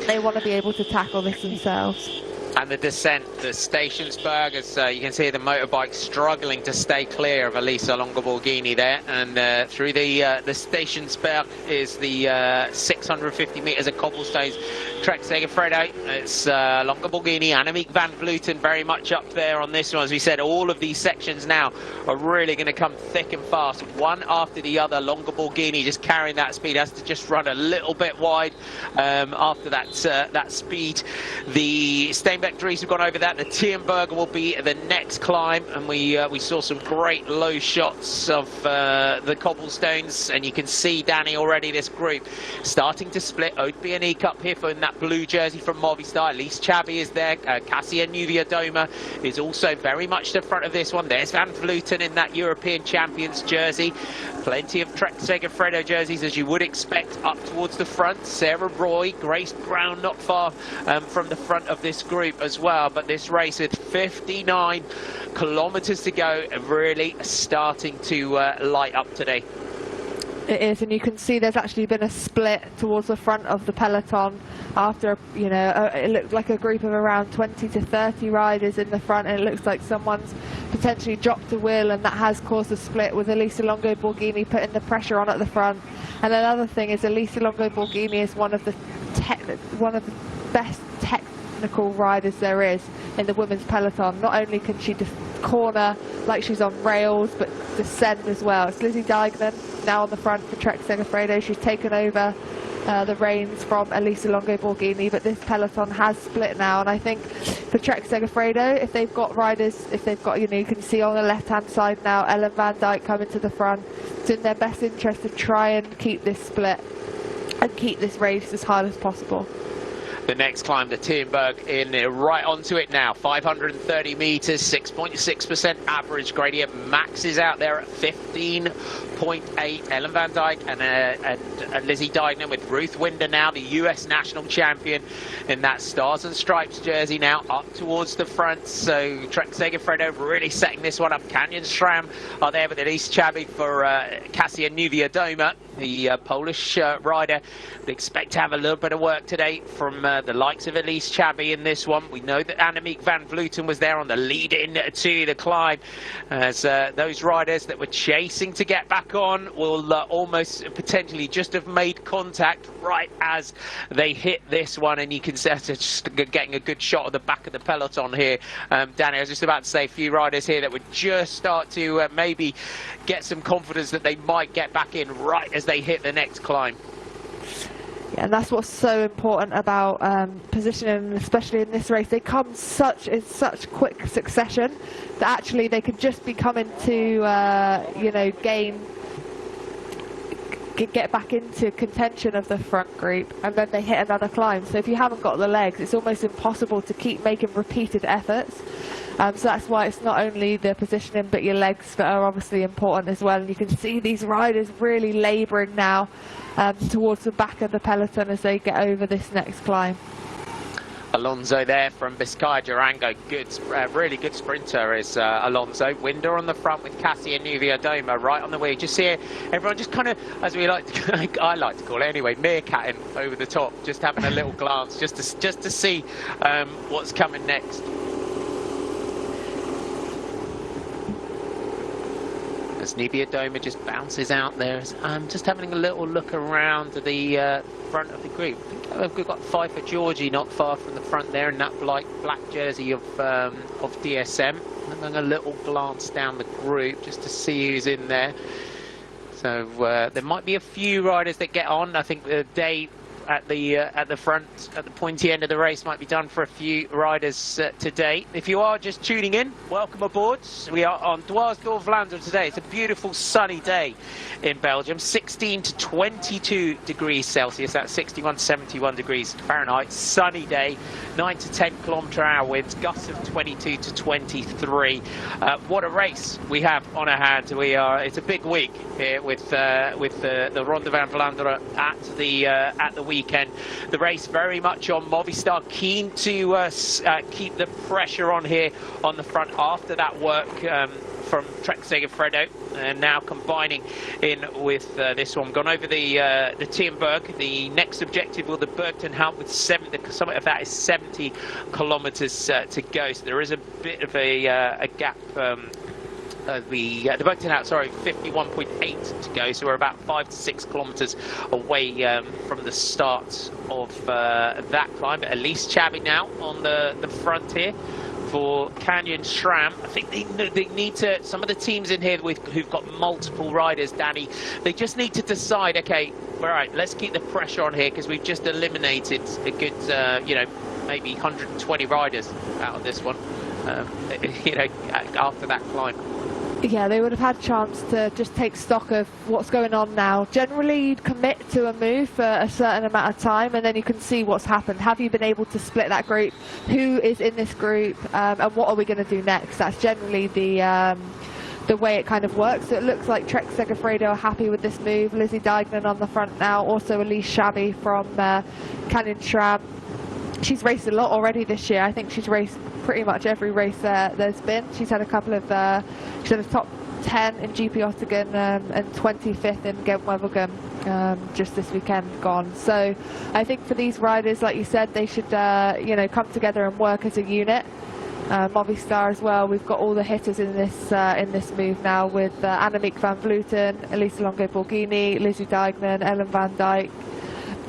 They want to be able to tackle this themselves. And the descent, the Stationsberg, as you can see the motorbike struggling to stay clear of Elisa Longoborghini there. And through the Stationsberg is the 650 metres of cobblestones. Trek Segafredo, it's Longoborghini, Annemiek van Vleuten very much up there on this one. As we said, all of these sections now are really going to come thick and fast, one after the other. Longoborghini just carrying that speed, has to just run a little bit wide after that speed. The Steenbeck Dries have gone over that. The Tierberger will be the next climb, and we saw some great low shots of the cobblestones, and you can see, Danny, already this group starting to split. Oatby and Eek up here for that blue jersey from Movistar. Elise Chabi is there. Cassia Nuviadoma is also very much to the front of this one. There's Van Vleuten in that European Champions jersey. Plenty of Trek Segafredo jerseys, as you would expect, up towards the front. Sarah Roy, Grace Brown not far from the front of this group as well. But this race with 59 kilometres to go, really starting to light up today. It is, and you can see there's actually been a split towards the front of the peloton after, it looked like a group of around 20 to 30 riders in the front, and it looks like someone's potentially dropped a wheel, and that has caused a split, with Elisa Longoborghini putting the pressure on at the front. And another thing is, Elisa Longoborghini is one of the best technical riders there is in the women's peloton. Not only can she corner like she's on rails, but descend as well. It's Lizzie Deignan now on the front for Trek Segafredo. She's taken over the reins from Elisa Longoborghini, but this peloton has split now. And I think for Trek Segafredo, if they've got riders, you can see on the left-hand side now, Ellen van Dijk coming to the front. It's in their best interest to try and keep this split and keep this race as hard as possible. The next climb, the Tierberg, in right onto it now. 530 metres, 6.6% average gradient. Max is out there at 15.8. Ellen van Dijk and Lizzie Deignan, with Ruth Winder now, the US national champion, in that Stars and Stripes jersey now up towards the front. So Trek Segafredo really setting this one up. Canyon Schramm are there with Elise Chabi for Cassia Nuviadoma, the Polish rider. We expect to have a little bit of work today from the likes of Elise Chabi in this one. We know that Annemiek van Vleuten was there on the lead-in to the climb, as those riders that were chasing to get back on will almost potentially just have made contact right as they hit this one. And you can see just getting a good shot of the back of the peloton here. Danny, I was just about to say, a few riders here that would just start to maybe get some confidence that they might get back in right as they hit the next climb. Yeah, and that's what's so important about positioning, especially in this race. They come in such quick succession that actually they could just be coming to, get back into contention of the front group, and then they hit another climb. So if you haven't got the legs, it's almost impossible to keep making repeated efforts. So that's why it's not only the positioning, but your legs that are obviously important as well. And you can see these riders really labouring now towards the back of the peloton as they get over this next climb. Alonso there from Biscay Durango, really good sprinter is Alonso. Winder on the front with Cassia Nuviadoma right on the way. Just see everyone just kind of, as we like to, I like to call it anyway, meerkatting over the top, just having a little glance, just to see what's coming next. As Nuviadoma just bounces out there, I'm just having a little look around the front of the group. I think we've got Pfeiffer Georgie not far from the front there in that black jersey of DSM. And then a little glance down the group just to see who's in there. So there might be a few riders that get on. I think the day at the front, at the pointy end of the race, might be done for a few riders today. If you are just tuning in, welcome aboard. We are on Dwars, Vlaanderen today. It's a beautiful sunny day in Belgium. 16 to 22 degrees Celsius. That's 61 to 71 degrees Fahrenheit. Sunny day. 9 to 10 kilometre-hour winds. Gusts of 22 to 23. What a race we have on our hands. It's a big week here with the Ronde van Vlaanderen at the weekend. The race very much on Movistar, keen to keep the pressure on here on the front after that work from Trek Segafredo, and now combining in with this one. Gone over the Tierberg. The next objective will the Bergtenhout with the summit of that is 70 kilometers to go. So there is a bit of a gap. The Bergtenhout, sorry, 51.8 to go, so we're about 5 to 6 kilometers away from the start of that climb. But Elise Chabi now on the front here for Canyon SRAM. I think they need to, some of the teams in here who've got multiple riders, Danny, they just need to decide, okay, all right, let's keep the pressure on here because we've just eliminated a good, you know, maybe 120 riders out of this one, you know, after that climb. Yeah, they would have had a chance to just take stock of what's going on now. Generally, you'd commit to a move for a certain amount of time, and then you can see what's happened. Have you been able to split that group? Who is in this group, and what are we going to do next? That's generally the way it kind of works. So it looks like Trek Segafredo are happy with this move. Lizzie Deignan on the front now, also Elise Chabi from Canyon SRAM. She's raced a lot already this year. I think she's raced pretty much every race there's been. She's had a couple of, she's had a top 10 in GP Ottingen and 25th in Gent-Wevelgem just this weekend gone. So I think for these riders, like you said, they should you know, come together and work as a unit. Movistar as well. We've got all the hitters in this move now with Annemiek van Vleuten, Elisa Longo-Borghini, Lizzie Deignan, Ellen van Dijk.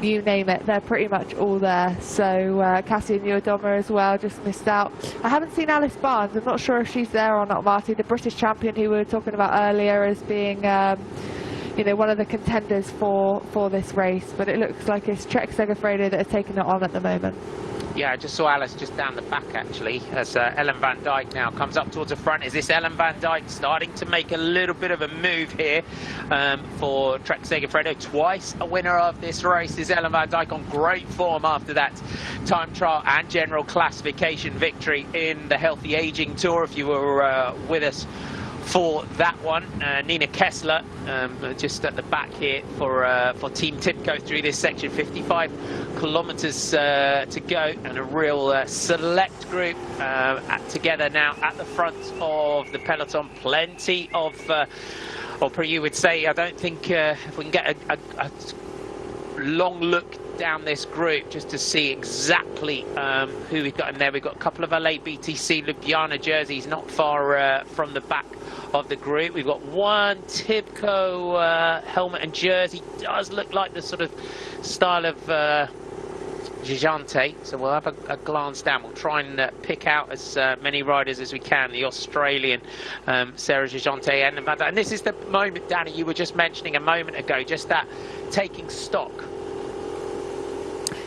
You name it, they're pretty much all there. So Cassie Nieuwedoma as well, just missed out. I haven't seen Alice Barnes. I'm not sure if she's there or not, Marty. The British champion who we were talking about earlier as being, you know, one of the contenders for this race. But it looks like it's Trek Segafredo that are taking it on at the moment. Yeah, I just saw Alice just down the back actually, as Ellen van Dijk now comes up towards the front. Is this Ellen van Dijk starting to make a little bit of a move here for Trek Segafredo? Twice a winner of this race is Ellen van Dijk, on great form after that time trial and general classification victory in the Healthy Aging Tour, if you were with us for that one. Nina Kessler just at the back here for Team Timco through this section. 55 kilometers to go, and a real select group together now at the front of the peloton. Plenty of, or per you would say, I don't think if we can get a long look down this group just to see exactly who we've got in there. We've got a couple of LA BTC Ljubljana jerseys not far from the back of the group. We've got one Tibco helmet and jersey. Does look like the sort of style of Gigante, so we'll have a glance down. We'll try and pick out as many riders as we can. The Australian Sarah Gigante and this is the moment, Danny, you were just mentioning a moment ago, just that taking stock.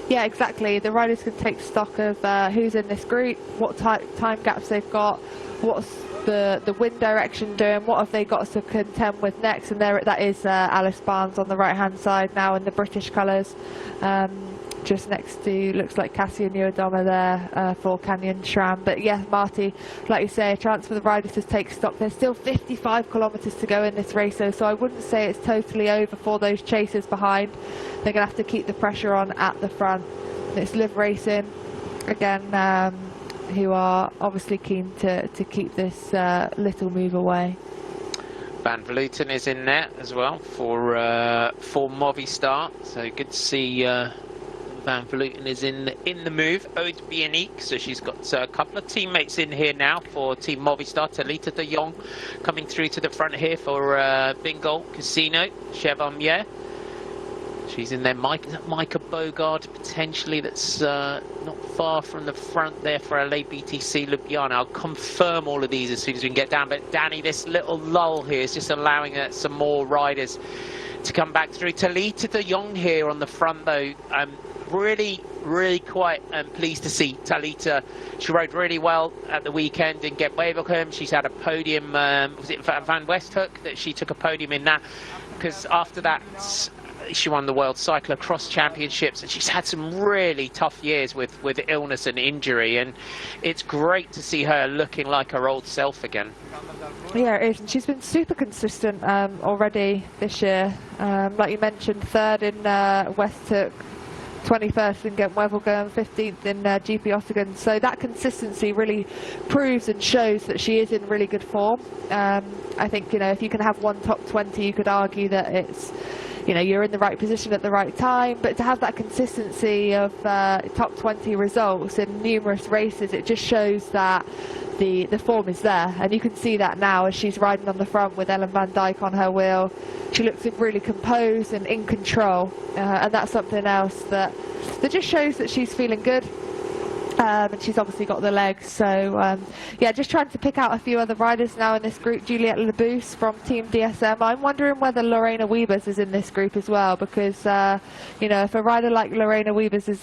Yeah, exactly. The riders can take stock of who's in this group, what time gaps they've got, what's the wind direction doing, what have they got to contend with next. And there, that is Alice Barnes on the right hand side now in the British colours, just next to, looks like Cassie Nieuwedoma there for Canyon SRAM. But yeah, Marty, like you say, a chance for the riders to take stock. There's still 55 kilometres to go in this race, so I wouldn't say it's totally over for those chasers behind. They're going to have to keep the pressure on at the front. And it's Liv Racing again, who are obviously keen to keep this little move away. Van Vleuten is in there as well for Movistar, so good to see Van Vleuten is in the move. Aude Bionic, so she's got a couple of teammates in here now for Team Movistar. Talita de Jong coming through to the front here for Bingo Casino, Chevalier. She's in there. Micah Bogard potentially, that's not far from the front there for LA BTC Ljubljana. I'll confirm all of these as soon as we can get down. But Danny, this little lull here is just allowing some more riders to come back through. Talita de Jong here on the front though. Really quite pleased to see Talita. She rode really well at the weekend in Gent-Wevelgem. She's had a podium, was it Van Westhoek that she took a podium in that? Because after that, she won the World Cyclocross Championships, and she's had some really tough years with illness and injury, and it's great to see her looking like her old self again. Yeah, it is, and she's been super consistent already this year. Like you mentioned, third in Westhoek, 21st in Gent-Wevelgem, 15th in GP Ottingen. So that consistency really proves and shows that she is in really good form. I think, you know, if you can have one top 20, you could argue that it's, you know, you're in the right position at the right time, but to have that consistency of top 20 results in numerous races, it just shows that the form is there, and you can see that now as she's riding on the front with Ellen van Dijk on her wheel. She looks really composed and in control, and that's something else that just shows that she's feeling good. And she's obviously got the legs, so yeah, just trying to pick out a few other riders now in this group. Juliette Labousse from Team DSM. I'm wondering whether Lorena Wiebes is in this group as well, because you know, if a rider like Lorena Wiebes is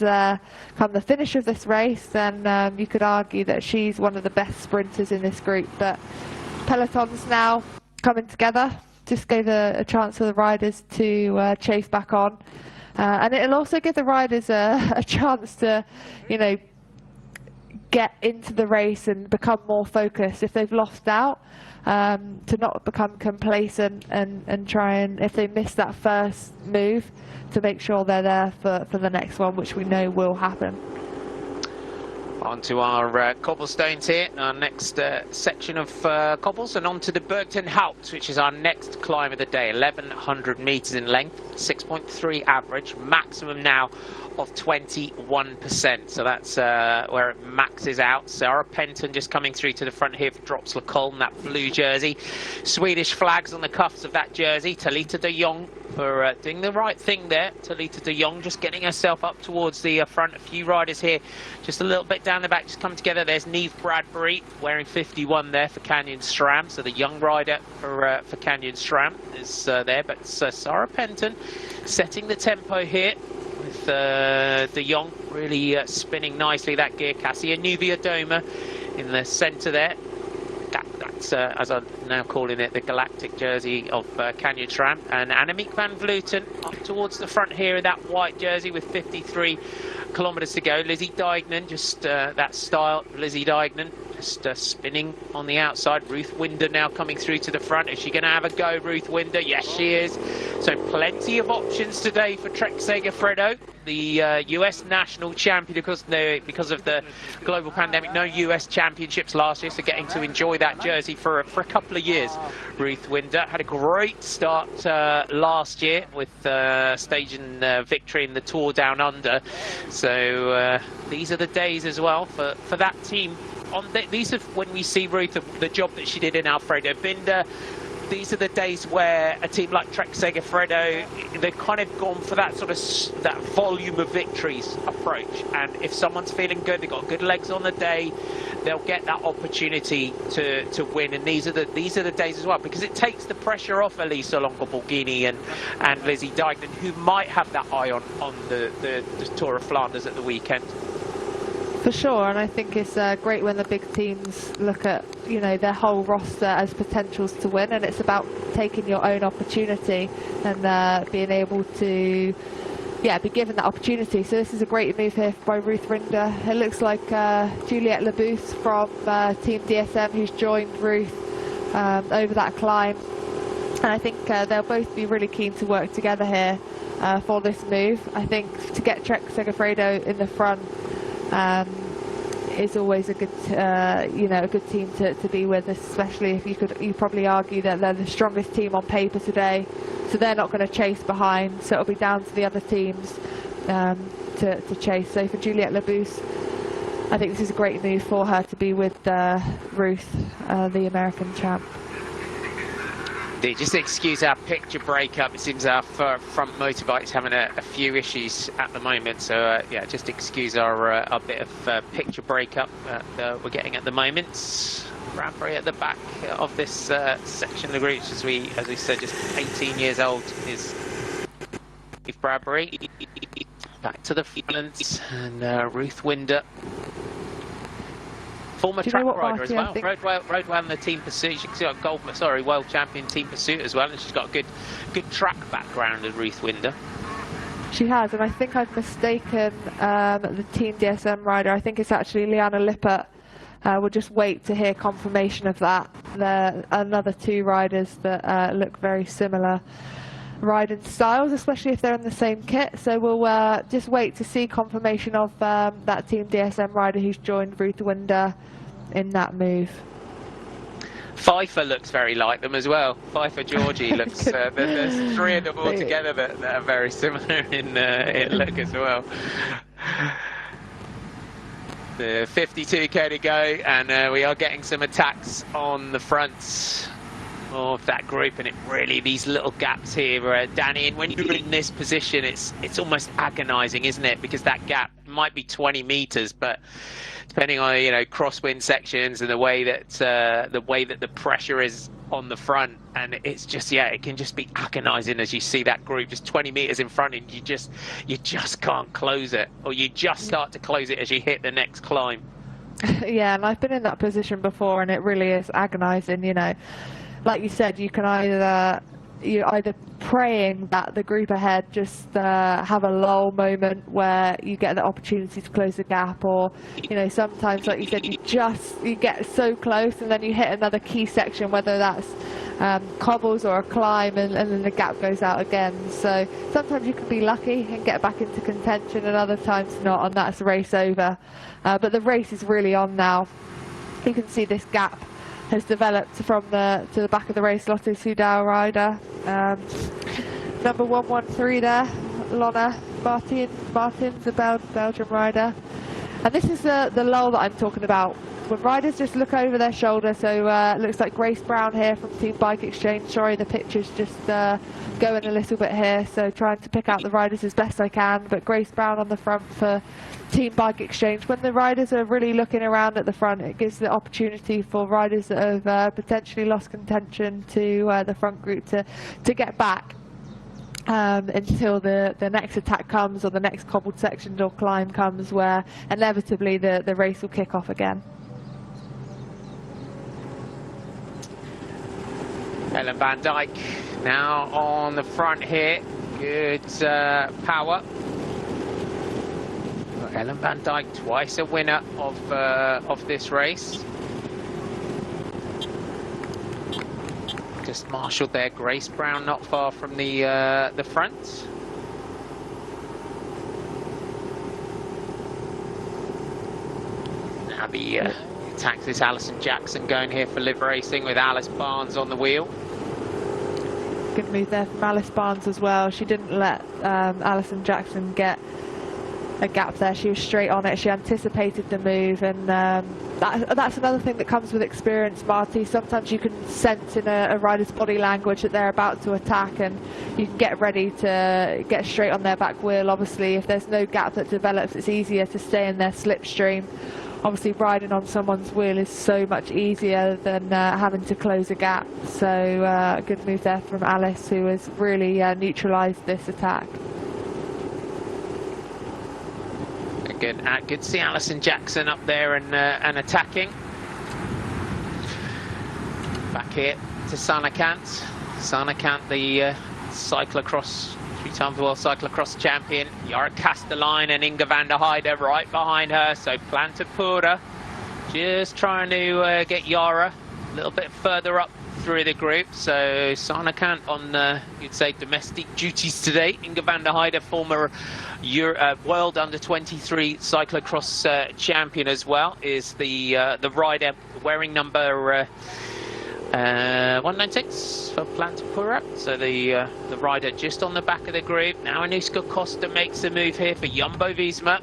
come the finish of this race, then you could argue that she's one of the best sprinters in this group. But pelotons now coming together, just gave a chance for the riders to chase back on, and it'll also give the riders a chance to, you know, get into the race and become more focused if they've lost out, to not become complacent and try and, if they miss that first move, to make sure they're there for the next one, which we know will happen. On to our cobblestones here, our next section of cobbles, and on to the Bergten Haupt, which is our next climb of the day. 1,100 metres in length, 6.3 average, maximum now of 21%. So that's where it maxes out. Sarah Penton just coming through to the front here for Drops Lacolm, that blue jersey. Swedish flags on the cuffs of that jersey. Talita de Jong for doing the right thing there. Talita de Jong just getting herself up towards the front. A few riders here just a little bit down the back just come together. There's Neve Bradbury wearing 51 there for Canyon SRAM, so the young rider for Canyon SRAM is there. But Sarah Penton setting the tempo here with de Jong really spinning nicely that gear. Cassia Nuvia-Doma in the centre there. That's, as I'm now calling it, the galactic jersey of Canyon SRAM. And Annemiek van Vleuten up towards the front here in that white jersey with 53 kilometres to go. Lizzie Deignan, just that style, Lizzie Deignan, just spinning on the outside. Ruth Winder now coming through to the front. Is she going to have a go, Ruth Winder? Yes, she is. So plenty of options today for Trek Segafredo, the US national champion. Because of the global pandemic, no US championships last year, so getting to enjoy that jersey for a couple of years. Ruth Winder had a great start last year with staging victory in the Tour Down Under. So these are the days as well for that team. These are when we see Ruth, the job that she did in Alfredo Binda. These are the days where a team like Trek Segafredo, they've kind of gone for that sort of that volume of victories approach. And if someone's feeling good, they've got good legs on the day, they'll get that opportunity to win. And these are the days as well, because it takes the pressure off Elisa Longo-Borghini and Lizzie Deignan, who might have that eye on the Tour of Flanders at the weekend. For sure, and I think it's great when the big teams look at, you know, their whole roster as potentials to win, and it's about taking your own opportunity and being able to, yeah, be given that opportunity. So this is a great move here by Ruth Winder. It looks like Juliette Labousse from Team DSM who's joined Ruth over that climb, and I think they'll both be really keen to work together here for this move. I think to get Trek Segafredo in the front is always a good, you know, a good team to be with, especially if you probably argue that they're the strongest team on paper today, so they're not going to chase behind. So it'll be down to the other teams to chase. So for Juliette Labousse, I think this is a great move for her to be with Ruth, the American champ. Just excuse our picture breakup. It seems our front motorbike's having a few issues at the moment, so yeah, just excuse our bit of picture breakup that we're getting at the moment. Bradbury at the back of this section of the group, as we said, just 18 years old is Bradbury. Back to the Finlands and Ruth Winder. Former track rider as well. Rode well in the team pursuit. She's got world champion team pursuit as well, and she's got a good track background as Ruth Winder. She has, and I think I've mistaken the Team DSM rider. I think it's actually Liana Lippert. We'll just wait to hear confirmation of that. There are another two riders that look very similar. riding styles, especially if they're in the same kit. So we'll just wait to see confirmation of that Team DSM rider who's joined Ruth Winder in that move. Pfeiffer looks very like them as well. Pfeiffer Georgie looks. There's three of them all together that are very similar in look as well. The 52k to go, and we are getting some attacks on the front of that group, and it really, these little gaps here, Danny, and when you're in this position, it's almost agonizing, isn't it? Because that gap might be 20 meters, but depending on, you know, crosswind sections and the way that the pressure is on the front, and it's just, yeah, it can just be agonizing as you see that group just 20 meters in front, and you just can't close it, or you just start to close it as you hit the next climb. Yeah, and I've been in that position before, and it really is agonizing, you know. Like you said, you can you're either praying that the group ahead just have a lull moment where you get the opportunity to close the gap, or, you know, sometimes, like you said, you get so close and then you hit another key section, whether that's cobbles or a climb, and then the gap goes out again. So sometimes you can be lucky and get back into contention, and other times not, and that's race over. But the race is really on now. You can see this gap has developed from to the back of the race. Lotte Soudal rider, number 113 there, Lonna Martins, the Belgian rider. And this is the lull that I'm talking about, when riders just look over their shoulder. So it looks like Grace Brown here from Team Bike Exchange. Sorry, the picture's just going a little bit here, so trying to pick out the riders as best I can. But Grace Brown on the front for Team Bike Exchange. When the riders are really looking around at the front, it gives the opportunity for riders that have potentially lost contention to the front group to get back until the next attack comes, or the next cobbled section or climb comes, where inevitably the race will kick off again. Ellen van Dijk now on the front here. Good power. Ellen van Dijk, twice a winner of this race. Just marshalled there. Grace Brown not far from the front. Now the attacks is Alison Jackson going here for Live Racing with Alice Barnes on the wheel. Good move there from Alice Barnes as well. She didn't let Alison Jackson get a gap there. She was straight on it. She anticipated the move, and that's another thing that comes with experience, Marty. Sometimes you can sense in a rider's body language that they're about to attack, and you can get ready to get straight on their back wheel. Obviously, if there's no gap that develops, it's easier to stay in their slipstream. Obviously, riding on someone's wheel is so much easier than having to close a gap. So good move there from Alice, who has really neutralised this attack. Good to see Alison Jackson up there and attacking. Back here to Sanne Cant. Sanne Cant, the cyclocross, three-time world cyclocross champion. Yara Castelline and Inge van der Heide right behind her. So Plantapura just trying to get Yara a little bit further up through the group. So Sanne Cant on, you'd say, domestic duties today. Inge van der Heide, former World Under-23 cyclocross champion as well, is the rider wearing number 196 for Plantapura. So the rider just on the back of the group. Now Anuska Costa makes a move here for Jumbo-Visma.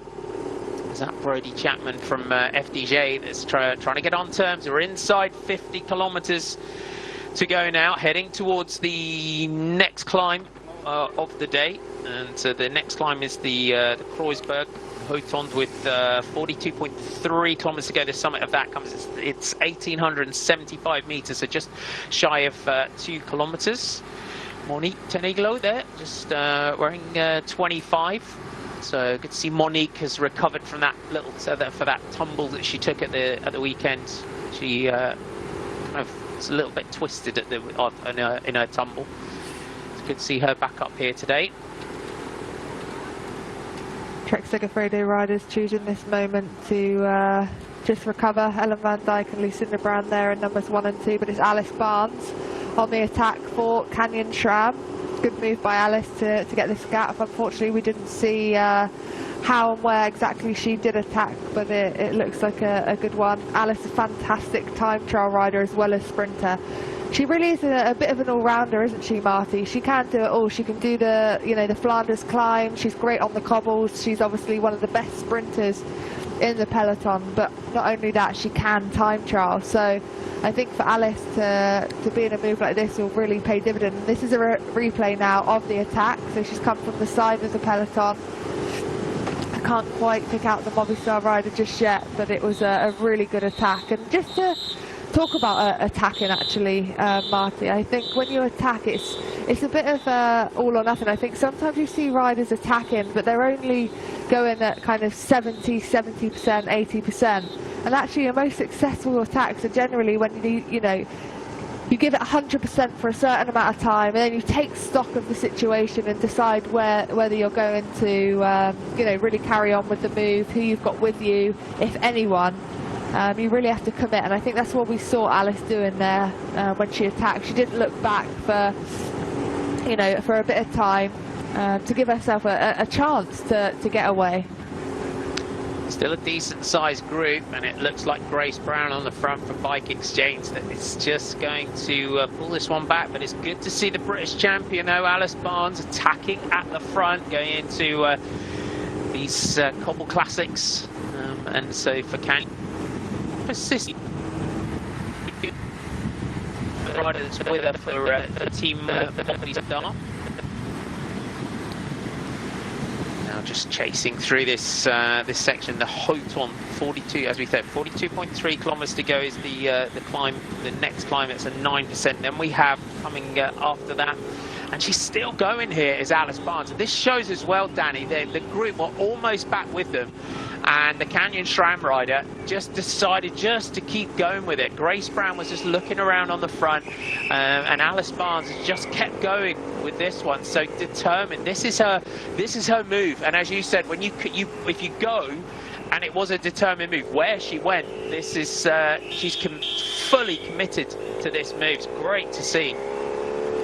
Is that Brody Chapman from FDJ that's trying to get on terms? We're inside 50 kilometers to go now, heading towards the next climb of the day. And so the next climb is the Kreuzberg Hotond with 42.3 kilometers to go. The summit of that comes, it's 1,875 meters, so just shy of 2 kilometers. Monique Teniglo there, just wearing 25. So good to see Monique has recovered from that little for that tumble that she took at the weekend. She kind of was a little bit twisted at in her tumble. It's good to see her back up here today. Trek Segafredo riders choosing this moment to just recover. Ellen van Dijk and Lucinda Brown there in numbers 1 and 2, but it's Alice Barnes on the attack for Canyon Schramm. Good good move by Alice to get this gap. Unfortunately, we didn't see how and where exactly she did attack, but it looks like a good one. Alice is a fantastic time trial rider as well as sprinter. She really is a bit of an all-rounder, isn't she, Marty? She can do it all. She can do the Flanders climb. She's great on the cobbles. She's obviously one of the best sprinters in the peloton, but not only that, she can time trial. So I think for Alice to be in a move like this will really pay dividend. And this is a replay now of the attack. So she's come from the side of the peloton. I can't quite pick out the Movistar rider just yet, but it was a really good attack. And just to talk about attacking, actually, Marty, I think when you attack, it's a bit of all or nothing. I think sometimes you see riders attacking, but they're only going at kind of 70%, 80%. And actually, your most successful attacks are generally when you give it 100% for a certain amount of time, and then you take stock of the situation and decide whether you're going to really carry on with the move, who you've got with you, if anyone. You really have to commit, and I think that's what we saw Alice doing there when she attacked. She didn't look back for a bit of time to give herself a chance to get away. Still a decent sized group, and it looks like Grace Brown on the front for Bike Exchange that it's just going to pull this one back. But it's good to see the British champion, Alice Barnes, attacking at the front, going into these cobble classics, and so for Canyon persist riders with her for Team Movistar. Now just chasing through this section, the Houghton 42, as we said, 42.3 kilometers to go is the climb. The next climb, it's a 9%. Then we have coming after that, and she's still going here, is Alice Barnes. And this shows as well, Danny, the group were almost back with them, and the Canyon SRAM rider just decided just to keep going with it. Grace Brown was just looking around on the front, and Alice Barnes just kept going with this one. So determined. This is her move. And as you said, when if you go, and it was a determined move where she went, this is she's fully committed to this move. It's great to see.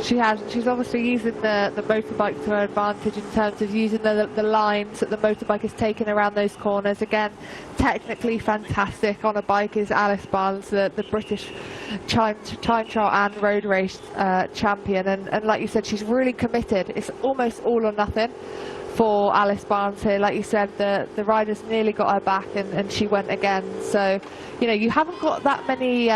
She has. She's obviously using the motorbike to her advantage in terms of using the lines that the motorbike is taking around those corners. Again, technically fantastic on a bike is Alice Barnes, the British time trial and road race champion. And like you said, she's really committed. It's almost all or nothing for Alice Barnes here. Like you said, the riders nearly got her back, and she went again. So, you haven't got that many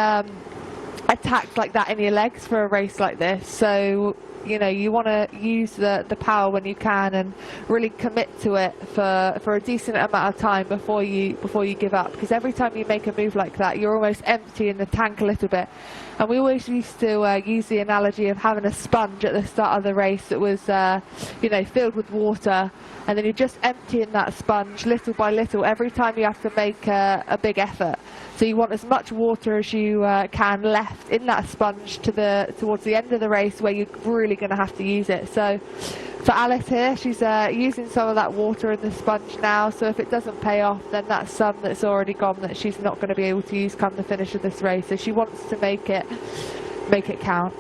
attacks like that in your legs for a race like this, so you want to use the power when you can and really commit to it for a decent amount of time before you give up, because every time you make a move like that, you're almost emptying the tank a little bit. And we always used to use the analogy of having a sponge at the start of the race that was filled with water, and then you're just emptying that sponge little by little every time you have to make a big effort. So you want as much water as you can left in that sponge towards the end of the race, where you're really going to have to use it. So for Alice here, she's using some of that water in the sponge now. So if it doesn't pay off, then that's some that's already gone that she's not going to be able to use come the finish of this race. So she wants to make it count.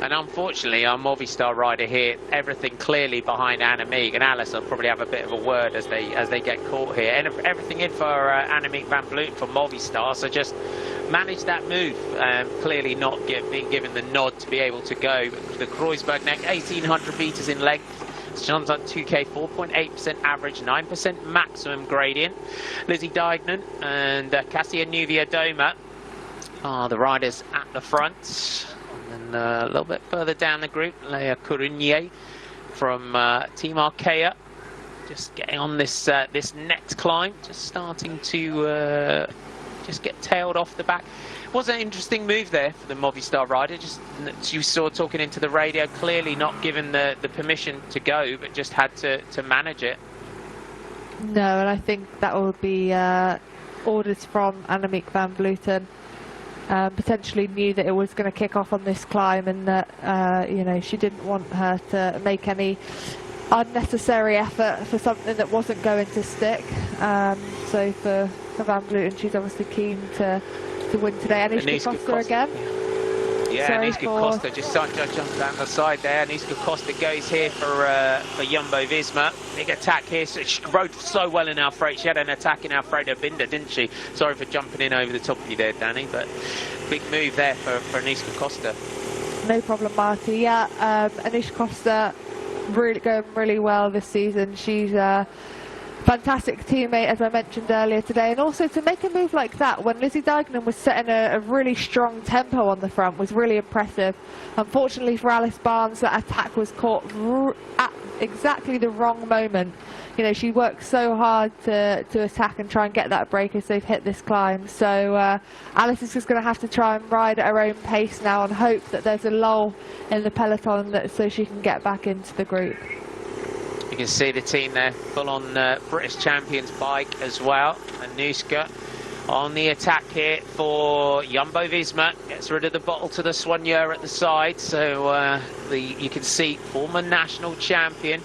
And unfortunately, our Movistar rider here, everything clearly behind Annemiek, and Alice will probably have a bit of a word as they get caught here. And everything in for Annemiek van Vleuten for Movistar, so just manage that move. Clearly not being given the nod to be able to go. The Kreuzberg neck, 1,800 meters in length. John's on 2K, 4.8% average, 9% maximum gradient. Lizzie Deignan and Cassia Nuvia-Doma are the riders at the front. And a little bit further down the group, Leia Cournier from Team Arkea, just getting on this next climb, just starting to just get tailed off the back. It was an interesting move there for the Movistar rider. Just you saw talking into the radio, clearly not given the permission to go, but just had to manage it. No, and I think that will be orders from Annemiek van Vleuten. Potentially knew that it was going to kick off on this climb, and that she didn't want her to make any unnecessary effort for something that wasn't going to stick. So for Van Vleuten, she's obviously keen to win today. Anishka Foster again. Yeah, Niska Costa just jumps down the side there. Niska Costa goes here for Jumbo-Visma. Big attack here. So she rode so well in Alfredo. She had an attack in Alfredo Binder, didn't she? Sorry for jumping in over the top of you there, Danny, but big move there for Niska Costa. No problem, Marty. Yeah, Niska Costa really going really well this season. She's fantastic teammate, as I mentioned earlier today, and also to make a move like that when Lizzie Deignan was setting a really strong tempo on the front was really impressive. Unfortunately for Alice Barnes, that attack was caught at exactly the wrong moment. You know, she worked so hard to attack and try and get that break as they've hit this climb. So Alice is just going to have to try and ride at her own pace now and hope that there's a lull in the peloton so she can get back into the group. You can see the team there, full on British champions bike as well. And Niska on the attack here for Jumbo-Visma. Gets rid of the bottle to the soigneur at the side. So you can see former national champion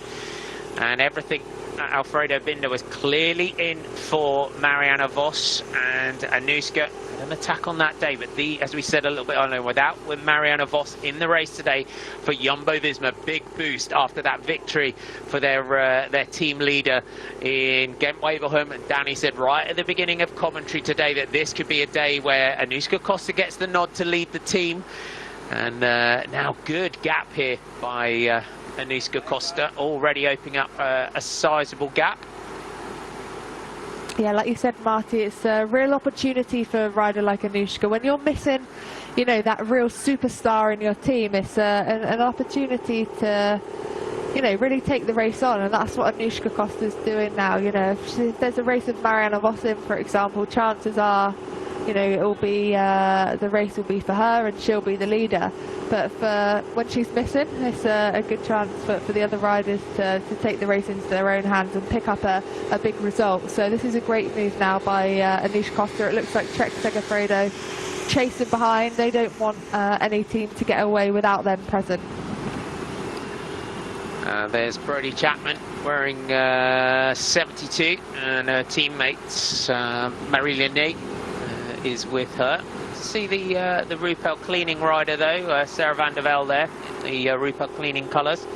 and everything. Alfredo Binder was clearly in for Marianne Vos, and Anushka had an attack on that day, but as we said a little bit earlier, with Marianne Vos in the race today for Jumbo-Visma, big boost after that victory for their team leader in Ghent-Wevelgem. And Danny said right at the beginning of commentary today that this could be a day where Anushka Costa gets the nod to lead the team, and now good gap here by Niska Costa, already opening up a sizable gap. Yeah, like you said, Marty, it's a real opportunity for a rider like Anushka. When you're missing, you know, that real superstar in your team, it's an opportunity to, you know, really take the race on, and that's what Anushka Costa's doing now. You know, if there's a race of Marianne Vos in, for example, chances are, you know, it will be the race will be for her and she'll be the leader. But for when she's missing, it's a good chance for the other riders to take the race into their own hands and pick up a big result. So this is a great move now by Anushka Costa. It looks like Trek Segafredo chasing behind. They don't want any team to get away without them present. There's Brodie Chapman wearing 72, and her teammates Marie-Léné is with her. See the Rupel cleaning rider though, Sarah van der Velde there, the Rupel cleaning colours.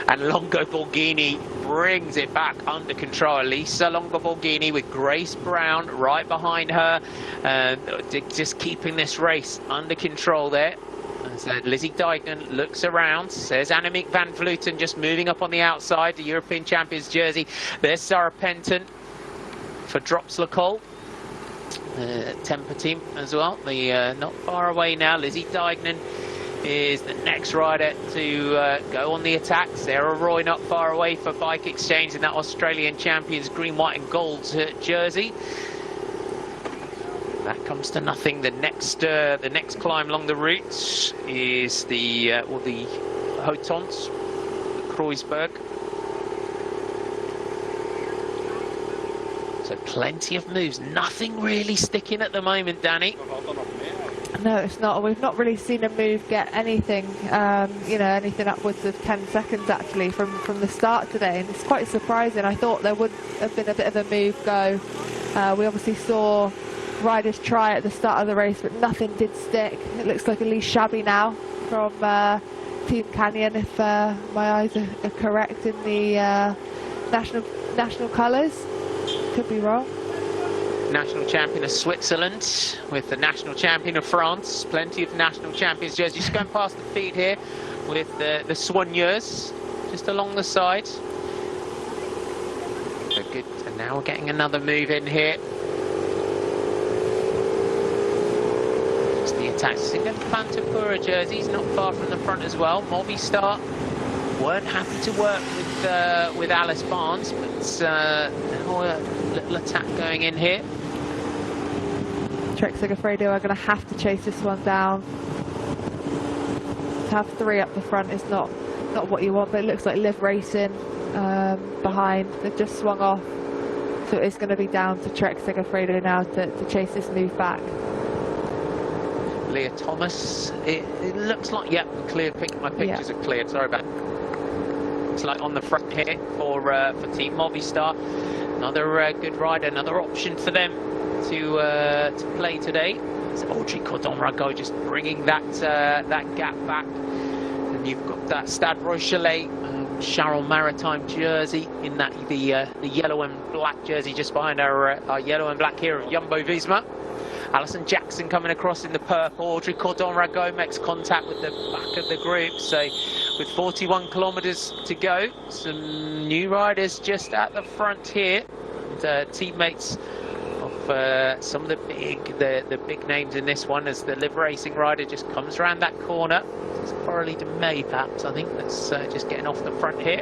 And Longo Borghini brings it back under control. Lisa Longo Borghini with Grace Brown right behind her, just keeping this race under control there. So Lizzie Deignan looks around, says Annemiek van Vleuten just moving up on the outside, the European Champions jersey. There's Sarah Penton for Drops-Le-Col. Temper team as well. Not far away now. Lizzie Deignan is the next rider to go on the attack. Sarah Roy not far away for Bike Exchange in that Australian Champions green, white and gold jersey. That comes to nothing. The next climb along the route is the Hotons, the Kreuzberg. So plenty of moves, nothing really sticking at the moment, Danny. No, it's not. We've not really seen a move get anything, you know, anything upwards of 10 seconds actually from the start today, and it's quite surprising. I thought there would have been a bit of a move go. We obviously saw riders try at the start of the race, but nothing did stick. It looks like Elise Shabby now from Team Canyon, if my eyes are correct in the national colours. Could be wrong. National champion of Switzerland with the national champion of France. Plenty of national champions jerseys. Just going past the feed here with the soigneurs just along the side. So good. And now we're getting another move in here. Just the attacks. See the Fantapura jerseys not far from the front as well. Movistar weren't happy to work with Alice Barnes, but now a little attack going in here. Trek Segafredo are going to have to chase this one down. To have 3 up the front is not what you want, but it looks like Liv Racing behind. They've just swung off, so it is going to be down to Trek Segafredo now to chase this move back. Leah Thomas, it looks like, yep, clear. My pictures are cleared. Sorry about that. It's like on the front here for Team Movistar. Another good rider, another option for them to play today. It's Audrey Cordon-Ragot just bringing that that gap back. And you've got that Stade Rochelet Charles Maritime jersey in that the yellow and black jersey just behind our yellow and black here of Jumbo-Visma. Alison Jackson coming across in the purple. Audrey Cordon-Ragot makes contact with the back of the group. So with 41 kilometres to go, some new riders just at the front here. And, teammates of some of the big names in this one, as the Live Racing rider just comes around that corner. It's Coralie de May, perhaps, I think, that's just getting off the front here.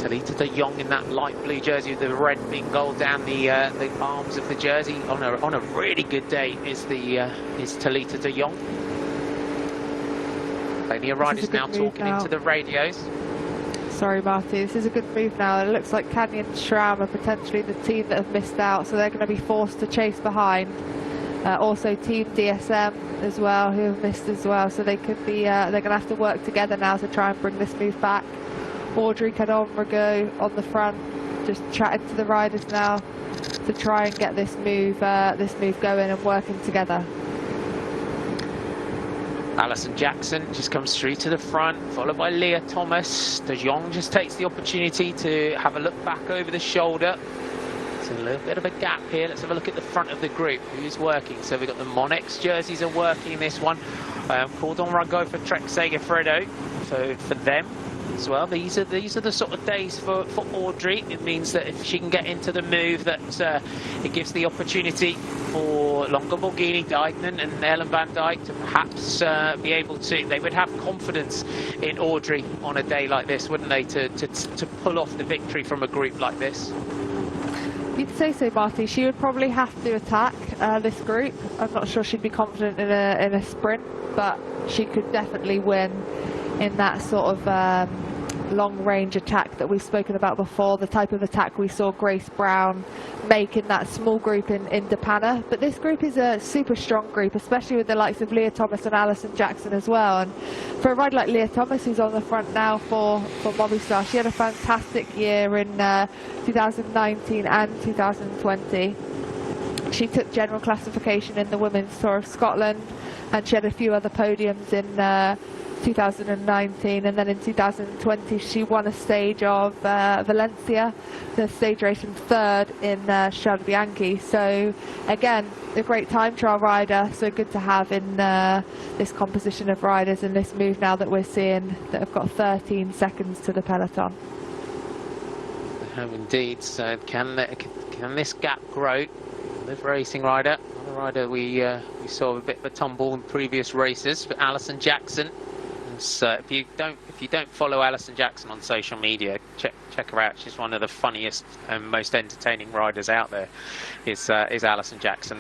Talita de Jong in that light blue jersey with the red being gold down the arms of the jersey. On a really good day is Talita de Jong. Plenty of riders now talking into the radios. Sorry, Marty, this is a good move now. It looks like Canyon SRAM are potentially the team that have missed out, so they're going to be forced to chase behind. Also Team DSM as well, who have missed as well, so they could be they're going to have to work together now to try and bring this move back. Audrey Cordon-Ragot on the front, just chatting to the riders now to try and get this move going and working together. Alison Jackson just comes through to the front, followed by Leah Thomas. De Jong just takes the opportunity to have a look back over the shoulder. There's a little bit of a gap here. Let's have a look at the front of the group. Who's working? So we've got the Monex jerseys are working this one. Cordon-Ragot for Trek Segafredo. So for them as well, these are the sort of days for Audrey. It means that if she can get into the move, that it gives the opportunity for Longa Borghini, Dijkman and Ellen van Dijk to perhaps be able to, they would have confidence in Audrey on a day like this, wouldn't they, to pull off the victory from a group like this. You'd say so, Marty. She would probably have to attack this group. I'm not sure she'd be confident in a sprint, but she could definitely win in that sort of long-range attack that we've spoken about before, the type of attack we saw Grace Brown make in that small group in Depana. But this group is a super strong group, especially with the likes of Leah Thomas and Alison Jackson as well. And for a rider like Leah Thomas, who's on the front now for Movistar, she had a fantastic year in 2019 and 2020. She took general classification in the Women's Tour of Scotland, and she had a few other podiums in 2019, and then in 2020 she won a stage of Valencia, the stage race in third in Strade Bianchi. So again, a great time trial rider, so good to have in this composition of riders in this move now that we're seeing that have got 13 seconds to the peloton. Indeed. So can this gap grow? Live Racing rider, another rider we saw a bit of a tumble in previous races, but Alison Jackson. So if you don't follow Alison Jackson on social media, check her out. She's one of the funniest and most entertaining riders out there. Is Alison Jackson.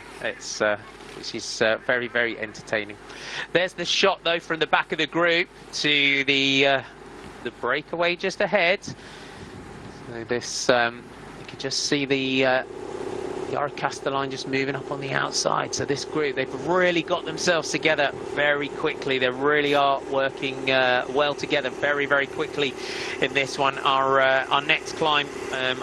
She's very, very entertaining. There's the shot though from the back of the group to the breakaway just ahead. So this you can just see the Yara Castelline just moving up on the outside. So this group, they've really got themselves together very quickly. They really are working well together very, very quickly in this one. Our next climb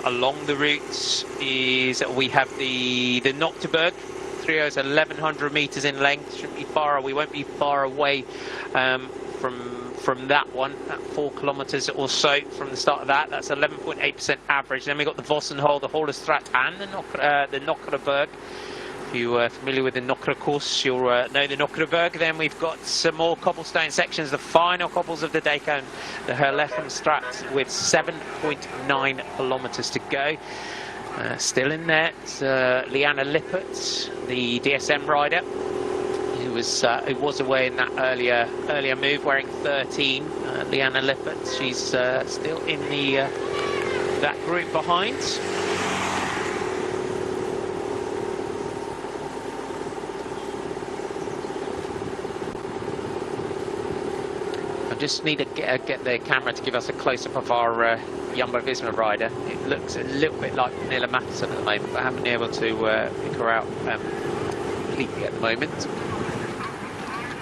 along the route is, we have the Nocteberg. 3 hours, 1,100 meters in length. Shouldn't be far. We won't be far away from that one, at 4 kilometers or so from the start of that. That's 11.8% average. Then we've got the Vossenhol, the Hollerstraat and the Nokkerenberg. If you're familiar with the Nokkeren course, you'll know the Nokkerenberg. Then we've got some more cobblestone sections, the final cobbles of the Decon, the Herlefenstraat, with 7.9 kilometers to go. Still in there, Liana Lippert, the DSM rider, who was away in that earlier move, wearing 13. Liana Lippert, she's still in that group behind. I just need to get the camera to give us a close-up of our Jumbo-Visma rider. It looks a little bit like Nilla Mattisson at the moment, but I haven't been able to pick her out completely at the moment.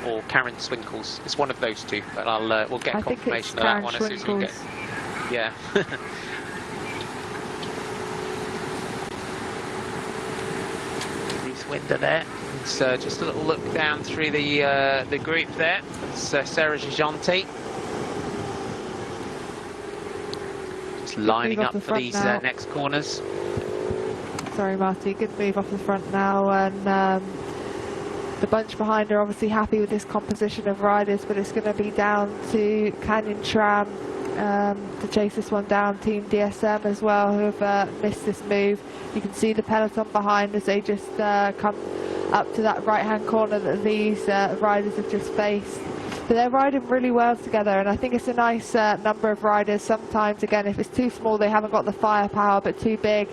Or Karen Swinkles. It's one of those two, but we'll get confirmation of that one as soon as we get. Yeah. Winder there. So just a little look down through the group there. It's Sarah Giganti. Just lining up for these next corners. Sorry, Marty. Good move off the front now, and the bunch behind are obviously happy with this composition of riders, but it's going to be down to Canyon Tram to chase this one down. Team DSM as well, who have missed this move. You can see the peloton behind as they just come up to that right-hand corner that these riders have just faced. But they're riding really well together, and I think it's a nice number of riders. Sometimes, again, if it's too small, they haven't got the firepower, but too big,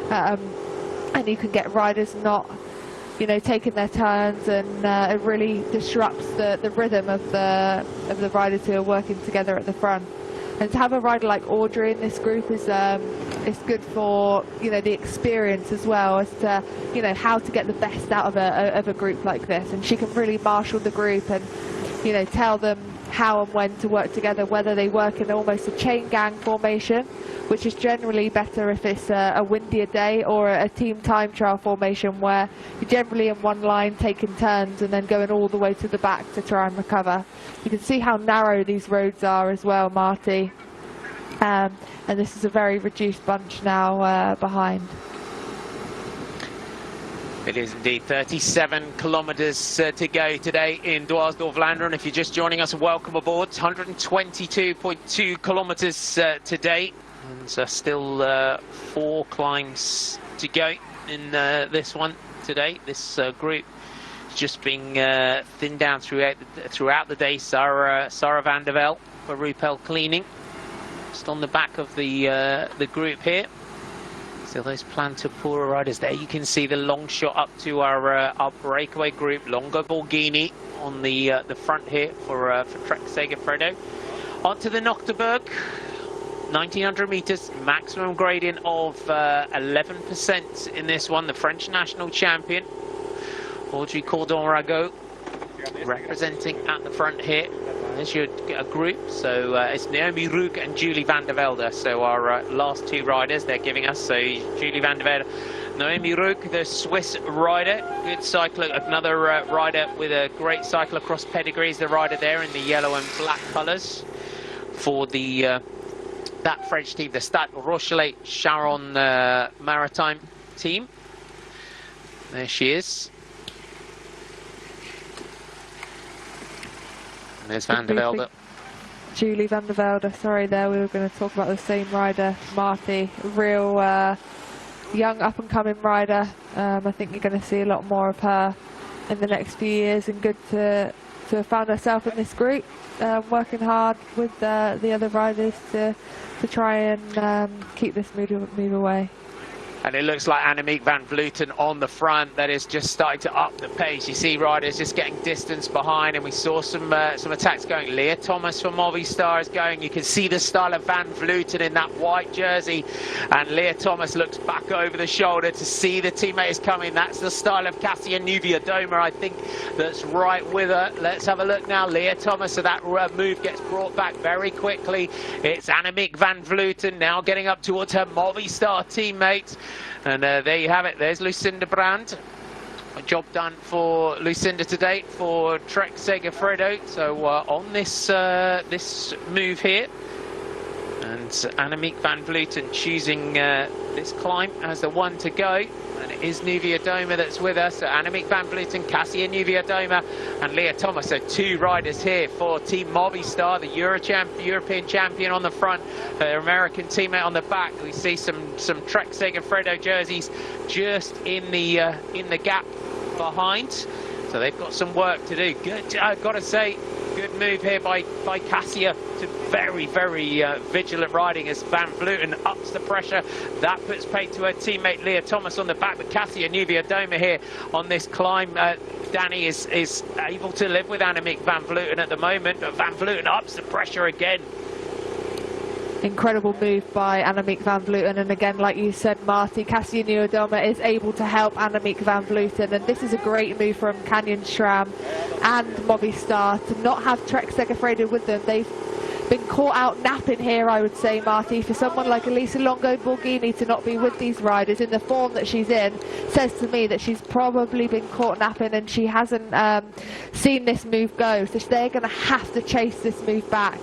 and you can get riders not, you know, taking their turns, and it really disrupts the rhythm of the riders who are working together at the front. And to have a rider like Audrey in this group is good for, you know, the experience as well as to, you know, how to get the best out of a group like this. And she can really marshal the group and, you know, tell them how and when to work together, whether they work in almost a chain gang formation, which is generally better if it's a windier day, or a team time trial formation where you're generally in one line taking turns and then going all the way to the back to try and recover. You can see how narrow these roads are as well, Marty. And this is a very reduced bunch now behind. It is indeed 37 kilometres to go today in Dwars, Vlaanderen. If you're just joining us, welcome aboard. 122.2 kilometres today. And so still 4 climbs to go in this one today. This group is just being thinned down throughout the day. Sarah van der Velde for Rupel cleaning. Just on the back of the group here. So those Plantar riders there. You can see the long shot up to our breakaway group, Longo Borghini, on the front here for Trek Segafredo. Onto the Nocturberg, 1900 meters, maximum gradient of 11% in this one. The French national champion, Audrey Cordon-Ragot, representing at the front here. There's your group, so it's Naomi Rook and Julie van der Velde. So our last 2 riders they're giving us. So Julie van der Velde, Naomi Rook, the Swiss rider, good cycler, another rider with a great cyclocross pedigree, is the rider there in the yellow and black colours for the that French team, the Stade Rochelet Charon Maritime team. There she is. There's Van der Velde. Julie van der Velde, sorry there, we were going to talk about the same rider, Marty. Real young up-and-coming rider. I think you're going to see a lot more of her in the next few years, and good to have found herself in this group, working hard with the other riders to try and keep this move away. And it looks like Annemiek van Vleuten on the front that is just starting to up the pace. You see riders just getting distance behind, and we saw some attacks going. Leah Thomas from Movistar is going. You can see the style of Van Vleuten in that white jersey, and Leah Thomas looks back over the shoulder to see the teammate is coming. That's the style of Cassia Nuviadoma, I think, that's right with her. Let's have a look now. Leah Thomas, so that move gets brought back very quickly. It's Annemiek van Vleuten now getting up towards her Movistar teammate. And there you have it. There's Lucinda Brand. A job done for Lucinda today for Trek Segafredo. So on this this move here, and Annemiek van Vleuten choosing this climb as the one to go. And it is Nuviadoma that's with us. So Annemiek van Vleuten, Cassia Nuviadoma, and Leah Thomas. So 2 riders here for Team Movistar, the European champion on the front, her American teammate on the back. We see some Trek Segafredo jerseys just in the gap behind. So they've got some work to do. Good, I've got to say, good move here by Cassia. To very vigilant riding as Van Vleuten ups the pressure. That puts paid to her teammate Leah Thomas on the back, but Cassia Nuviadoma here on this climb. Danny is able to live with Annemiek van Vleuten at the moment, but Van Vleuten ups the pressure again. Incredible move by Annemiek van Vleuten, and again, like you said, Marty, Cassia Nuviadoma is able to help Annemiek van Vleuten, and this is a great move from Canyon SRAM and Movistar to not have Trek Segafredo with them. been caught out napping here, I would say, Marty. For someone like Elisa Longo Borghini to not be with these riders in the form that she's in says to me that she's probably been caught napping and she hasn't seen this move go. So they're going to have to chase this move back.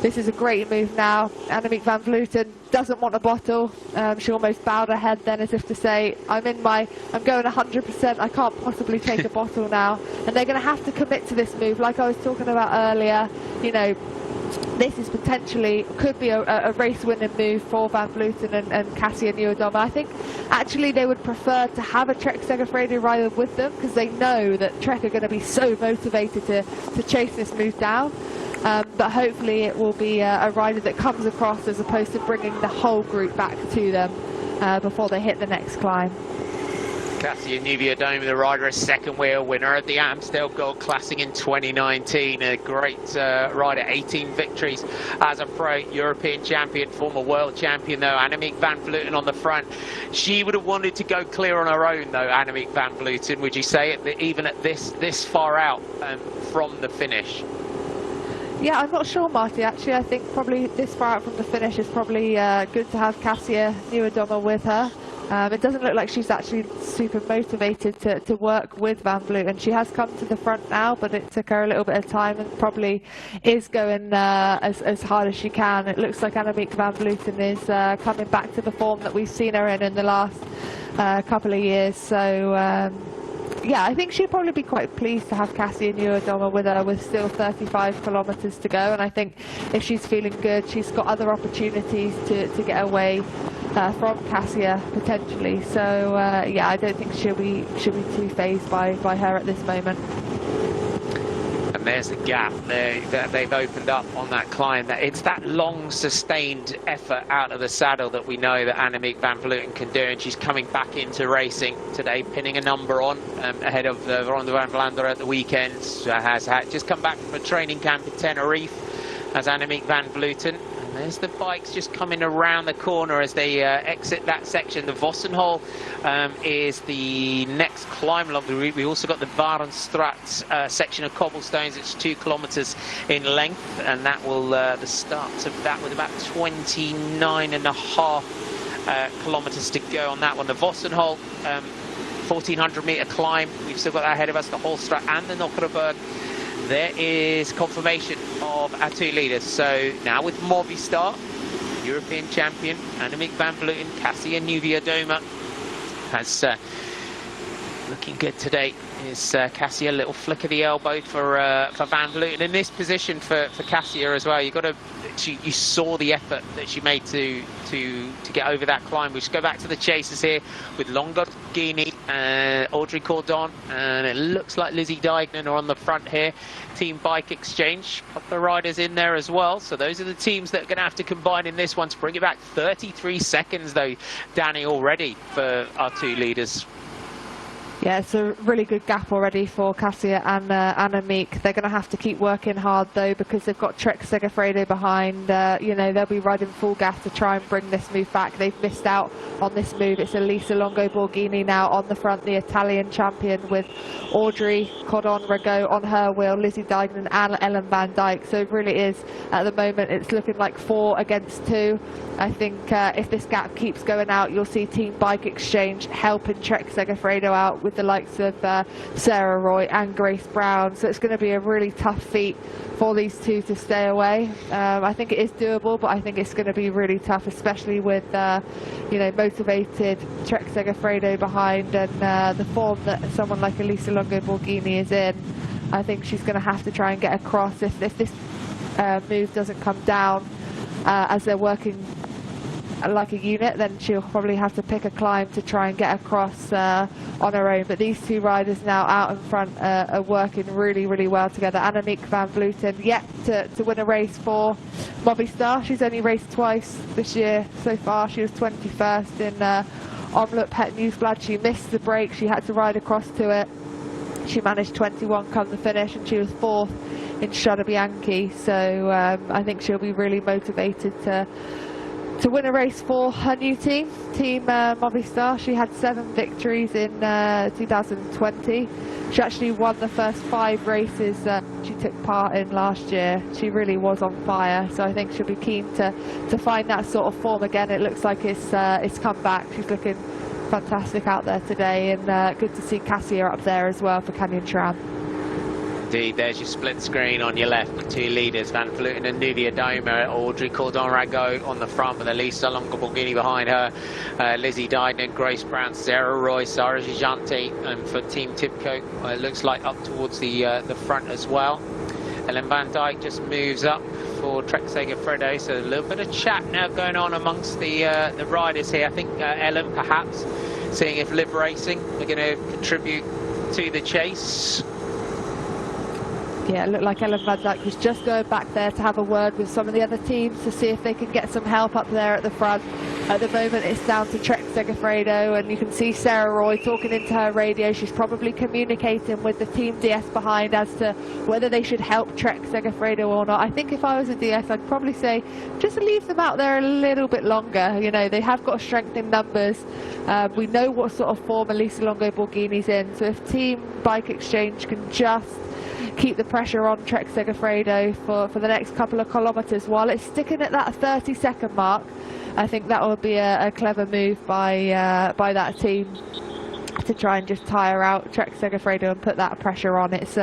This is a great move now. Annemiek van Vleuten doesn't want a bottle. She almost bowed her head then as if to say, I'm going 100%, I can't possibly take a bottle now. And they're going to have to commit to this move. Like I was talking about earlier, you know, this is potentially, could be a race-winning move for Van Vleuten and Cassia Nieuwendomme. I think actually they would prefer to have a Trek Segafredo rider with them because they know that Trek are going to be so motivated to chase this move down. But hopefully it will be a rider that comes across as opposed to bringing the whole group back to them before they hit the next climb. Cassia Nieuwendomme, the rider, a second wheel winner at the Amstel Gold Classic in 2019. A great rider, 18 victories as a pro, European champion, former world champion though. Annemiek van Vleuten on the front. She would have wanted to go clear on her own though, Annemiek van Vleuten. Would you say it, even at this far out from the finish? Yeah, I'm not sure, Marty. Actually, I think probably this far out from the finish is probably good to have Cassia Nieuwendomme with her. It doesn't look like she's actually super motivated to work with Van Vleuten. She has come to the front now, but it took her a little bit of time and probably is going as hard as she can. It looks like Annemiek van Vleuten is coming back to the form that we've seen her in the last couple of years. So yeah, I think she'd probably be quite pleased to have Cassia Nieuwendomme with her with still 35 kilometres to go. And I think if she's feeling good, she's got other opportunities to get away from Cassia potentially. So yeah, I don't think she'll be too fazed by her at this moment. And there's the gap there that they've opened up on that climb. That it's that long sustained effort out of the saddle that we know that Annemiek van Vleuten can do, and she's coming back into racing today, pinning a number on ahead of Ronde van Vlaanderen at the weekend. Has just come back from a training camp in Tenerife as Annemiek van Vleuten. There's the bikes just coming around the corner as they exit that section. The Vossenhol is the next climb along the route. We also got the Varenstraat section of cobblestones. It's 2 kilometres in length, and that will the start of that with about 29.5 kilometres to go on that one. The Vossenhol, 1400 metre climb. We've still got that ahead of us, the Holstraat and the Nokkerenberg. There is confirmation of our two leaders. So now with Movistar, European champion Annemiek van Vleuten, Cassia Nieuwendomme has looking good today. Is Cassia, a little flick of the elbow for Van Vleuten in this position for Cassia as well. You got to, you saw the effort that she made to get over that climb. We just go back to the chasers here with Longo Borghini and Audrey Cordon, and it looks like Lizzie Deignan are on the front here. Team Bike Exchange, a couple of riders in there as well. So those are the teams that are going to have to combine in this one to bring it back. 33 seconds though, Danny, already for our two leaders. Yeah, it's a really good gap already for Cassia and Annemiek. They're going to have to keep working hard though, because they've got Trek Segafredo behind. You know, they'll be riding full gas to try and bring this move back. They've missed out on this move. It's Elisa Longo Borghini now on the front, the Italian champion, with Audrey Cordon-Rago on her wheel, Lizzie Deignan and Ellen van Dijk. So it really is, at the moment, it's looking like 4 against 2. I think if this gap keeps going out, you'll see Team Bike Exchange helping Trek Segafredo out with the likes of Sarah Roy and Grace Brown. So it's going to be a really tough feat for these two to stay away. I think it is doable, but I think it's going to be really tough, especially with you know, motivated Trek Segafredo behind, and the form that someone like Elisa Longo Borghini is in. I think she's going to have to try and get across. If this move doesn't come down as they're working like a unit, then she'll probably have to pick a climb to try and get across on her own. But these two riders now out in front are working really, really well together. Annemiek van Vleuten yet to win a race for Movistar. She's only raced twice this year so far. She was 21st in Omloop Het Nieuwsblad. She missed the break. She had to ride across to it. She managed 21 come the finish, and she was 4th in Strade Bianche. So I think she'll be really motivated to to win a race for her new team, Team Movistar. She had 7 victories in 2020. She actually won the first 5 races that she took part in last year. She really was on fire, so I think she'll be keen to find that sort of form again. It looks like it's come back. She's looking fantastic out there today, and good to see Cassia up there as well for Canyon Tram. Indeed, there's your split screen on your left with 2 leaders, Van Vleuten and Nuvia Doma. Audrey Cordon-Rago on the front with Elisa Longo-Borghini behind her. Lizzie Dyden, Grace Brown, Sarah Roy, Sara Gigante, and for Team Tipco, it looks like up towards the front as well. Ellen Van Dijk just moves up for Trek Segafredo, so a little bit of chat now going on amongst the riders here. I think Ellen perhaps seeing if Live Racing are going to contribute to the chase. Yeah, it looked like Ellen Van Dijk was just going back there to have a word with some of the other teams to see if they can get some help up there at the front. At the moment, it's down to Trek Segafredo, and you can see Sarah Roy talking into her radio. She's probably communicating with the Team DS behind as to whether they should help Trek Segafredo or not. I think if I was a DS, I'd probably say just leave them out there a little bit longer. You know, they have got strength in numbers. We know what sort of form Elisa Longo-Borghini's in, so if Team Bike Exchange can just keep the pressure on Trek Segafredo for the next couple of kilometres while it's sticking at that 30-second mark, I think that would be a clever move by that team to try and just tire out Trek Segafredo and put that pressure on. It's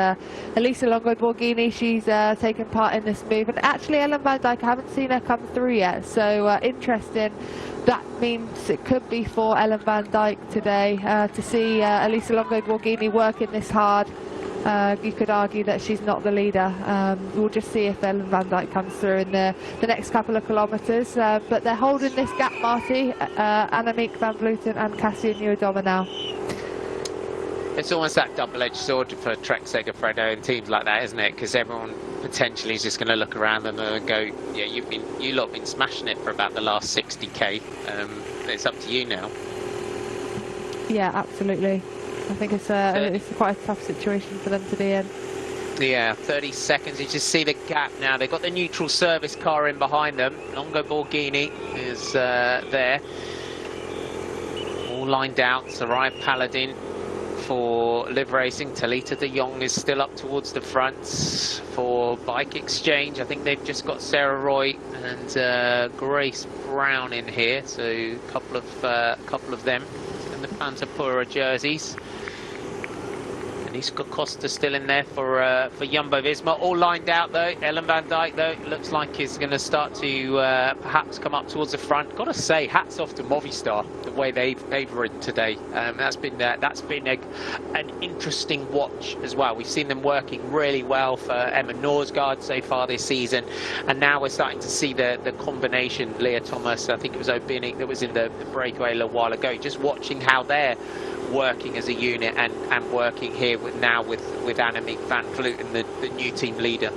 Elisa Longo-Borghini, she's taken part in this move, and actually Ellen Van Dijk, I haven't seen her come through yet, so interesting. That means it could be for Ellen Van Dijk today to see Elisa Longo-Borghini working this hard. You could argue that she's not the leader. We'll just see if Ellen Van Dijk comes through in the next couple of kilometres. But they're holding this gap, Marty. Annemiek van Vleuten and Cassia Nieuwedoma now. It's almost that double-edged sword for Trek Segafredo and teams like that, isn't it? Because everyone potentially is just going to look around them and go, yeah, you lot have been smashing it for about the last 60k. It's up to you now. Yeah, absolutely. I think it's quite a tough situation for them to be in. Yeah, 30 seconds. You just see the gap now. They've got the neutral service car in behind them. Longo-Borghini is there. All lined out. Soraya Paladin for Live Racing. Talita de Jong is still up towards the front for Bike Exchange. I think they've just got Sarah Roy and Grace Brown in here. So a couple of them in the Pantapura jerseys. Niska Costa still in there for Jumbo-Visma. All lined out though. Ellen Van Dijk though looks like is going to start to perhaps come up towards the front. Got to say, hats off to Movistar the way they've ridden today. That's been an interesting watch as well. We've seen them working really well for Emma Norsgaard so far this season, and now we're starting to see the combination. Leah Thomas, I think it was O'Binnick that was in the breakaway a little while ago. Just watching how they're working as a unit and working here with Annemiek van Vleuten, the new team leader.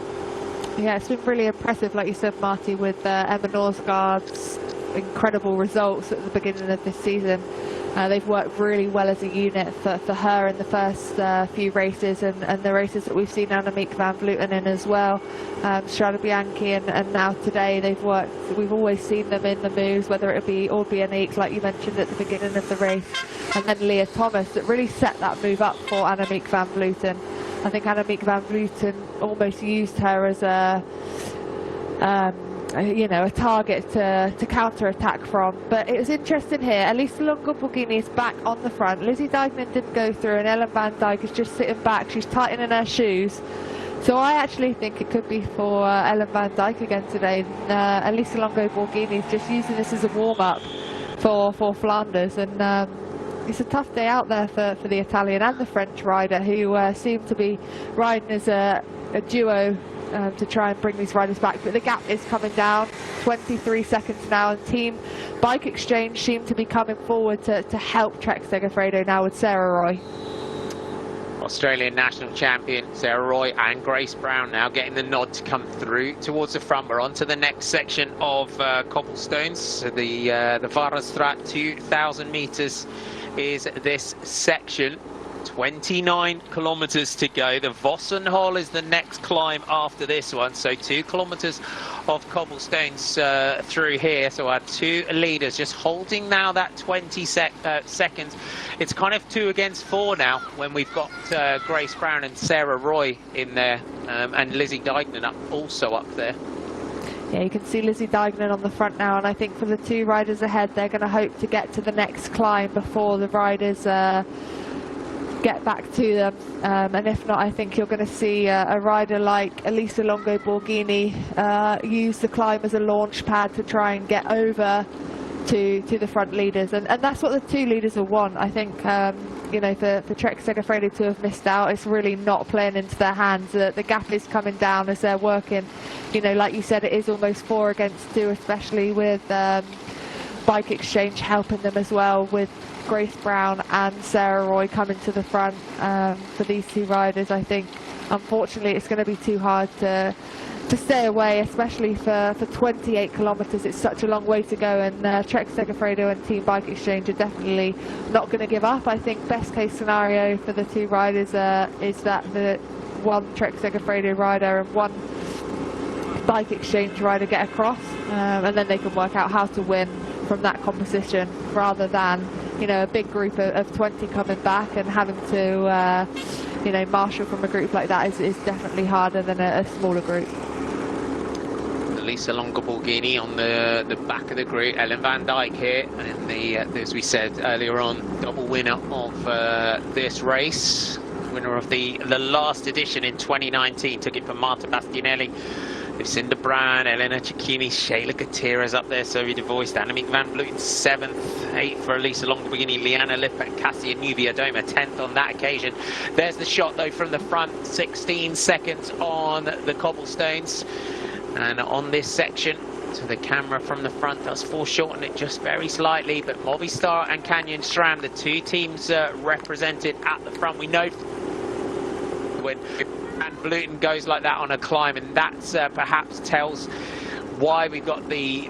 Yeah, it's been really impressive, like you said, Marty, with Emma Norsgaard's incredible results at the beginning of this season. They've worked really well as a unit for her in the first few races, and the races that we've seen Annemiek van Vleuten in as well. Strade Bianchi and now today they've worked. We've always seen them in the moves, whether it be Orbianique, like you mentioned at the beginning of the race, and then Leah Thomas, that really set that move up for Annemiek van Vleuten. I think Annemiek van Vleuten almost used her as a target to counter-attack from. But it was interesting here. Elisa Longo-Borghini is back on the front. Lizzie Dijkman didn't go through, and Ellen Van Dijk is just sitting back. She's tightening her shoes. So I actually think it could be for Ellen Van Dijk again today. Elisa Longo-Borghini is just using this as a warm-up for Flanders. And it's a tough day out there for the Italian and the French rider, who seem to be riding as a duo to try and bring these riders back. But the gap is coming down, 23 seconds now, and Team Bike Exchange seem to be coming forward to help Trek Segafredo now with Sarah Roy. Australian national champion Sarah Roy and Grace Brown now getting the nod to come through towards the front. We're on to the next section of cobblestones. So the Varenstraat, 2,000 metres is this section. 29 kilometres to go. The Vossenhol is the next climb after this one. So 2 kilometres of cobblestones through here. So our 2 leaders just holding now that 20 seconds. It's kind of 2 against 4 now when we've got Grace Brown and Sarah Roy in there, and Lizzie Deignan also up there. Yeah, you can see Lizzie Deignan on the front now, and I think for the 2 riders ahead, they're going to hope to get to the next climb before the riders get back to them. And if not, I think you're going to see a rider like Elisa Longo Borghini use the climb as a launch pad to try and get over to the front leaders, and that's what the 2 leaders will want. I think you know, for Trek Segafredo to have missed out, it's really not playing into their hands. The gap is coming down as they're working. You know, like you said, it is almost 4 against 2, especially with Bike Exchange helping them as well, with Grace Brown and Sarah Roy coming to the front. For these 2 riders, I think unfortunately it's going to be too hard to stay away, especially for 28 kilometres. It's such a long way to go, and Trek Segafredo and Team Bike Exchange are definitely not going to give up. I think best case scenario for the 2 riders is that the 1 Trek Segafredo rider and 1 Bike Exchange rider get across, and then they can work out how to win from that composition, rather than, you know, a big group of 20 coming back and having to you know, marshal from a group like that is definitely harder than a smaller group. Lisa Longo Borghini on the back of the group, Ellen van Dijk here, and the as we said earlier on, double winner of this race, winner of the last edition in 2019, took it from Marta Bastianelli, Lucinda Brown, Elena Cecchini, Shayla Gutierrez up there, Sophie De Voist, Annemiek van Vleuten 7th, 8th for Elisa Longo Borghini, Liana Lippert, Cassia Nuvia-Doma 10th on that occasion. There's the shot though from the front, 16 seconds on the cobblestones. And on this section, so the camera from the front does foreshorten it just very slightly, but Movistar and Canyon SRAM, the 2 teams represented at the front. We know when Van Vleuten goes like that on a climb, and that's perhaps tells why we've got the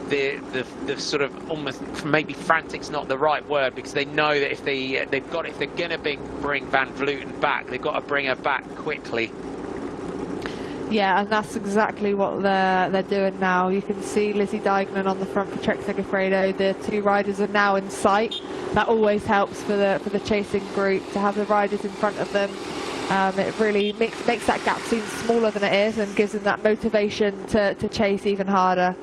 sort of almost, maybe frantic's not the right word, because they know that if they're going to bring Van Vleuten back, they've got to bring her back quickly. Yeah, and that's exactly what they're doing now. You can see Lizzie Deignan on the front for Trek Segafredo. The 2 riders are now in sight. That always helps for the chasing group to have the riders in front of them. It really makes that gap seem smaller than it is, and gives them that motivation to chase even harder.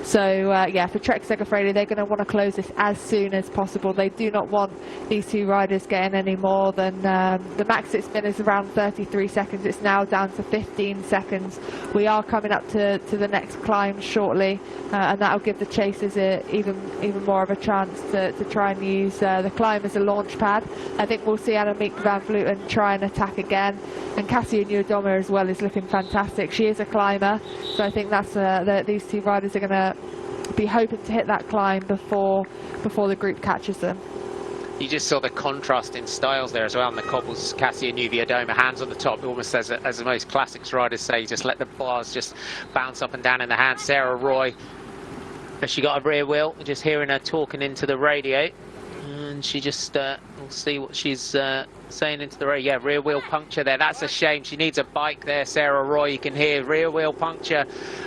So yeah, for Trek Segafredo, they're going to want to close this as soon as possible. They do not want these 2 riders getting any more than the max it's been is around 33 seconds. It's now down to 15 seconds. We are coming up to the next climb shortly, and that will give the chasers even more of a chance to try and use the climb as a launch pad. I think we'll see Annemiek van Vleuten try and attack again, and Cassia Nuvia-Doma as well is looking fantastic. She is a climber, so I think that's these 2 riders are going to be hoping to hit that climb before the group catches them. You just saw the contrast in styles there as well on the cobbles. Cassia Nuvia-Doma, hands on the top, almost as the most classics riders say, just let the bars just bounce up and down in the hands. Sarah Roy, has she got a rear wheel? Just hearing her talking into the radio, and she just we'll see what she's saying into the radio. Yeah, rear wheel puncture there. That's a shame. She needs a bike there, Sarah Roy. You can hear rear wheel puncture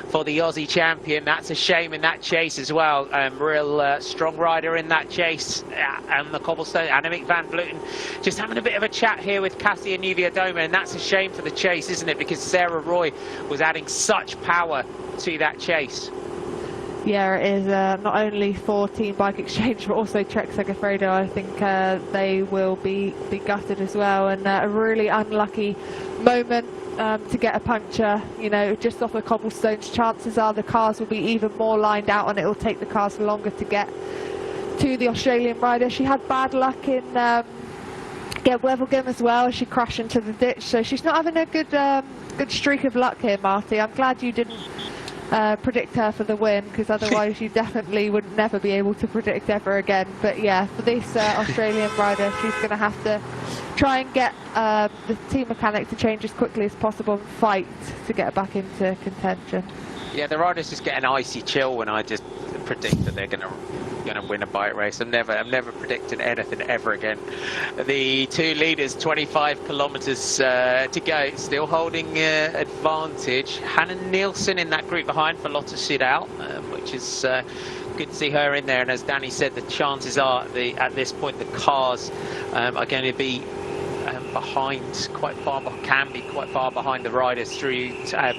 for the Aussie champion. That's a shame in that chase as well. Real strong rider in that chase. And the cobblestone, Annemiek van Vleuten, just having a bit of a chat here with Cassia Nuvia-Doma, and that's a shame for the chase, isn't it? Because Sarah Roy was adding such power to that chase. Yeah, it is not only for Team Bike Exchange but also Trek Segafredo. I think they will be gutted as well, and a really unlucky moment to get a puncture, you know, just off the cobblestones. Chances are the cars will be even more lined out, and it will take the cars longer to get to the Australian rider. She had bad luck in Wevelgem as well. She crashed into the ditch, so she's not having a good streak of luck here, Marty. I'm glad you didn't predict her for the win, because otherwise you definitely would never be able to predict ever again. But yeah, for this Australian rider, she's going to have to try and get the team mechanic to change as quickly as possible and fight to get back into contention. Yeah, the riders just get an icy chill when I just predict that they're going to going to win a bike race. I'm never predicting anything ever again. The two leaders, 25 kilometers to go, still holding advantage. Hannah Nielsen in that group behind for Lotte Sudal, which is good to see her in there. And as Danny said, the chances are at this point the cars are going to be behind, can be quite far behind the riders through tight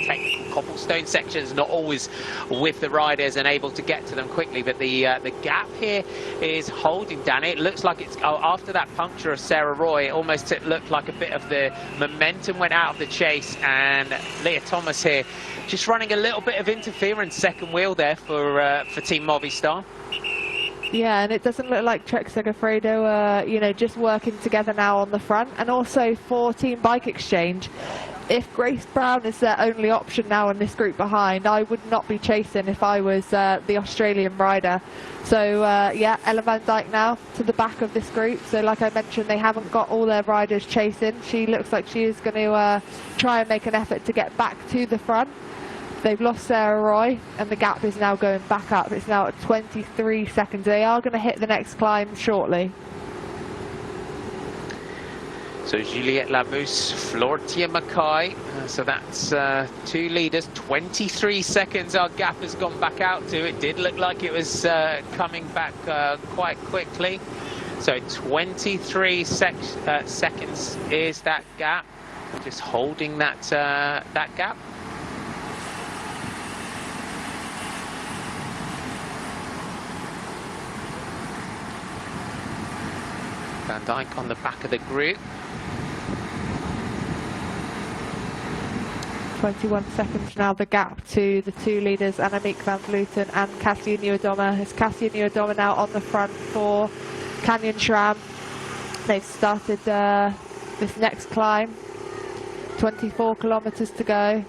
technical cobblestone sections, not always with the riders and able to get to them quickly. But the gap here is holding, Danny. It looks like it's after that puncture of Sarah Roy, it looked like a bit of the momentum went out of the chase, and Leah Thomas here just running a little bit of interference second wheel there for Team Movistar. Yeah, and it doesn't look like Trek Segafredo are, you know, just working together now on the front. And also for Team Bike Exchange, if Grace Brown is their only option now in this group behind, I would not be chasing if I was the Australian rider. So yeah, Ellen van Dijk now to the back of this group. So like I mentioned, they haven't got all their riders chasing. She looks like she is going to try and make an effort to get back to the front. They've lost Sarah Roy, and the gap is now going back up. It's now at 23 seconds. They are going to hit the next climb shortly. So Juliette Labousse, Floortje Mackay. So that's two leaders. 23 seconds our gap has gone back out to. It did look like it was coming back quite quickly. So 23 seconds is that gap. Just holding that gap. Van Dijk on the back of the group. 21 seconds now, the gap to the two leaders, Annemiek van Vleuten and Cassia Nieuwedome. It's Cassia Nieuwedome now on the front for Canyon SRAM. They've started this next climb. 24 kilometers to go.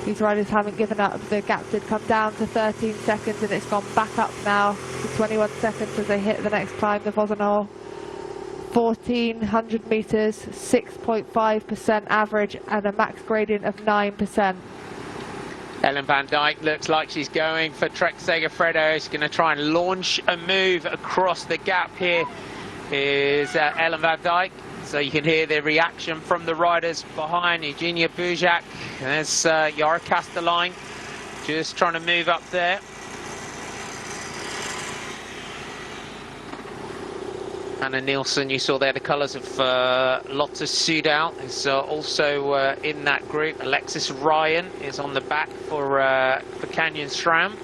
These riders haven't given up. The gap did come down to 13 seconds and it's gone back up now to 21 seconds as they hit the next climb, the Vosenhal. 1,400 meters, 6.5% average and a max gradient of 9%. Ellen van Dijk looks like she's going for Trek Segafredo. She's going to try and launch a move across the gap here. Is Ellen van Dijk. So you can hear the reaction from the riders behind. Eugenia Bujak. There's Yara Castelline just trying to move up there. Hannah Nielsen, you saw there the colours of Lotte Sudal is also in that group. Alexis Ryan is on the back for Canyon SRAM.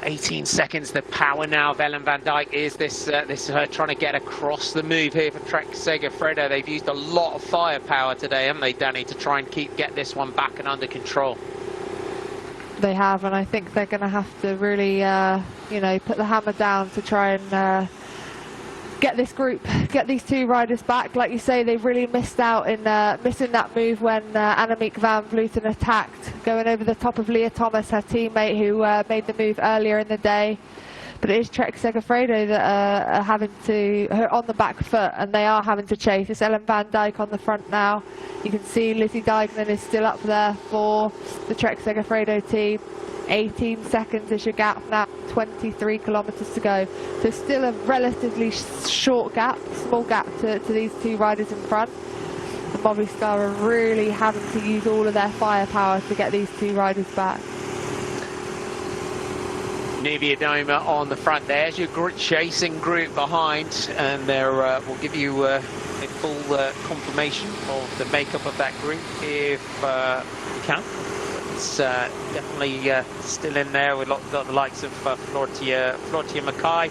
18 seconds, the power now of Ellen van Dijk is this her trying to get across the move here for Trek Segafredo. They've used a lot of firepower today, haven't they, Danny, to try and get this one back and under control. They have, and I think they're going to have to really, you know, put the hammer down to try and get these two riders back. Like you say, they've really missed out in missing that move when Annemiek van Vleuten attacked, going over the top of Leah Thomas, her teammate, who made the move earlier in the day. But it is Trek Segafredo that are having to, on the back foot, and they are having to chase. It's Ellen van Dijk on the front now. You can see Lizzie Dijkman is still up there for the Trek Segafredo team. 18 seconds is your gap now, 23 kilometers to go. So still a relatively short gap, small gap to these two riders in front. The Movistar are really having to use all of their firepower to get these two riders back. Nieuwedome on the front there. There's your chasing group behind, and we'll give you a full confirmation of the makeup of that group if we can. It's definitely still in there. We've got the likes of Floortje Mackay,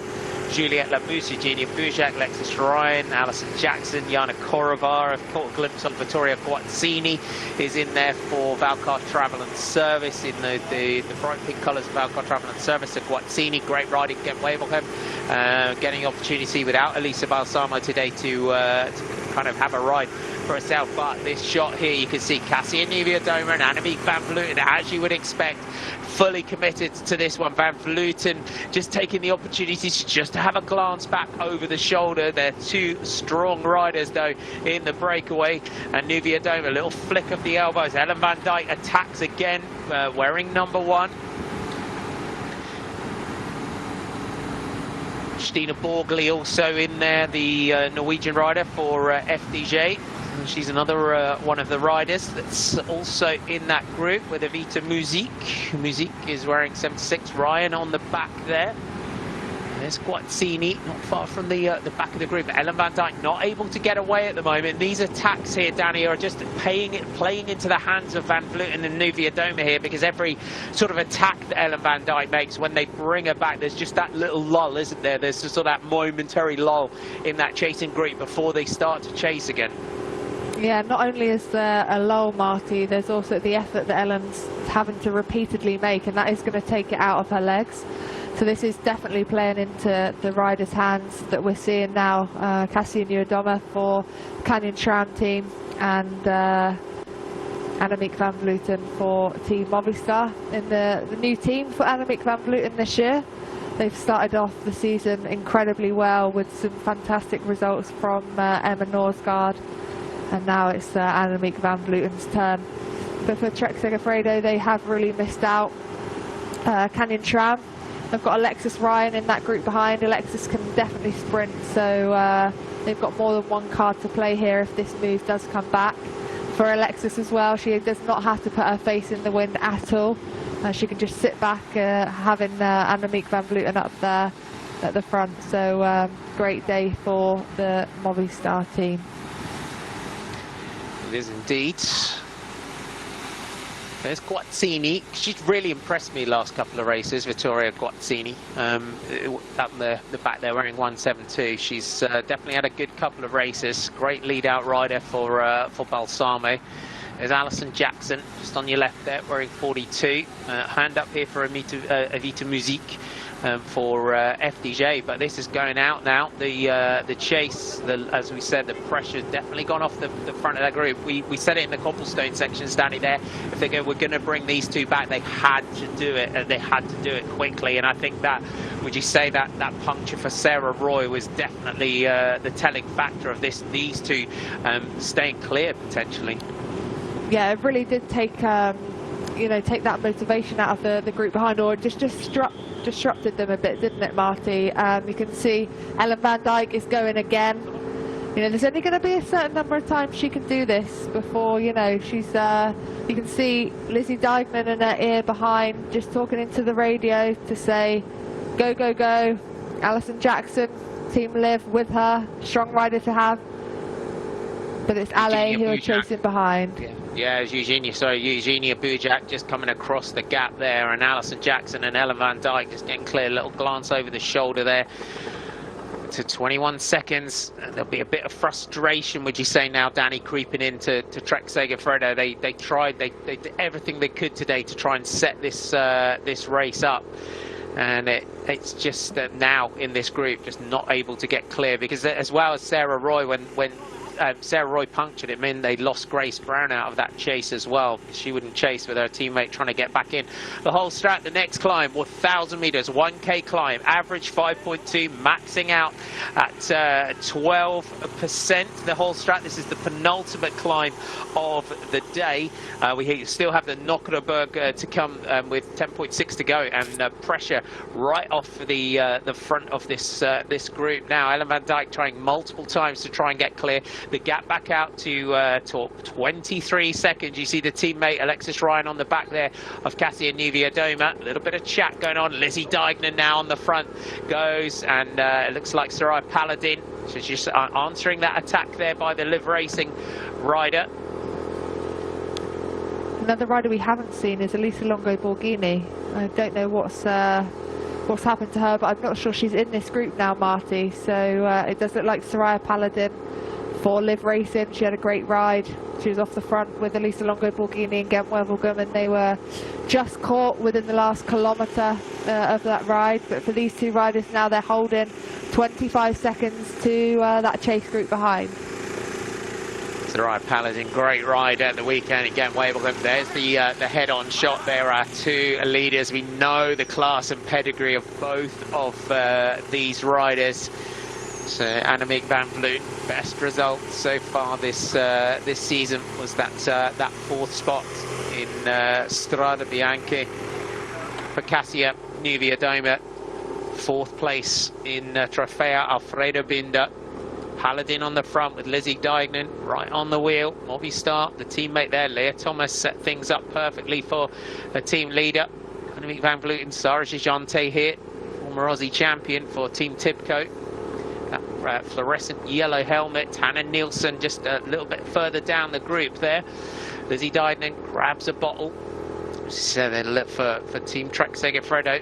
Juliette Labousse, Eugenia Bujak, Alexis Ryan, Alison Jackson, Jana Korovar. I've caught a glimpse of Vittoria Guazzini is in there for Valcar Travel and Service in the bright pink colours of Valcar Travel and Service. So Guazzini, great riding, getting opportunity without Elisa Balsamo today to kind of have a ride for herself. But this shot here, you can see Cassia Nieuwedome and Annemiek van Vleuten, as you would expect, fully committed to this one. Van Vleuten just taking the opportunity just to have a glance back over the shoulder. They're two strong riders though in the breakaway, and Nieuwedome, a little flick of the elbows. Ellen van Dijk attacks again, wearing number 1. Stina Borgli also in there, the Norwegian rider for FDJ. She's another one of the riders that's also in that group with Evita Muziek. Muziek is wearing 76. Ryan on the back there. There's Guazzini, not far from the back of the group. Ellen van Dijk not able to get away at the moment. These attacks here, Danny, are just playing into the hands of Van Vleuten and Nieuwiadoma here, because every sort of attack that Ellen van Dijk makes, when they bring her back, there's just that little lull, isn't there? There's just sort of that momentary lull in that chasing group before they start to chase again. Yeah, not only is there a lull, Marty, there's also the effort that Ellen's having to repeatedly make, and that is going to take it out of her legs. So this is definitely playing into the riders' hands that we're seeing now. Cassie Nieuwiadoma for Canyon SRAM team, and Annemiek van Vleuten for Team Movistar. In the new team for Annemiek van Vleuten this year, they've started off the season incredibly well with some fantastic results from Emma Norsgaard, and now it's Annemiek van Vleuten's turn. But for Trek Segafredo, they have really missed out. Canyon SRAM, they've got Alexis Ryan in that group behind. Alexis can definitely sprint, so they've got more than one card to play here if this move does come back. For Alexis as well, she does not have to put her face in the wind at all. She can just sit back, having Annemiek van Vleuten up there at the front. So great day for the Movistar team. It is indeed. There's Guazzini. She's really impressed me last couple of races, Vittoria Guazzini. Up the back there wearing 172. She's definitely had a good couple of races. Great lead-out rider for Balsamo. There's Alison Jackson, just on your left there, wearing 42. Hand up here for Evita Muziek for FDJ, but this is going out now. The chase, as we said, the pressure's definitely gone off the front of that group. We said it in the cobblestone section, standing there. If they go, we're going to bring these two back, they had to do it, and they had to do it quickly. And I think that, would you say that puncture for Sarah Roy was definitely the telling factor of these two staying clear potentially? Yeah, it really did take take that motivation out of the group behind, or just disrupted them a bit, didn't it, Marty? You can see Ellen van Dijk is going again. There's only going to be a certain number of times she can do this before, she's you can see Lizzie Deignan in her ear behind, just talking into the radio to say, go, go, go. Alison Jackson, Team Liv with her, strong rider to have. But it's Ale who are chasing behind. Yeah, Eugenia Bujak just coming across the gap there, and Alison Jackson and Ellen van Dijk just getting clear. A little glance over the shoulder there to 21 seconds. There'll be a bit of frustration, would you say now, Danny, creeping into Trek Segafredo. They did everything they could today to try and set this race up. And it's just now in this group just not able to get clear, because as well as Sarah Roy, when Sarah Roy punctured, it meant they lost Grace Brown out of that chase as well. She wouldn't chase with her teammate trying to get back in. The whole strat, the next climb, 1,000 meters, 1K climb, average 5.2, maxing out at 12%. The whole strat, this is the penultimate climb of the day. We still have the Nokkerenberg to come with 10.6 to go, and pressure right off the front of this group now. Ellen van Dijk trying multiple times to try and get clear. The gap back out to 23 seconds. You see the teammate Alexis Ryan on the back there of Cassie Nieuwiadoma. A little bit of chat going on. Lizzie Deignan now on the front goes, and it looks like Soraya Paladin. She's just answering that attack there by the Liv Racing rider. Another rider we haven't seen is Elisa Longo Borghini. I don't know what's happened to her, but I'm not sure she's in this group now, Marty. So it does look like Soraya Paladin for Liv Racing. She had a great ride. She was off the front with Elisa Longo Borghini and Gent Wevelgem, and they were just caught within the last kilometre of that ride. But for these two riders now, they're holding 25 seconds to that chase group behind. Soraya Paladin, great ride at the weekend again. Wevelgem, there's the head-on shot. There are two leaders. We know the class and pedigree of both of these riders. So Annemiek van Vleuten, best result so far this season was that fourth spot in Strade Bianche. For Cassia Nieuwiadoma, 4th place in Trofeo Alfredo Binda. Paladin on the front with Lizzie Deignan right on the wheel. Movistar, the teammate there, Leah Thomas, set things up perfectly for a team leader. Annemiek van Vleuten, Sarah Gigante here, former Aussie champion for Team Tibco. That fluorescent yellow helmet, Hannah Nielsen just a little bit further down the group there. Lizzie Deignan grabs a bottle. So then look for Team Trek Segafredo.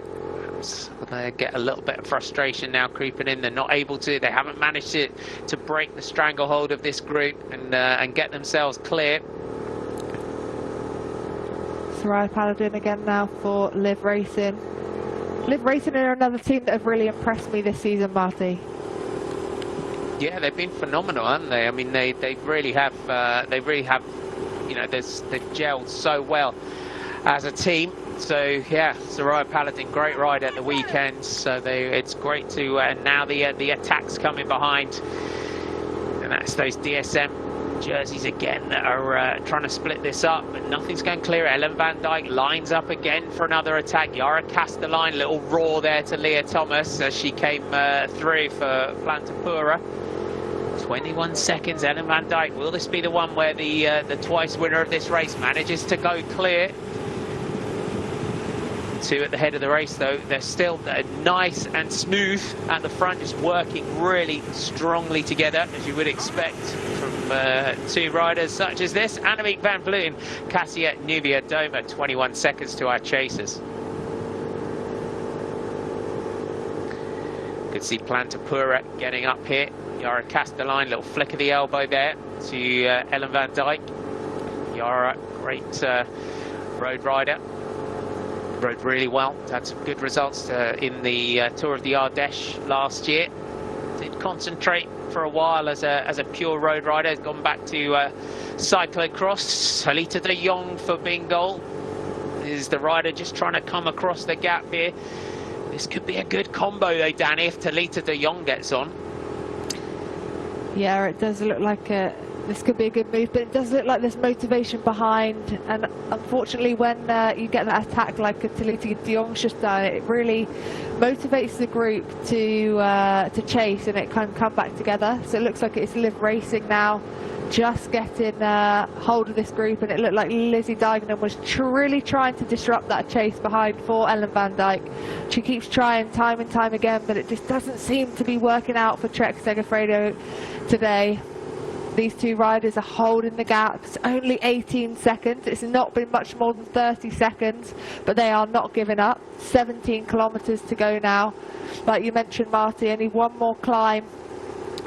They get a little bit of frustration now creeping in. They're not able to. They haven't managed to break the stranglehold of this group and get themselves clear. Soraya Paladin again now for Liv Racing. Liv Racing are another team that have really impressed me this season, Marty. Yeah, they've been phenomenal, haven't they? I mean, they really have. You know, they've gelled so well as a team. So yeah, Soraya Paladin, great ride at the weekend. So it's great to now the attacks coming behind, and that's those DSM jerseys again that are trying to split this up, but nothing's going clear. Ellen van Dijk lines up again for another attack. Yara Castelline, little roar there to Leah Thomas as she came through for Plantapura. 21 seconds, Ellen van Dijk. Will this be the one where the twice winner of this race manages to go clear? 2 at the head of the race, though. They're still nice and smooth at the front, just working really strongly together, as you would expect from 2 riders such as this. Annemiek van Vleuten, Cassia Nuvia-Doma, 21 seconds to our chasers. You can see Plantapura getting up here. Yara Castelline, little flick of the elbow there to Ellen van Dijk. Yara, great road rider. Rode really well, had some good results in the Tour of the Ardèche last year. Did concentrate for a while as a pure road rider, has gone back to cyclocross. Talita de Jong for Bingoal is the rider just trying to come across the gap here. This could be a good combo though, Danny, if Talita de Jong gets on. Yeah, it does look like this could be a good move, but it does look like there's motivation behind, and unfortunately when you get that attack like Talita de Jong's just done, it really motivates the group to chase, and it can come back together. So it looks like it's Liv Racing now just getting hold of this group, and it looked like Lizzie Deignan was really trying to disrupt that chase behind for Ellen van Dijk. She keeps trying time and time again, but it just doesn't seem to be working out for Trek Segafredo today. These 2 riders are holding the gap. It's only 18 seconds. It's not been much more than 30 seconds, but they are not giving up. 17 kilometers to go now. Like you mentioned, Marty, only 1 more climb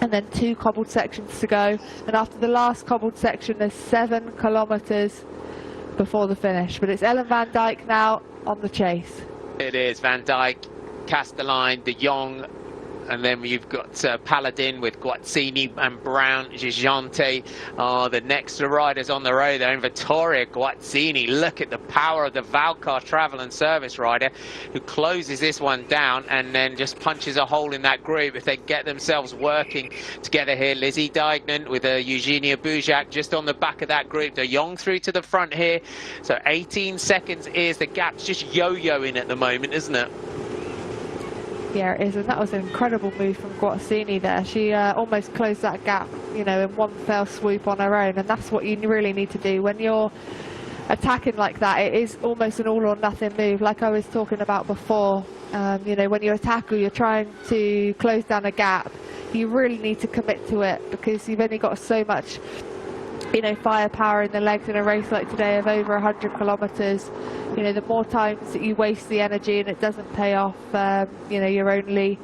and then 2 cobbled sections to go. And after the last cobbled section, there's 7 kilometers before the finish. But it's Ellen van Dijk now on the chase. It is Van Dijk, Castelline, de Jong, and then you've got Paladin with Guazzini and Brown. Gigante are the next riders on the road there. And Vittoria Guazzini, look at the power of the Valcar Travel and Service rider, who closes this one down and then just punches a hole in that group if they get themselves working together here. Lizzie Deignan with Eugenia Bujak just on the back of that group. De Jong through to the front here. So 18 seconds is the gap's just yo-yoing at the moment, isn't it? Yeah, it is, and that was an incredible move from Guazzini there. She almost closed that gap, you know, in one fell swoop on her own, and that's what you really need to do when you're attacking like that. It is almost an all or nothing move, like I was talking about before. You know, when you attack or you're trying to close down a gap, you really need to commit to it, because you've only got so much, you know, firepower in the legs in a race like today of over 100 kilometers. You know, the more times that you waste the energy and it doesn't pay off, you know, you're only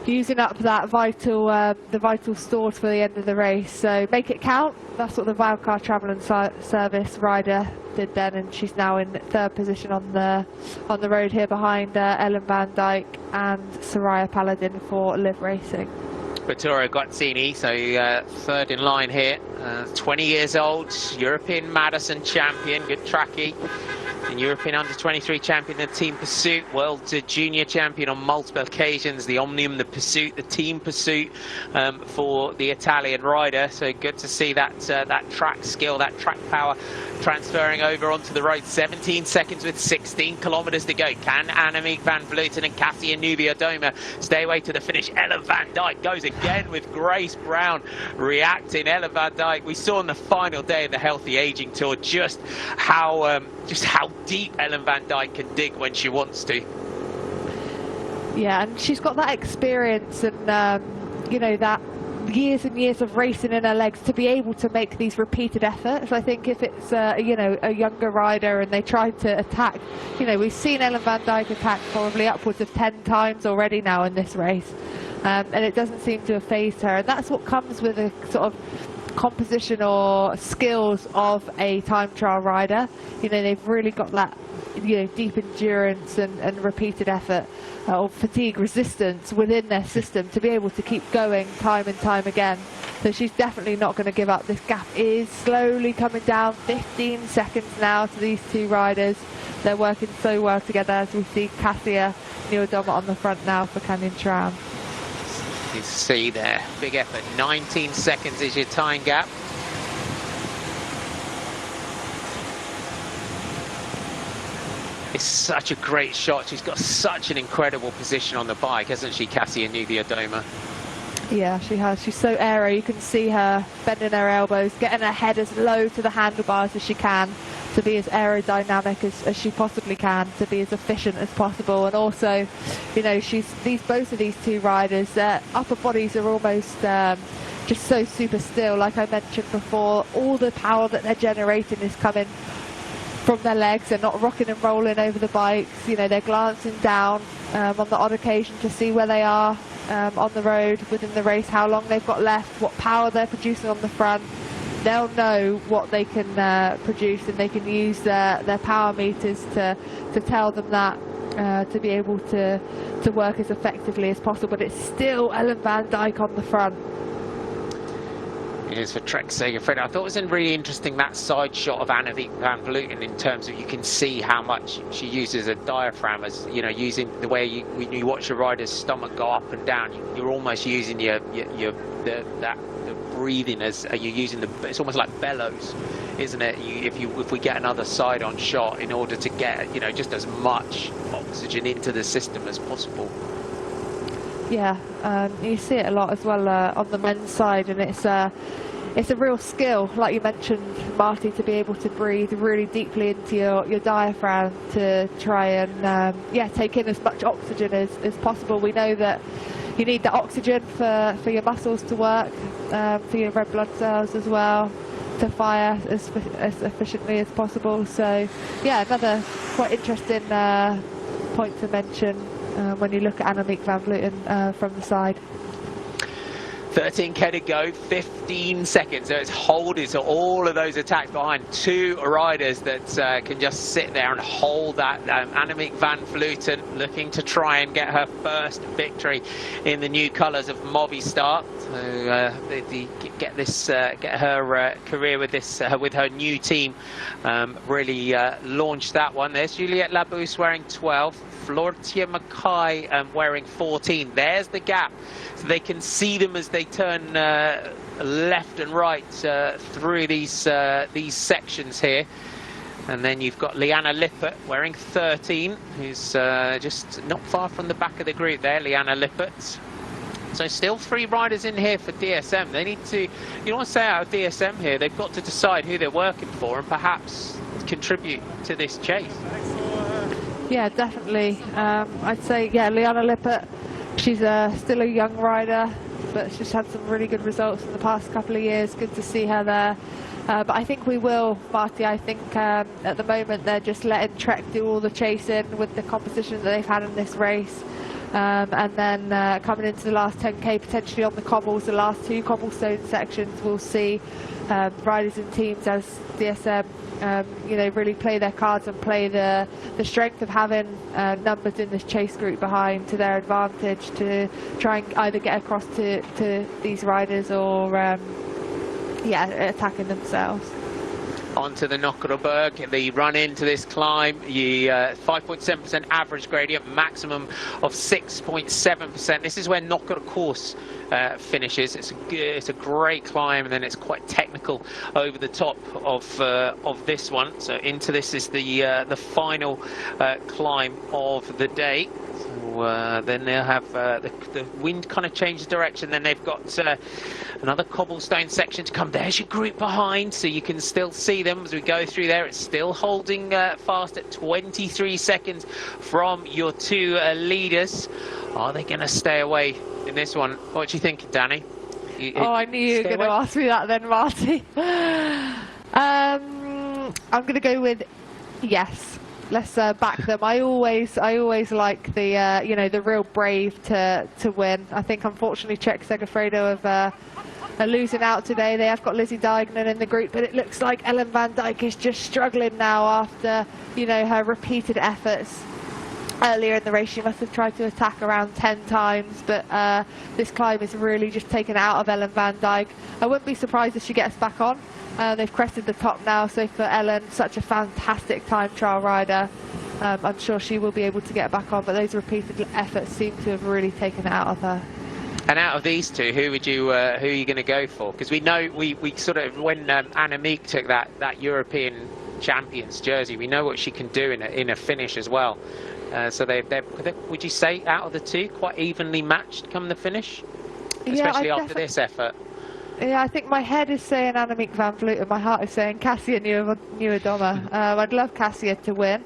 using up that vital, the vital stores for the end of the race. So make it count. That's what the Valcar Travel and Service rider did then, and she's now in 3rd position on the road here behind Ellen van Dijk and Soraya Paladin for Liv Racing. Vittoria Guazzini, so 3rd in line here, 20 years old, European Madison champion, good trackie. and European Under-23 champion in the team pursuit, world junior champion on multiple occasions, the Omnium, the pursuit, the team pursuit for the Italian rider. So good to see that that track skill, that track power transferring over onto the road. 17 seconds with 16 kilometers to go. Can Annemiek van Vleuten and Cassia Nubia-Doma stay away to the finish? Ellen van Dijk goes again with Grace Brown reacting. Ellen van Dijk, we saw on the final day of the Healthy Aging Tour just how deep Ellen van Dijk can dig when she wants to. Yeah, and she's got that experience and you know, that years and years of racing in her legs to be able to make these repeated efforts. I think if it's you know, a younger rider and they try to attack, you know, we've seen Ellen van Dijk attack probably upwards of 10 times already now in this race, and it doesn't seem to have phased her, and that's what comes with a sort of composition or skills of a time trial rider. You know, they've really got that, you know, deep endurance and repeated effort or fatigue resistance within their system to be able to keep going time and time again. So she's definitely not going to give up. This gap is slowly coming down. 15 seconds now to these two riders. They're working so well together as we see Cassia Nubia-Doma on the front now for Canyon SRAM. You see there, big effort. 19 seconds is your time gap. It's such a great shot. She's got such an incredible position on the bike, hasn't she, Cassia Nubia-Doma? Yeah, she has. She's so airy. You can see her bending her elbows, getting her head as low to the handlebars as she can to be as aerodynamic as she possibly can, to be as efficient as possible. And also, you know, both of these two riders, their upper bodies are almost just so super still. Like I mentioned before, all the power that they're generating is coming from their legs. They're not rocking and rolling over the bikes. You know, they're glancing down on the odd occasion to see where they are on the road within the race, how long they've got left, what power they're producing on the front. They'll know what they can produce, and they can use their power meters to tell them that, to be able to work as effectively as possible. But it's still Ellen van Dijk on the front. It is for Trek Segafredo. I thought it was really interesting, that side shot of Annemiek van Vleuten, in terms of you can see how much she uses a diaphragm, as you know, using the way when you watch a rider's stomach go up and down, you're almost using the breathing as you're using it's almost like bellows, isn't it? If we get another side on shot, in order to get, you know, just as much oxygen into the system as possible. Yeah, you see it a lot as well on the men's side, and it's a real skill, like you mentioned, Marty, to be able to breathe really deeply into your diaphragm to try and take in as much oxygen as possible. We know that you need that oxygen for your muscles to work, for your red blood cells as well, to fire as efficiently as possible. So yeah, another quite interesting point to mention when you look at Annemiek van Vleuten from the side. 13K to go, 15 seconds. So it's holding, so all of those attacks behind. Two riders that can just sit there and hold that. Annemiek van Vleuten looking to try and get her first victory in the new colours of Movistar. So get her career with this with her new team really launch that one. There's Juliette Labousse wearing 12. Floortje Mackay wearing 14. There's the gap. So they can see them as they turn left and right through these sections here. And then you've got Liana Lippert wearing 13, who's just not far from the back of the group there, Liana Lippert. So still 3 riders in here for DSM. They need to, you want to say out of DSM here, they've got to decide who they're working for and perhaps contribute to this chase. Yeah, definitely. I'd say, yeah, Liana Lippert, she's still a young rider, but she's had some really good results in the past couple of years. Good to see her there. But I think we will, Marty. I think at the moment they're just letting Trek do all the chasing with the composition that they've had in this race. And then coming into the last 10K, potentially on the cobbles, the last 2 cobblestone sections, we'll see riders and teams as DSM you know, really play their cards and play the strength of having numbers in this chase group behind to their advantage, to try and either get across to these riders or attacking themselves. onto the Nokkerenberg. The run into this climb, 5.7% average gradient, maximum of 6.7%. This is where Nokkeren course finishes. It's a great climb, and then it's quite technical over the top of this one. So into this is the final climb of the day. So then they'll have the wind kind of changes direction. Then they've got another cobblestone section to come. There's your group behind, so you can still see them as we go through there. It's still holding fast at 23 seconds from your two leaders. Are they going to stay away in this one? What do you think, Danny? I knew you were going to ask me that then, Marty. I'm going to go with yes. Let's back them. I always like the the real brave to win. I think unfortunately Trek Segafredo are losing out today. They have got Lizzie Deignan in the group, but it looks like Ellen van Dijk is just struggling now after her repeated efforts. Earlier in the race, she must have tried to attack around 10 times, but this climb is really just taken out of Ellen van Dijk. I wouldn't be surprised if she gets back on. They've crested the top now, so for Ellen, such a fantastic time trial rider, I'm sure she will be able to get back on, but those repeated efforts seem to have really taken it out of her. And out of these two, who are you going to go for? Because we know we sort of, when Annemiek took that European champions jersey, we know what she can do in a finish as well. So they're, would you say, out of the two, quite evenly matched come the finish? Especially after this effort. Yeah, I think my head is saying Annemiek van Vleuten, my heart is saying Cassia Nieuwendomme. I'd love Cassia to win.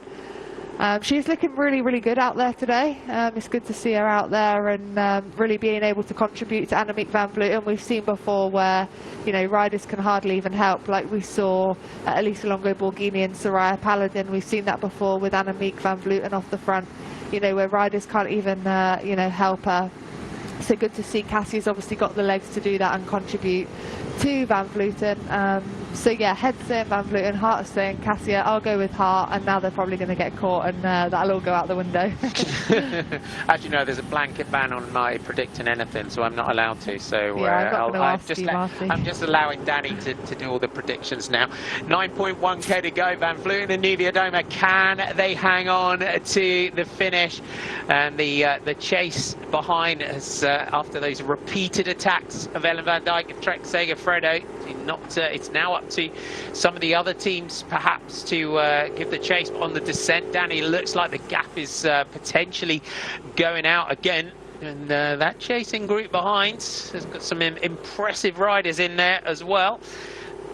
She's looking really, really good out there today. It's good to see her out there and really being able to contribute to Annemiek van Vleuten. We've seen before where, riders can hardly even help, like we saw Elisa Longo Borghini and Soraya Paladin. We've seen that before with Annemiek van Vleuten off the front, where riders can't even, help her. So good to see Cassia's obviously got the legs to do that and contribute to Van Vleuten. So yeah, head saying Van Vleuten, heart is saying Cassia. I'll go with heart, and now they're probably going to get caught, and that'll all go out the window. As you know, there's a blanket ban on my predicting anything, so I'm not allowed to. So yeah, I'm just allowing Danny to do all the predictions now. 9.1k to go. Van Vleuten and Nieuwendomme, can they hang on to the finish? And the chase behind us after those repeated attacks of Ellen van Dijk and Trek Segafredo. It's now up to some of the other teams perhaps to give the chase on the descent. Danny, looks like the gap is potentially going out again, and that chasing group behind has got some impressive riders in there as well.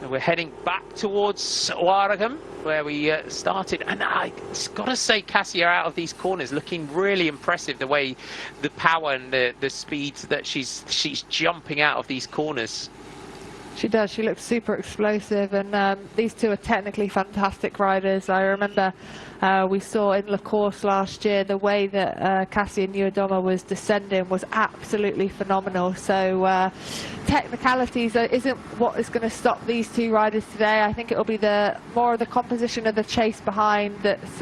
And we're heading back towards Waregem, where we started, and I got to say, Cassia out of these corners looking really impressive, the way, the power and the speed that she's jumping out of these corners. She does. She looks super explosive, and these two are technically fantastic riders. I remember we saw in La Course last year the way that Cassia Nieuwendomme was descending was absolutely phenomenal. So technicalities isn't what is going to stop these two riders today. I think it will be more of the composition of the chase behind that's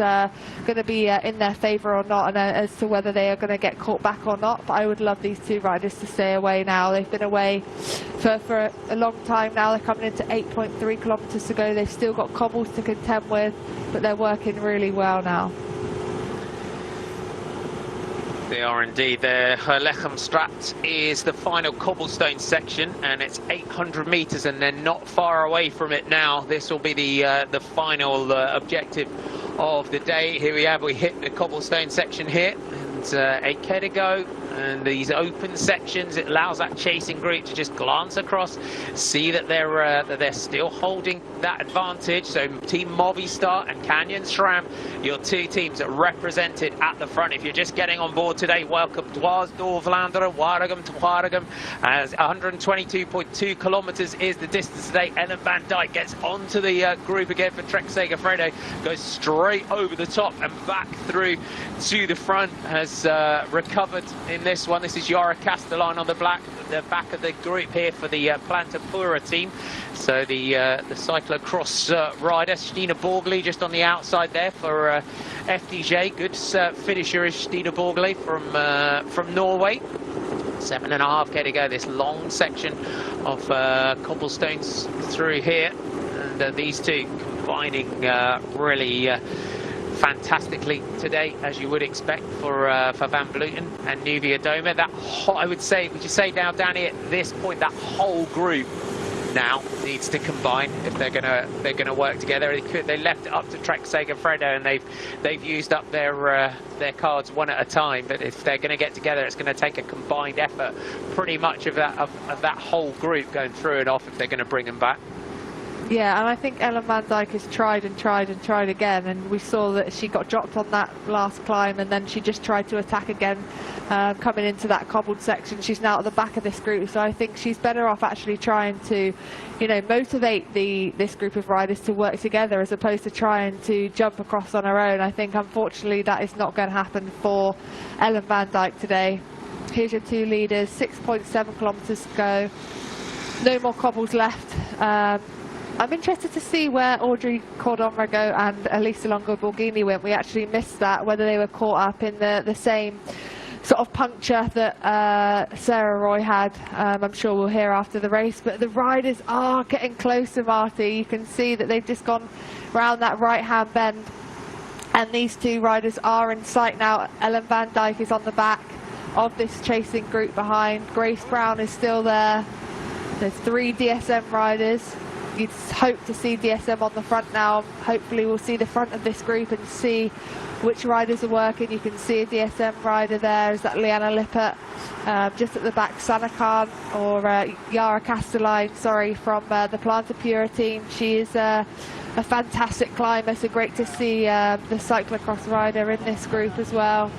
going to be in their favour or not, and as to whether they are going to get caught back or not. But I would love these two riders to stay away now. They've been away for a long time now. They're coming into 8.3 kilometres to go. They've still got cobbles to contend with, but they're working really well now. They are indeed. The Herlechem-Straat is the final cobblestone section, and it's 800 metres, and they're not far away from it now. This will be the final objective of the day. Here we hit the cobblestone section here, and 8k to go. And these open sections, it allows that chasing group to just glance across, see that they're still holding that advantage. So Team Movistar and Canyon SRAM, your two teams are represented at the front. If you're just getting on board today, welcome. Dwars door Vlaanderen, Waregem to Waregem, as 122.2 kilometres is the distance today. Ellen van Dijk gets onto the group again for Trek Segafredo, goes straight over the top and back through to the front, has recovered in this one. This is Yara Castellan on the back of the group here for the Planta Pura team. So the cyclocross rider, Stina Borgli, just on the outside there for FDJ. Good finisher is Stina Borgli from Norway. 7.5k to go. This long section of cobblestones through here. and these two combining really fantastically today, as you would expect for Van Vleuten and Nuvia Doma. That I would say, would you say now, Danny, at this point, that whole group now needs to combine if they're gonna work together. They left it up to Trek Segafredo, and they've used up their cards one at a time. But if they're gonna get together, it's gonna take a combined effort, pretty much of that whole group going through and off if they're gonna bring them back. Yeah, and I think Ellen van Dijk has tried and tried and tried again, and we saw that she got dropped on that last climb, and then she just tried to attack again, coming into that cobbled section. She's now at the back of this group, so I think she's better off actually trying to, you know, motivate this group of riders to work together as opposed to trying to jump across on her own. I think, unfortunately, that is not going to happen for Ellen van Dijk today. Here's your two leaders, 6.7 kilometres to go. No more cobbles left. I'm interested to see where Audrey Cordon-Rago and Elisa Longo-Borghini went. We actually missed that, whether they were caught up in the same sort of puncture that Sarah Roy had. I'm sure we'll hear after the race, but the riders are getting closer, Marty. You can see that they've just gone round that right-hand bend, and these two riders are in sight now. Ellen van Dijk is on the back of this chasing group behind. Grace Brown is still there. There's 3 DSM riders. You'd hope to see DSM on the front now. Hopefully we'll see the front of this group and see which riders are working. You can see a DSM rider there. Is that Liana Lippert? Just at the back, Sana Khan, or Yara Castelline, sorry, from the Planter Pura team. She is a fantastic climber, so great to see the cyclocross rider in this group as well.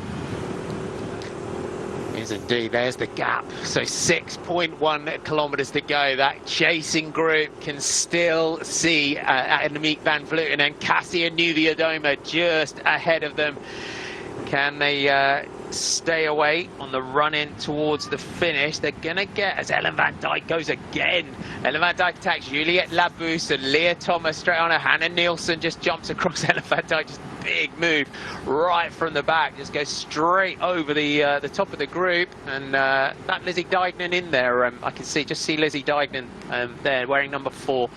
Is indeed, there's the gap. So 6.1 kilometres to go. That chasing group can still see Annemiek van Vleuten and Cassia Nuvia Doma just ahead of them. Can they stay away on the run-in towards the finish? They're going to get, as Ellen van Dijk goes again. Ellen van Dijk attacks Juliette Labous and Leah Thomas straight on her. Hannah Nielsen just jumps across Ellen van Dijk. Just big move right from the back. Just goes straight over the top of the group. And that Lizzie Deignan in there. I can just see Lizzie Deignan there wearing number 4.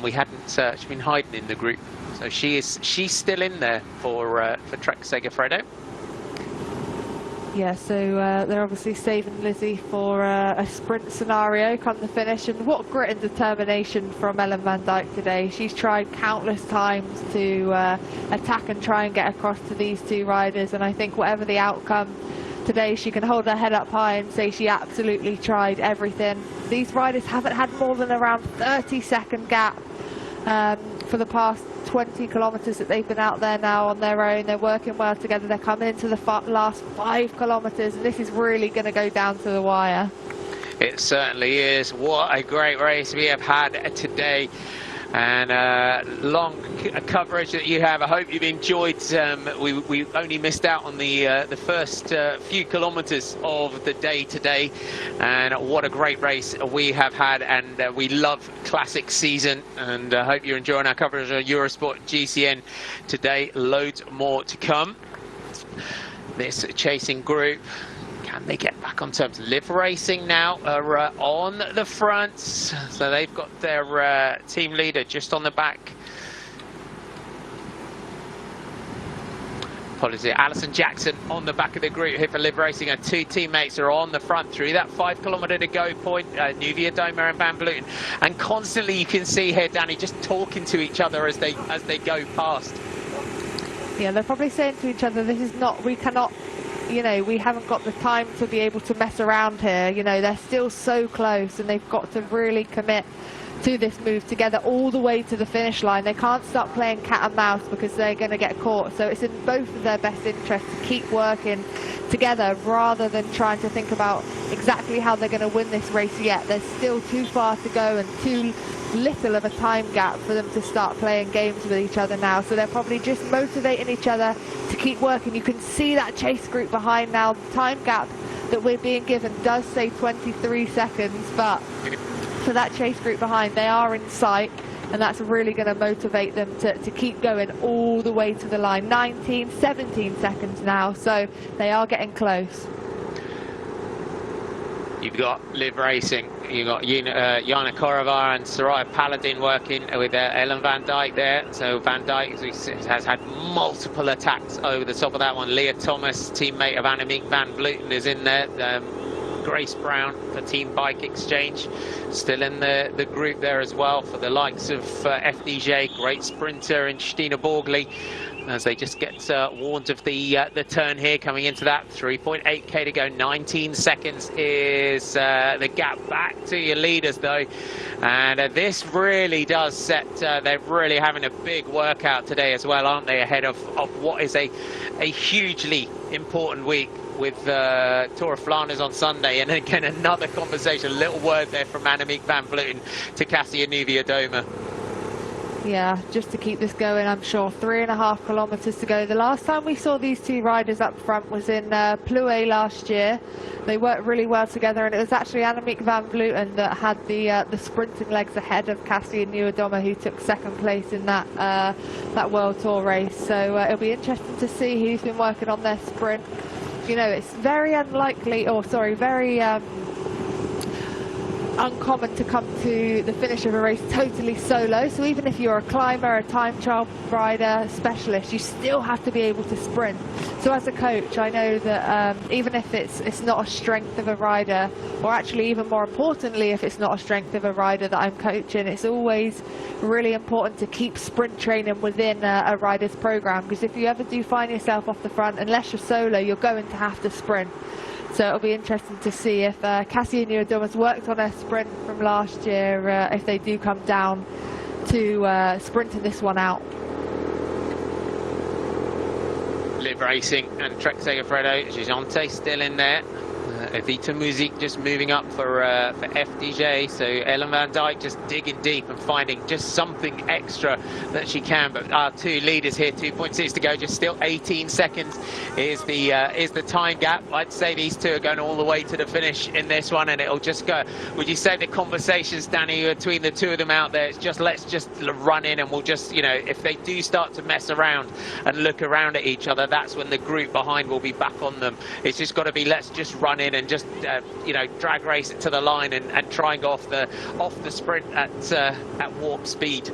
We hadn't, she's been hiding in the group. So she's still in there for Trek Segafredo. Yeah, so they're obviously saving Lizzie for a sprint scenario come the finish, and what grit and determination from Ellen van Dijk today. She's tried countless times to attack and try and get across to these two riders, and I think whatever the outcome today, she can hold her head up high and say she absolutely tried everything. These riders haven't had more than around 30-second gap for the past 20 kilometres that they've been out there now on their own. They're working well together. They're coming into the last 5 kilometres, and this is really going to go down to the wire. It certainly is. What a great race we have had today, and long coverage that you have. I hope you've enjoyed. We only missed out on the first few kilometres of the day today, and what a great race we have had. And we love classic season, and I hope you're enjoying our coverage of Eurosport GCN today. Loads more to come. This chasing group, can they get back on terms? Live Racing now are on the front, so they've got their team leader just on the back. Apologies, Alison Jackson on the back of the group here for Live Racing. Her 2 teammates are on the front through that 5 kilometre to go point. Nuvia Doma and Van Vleuten, and constantly you can see here, Danny, just talking to each other as they go past. Yeah, they're probably saying to each other, this is not, we cannot, you know, we haven't got the time to be able to mess around here. You know, they're still so close, and they've got to really commit to this move together all the way to the finish line. They can't start playing cat and mouse because they're going to get caught. So it's in both of their best interests to keep working together rather than trying to think about exactly how they're going to win this race yet. There's still too far to go and too little of a time gap for them to start playing games with each other now. So they're probably just motivating each other to keep working. You can see that chase group behind now. The time gap that we're being given does say 23 seconds, but for that chase group behind, they are in sight, and that's really going to motivate them to keep going all the way to the line. 17 seconds now, so they are getting close. You've got Liv Racing, you've got Jana Korova and Soraya Paladin working with Ellen Van Dijk there. So Van Dijk has had multiple attacks over the top of that one. Leah Thomas, teammate of Annemiek van Vleuten, is in there. Grace Brown for Team Bike Exchange, still in the group there as well, for the likes of FDJ, great sprinter, and Stina Borgli, as they just get warned of the turn here coming into that. 3.8k to go, 19 seconds is the gap back to your leaders though. And this really does set, they're really having a big workout today as well, aren't they, ahead of what is a hugely important week with Tour of Flanders on Sunday. And again, another conversation, a little word there from Annemiek van Vleuten to Cassia Nieuwiadoma. Yeah, just to keep this going, I'm sure. 3.5 kilometres to go. The last time we saw these two riders up front was in Plouay last year. They worked really well together, and it was actually Annemiek van Vleuten that had the sprinting legs ahead of Cassia Nieuwiadoma, who took second place in that World Tour race. So it'll be interesting to see who's been working on their sprint. You know, it's very unlikely, or sorry, very uncommon to come to the finish of a race totally solo. So even if you're a climber, a time trial rider, specialist, you still have to be able to sprint. So as a coach, I know that even if it's not a strength of a rider, or actually even more importantly, if it's not a strength of a rider that I'm coaching, it's always really important to keep sprint training within a rider's program, because if you ever do find yourself off the front, unless you're solo, you're going to have to sprint. So it'll be interesting to see if Cassia Nieuwiadoma's worked on her sprint from last year, if they do come down to sprinting this one out. Liv Racing and Trek Segafredo, Gigante still in there. Evita Muziek just moving up for FDJ. So Ellen Van Dijk just digging deep and finding just something extra that she can. But our two leaders here, 2.6 to go, just still 18 seconds is the time gap. I'd say these two are going all the way to the finish in this one, and it'll just go. Would you say the conversations, Danny, between the two of them out there, it's just let's just run in, and we'll just, you know, if they do start to mess around and look around at each other, that's when the group behind will be back on them. It's just got to be, let's just run in and just you know, drag race it to the line and try and go off the sprint at warp speed.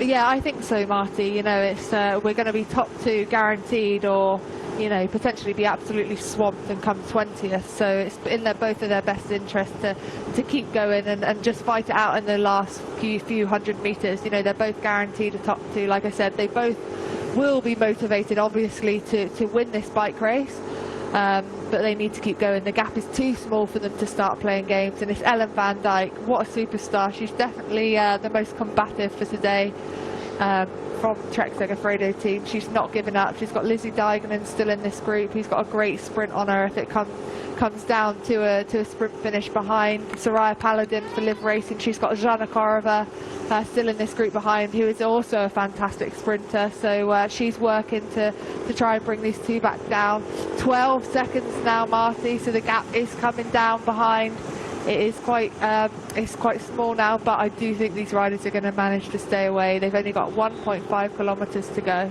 Yeah, I think so, Marty. You know, it's we're going to be top two guaranteed, or you know, potentially be absolutely swamped and come 20th. So it's in both of their best interest to keep going and just fight it out in the last few hundred meters. You know, they're both guaranteed a top two. Like I said, they both will be motivated, obviously, to win this bike race. But they need to keep going. The gap is too small for them to start playing games. And it's Ellen Van Dijk, what a superstar. She's definitely the most combative for today from Trek Segafredo team. She's not given up. She's got Lizzie Deignan still in this group, who's got a great sprint on her if it comes down to a sprint finish behind. Soraya Paladin for Liv Racing. She's got Jana Korova still in this group behind, who is also a fantastic sprinter. So she's working to try and bring these two back down. 12 seconds now, Marty, so the gap is coming down behind. It is quite small now, but I do think these riders are going to manage to stay away. They've only got 1.5 kilometers to go.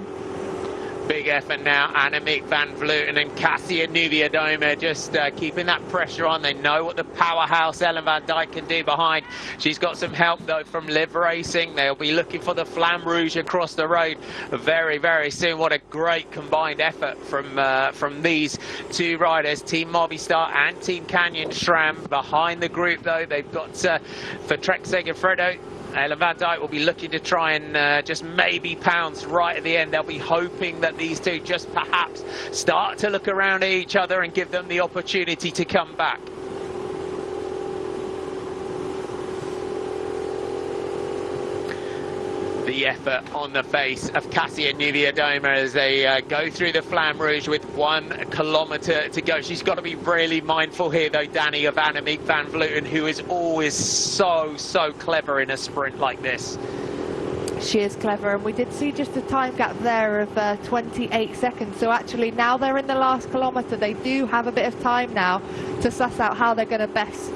Big effort now, Annemiek van Vleuten and Cassia Nieuwiadoma just keeping that pressure on. They know what the powerhouse Ellen Van Dijk can do behind. She's got some help though from Liv Racing. They'll be looking for the Flamme Rouge across the road very, very soon. What a great combined effort from these two riders, Team Movistar and Team Canyon SRAM. Behind the group though, they've got for Trek Segafredo, Ellen Van Dijk will be looking to try and just maybe pounce right at the end. They'll be hoping that these two just perhaps start to look around at each other and give them the opportunity to come back. The effort on the face of Cassia Nieuwiadoma as they go through the Flamme Rouge with 1 kilometer to go. She's got to be really mindful here, though, Danny, of Annemiek van Vleuten, who is always so clever in a sprint like this. She is clever, and we did see just a time gap there of 28 seconds. So actually now they're in the last kilometre. They do have a bit of time now to suss out how they're going to best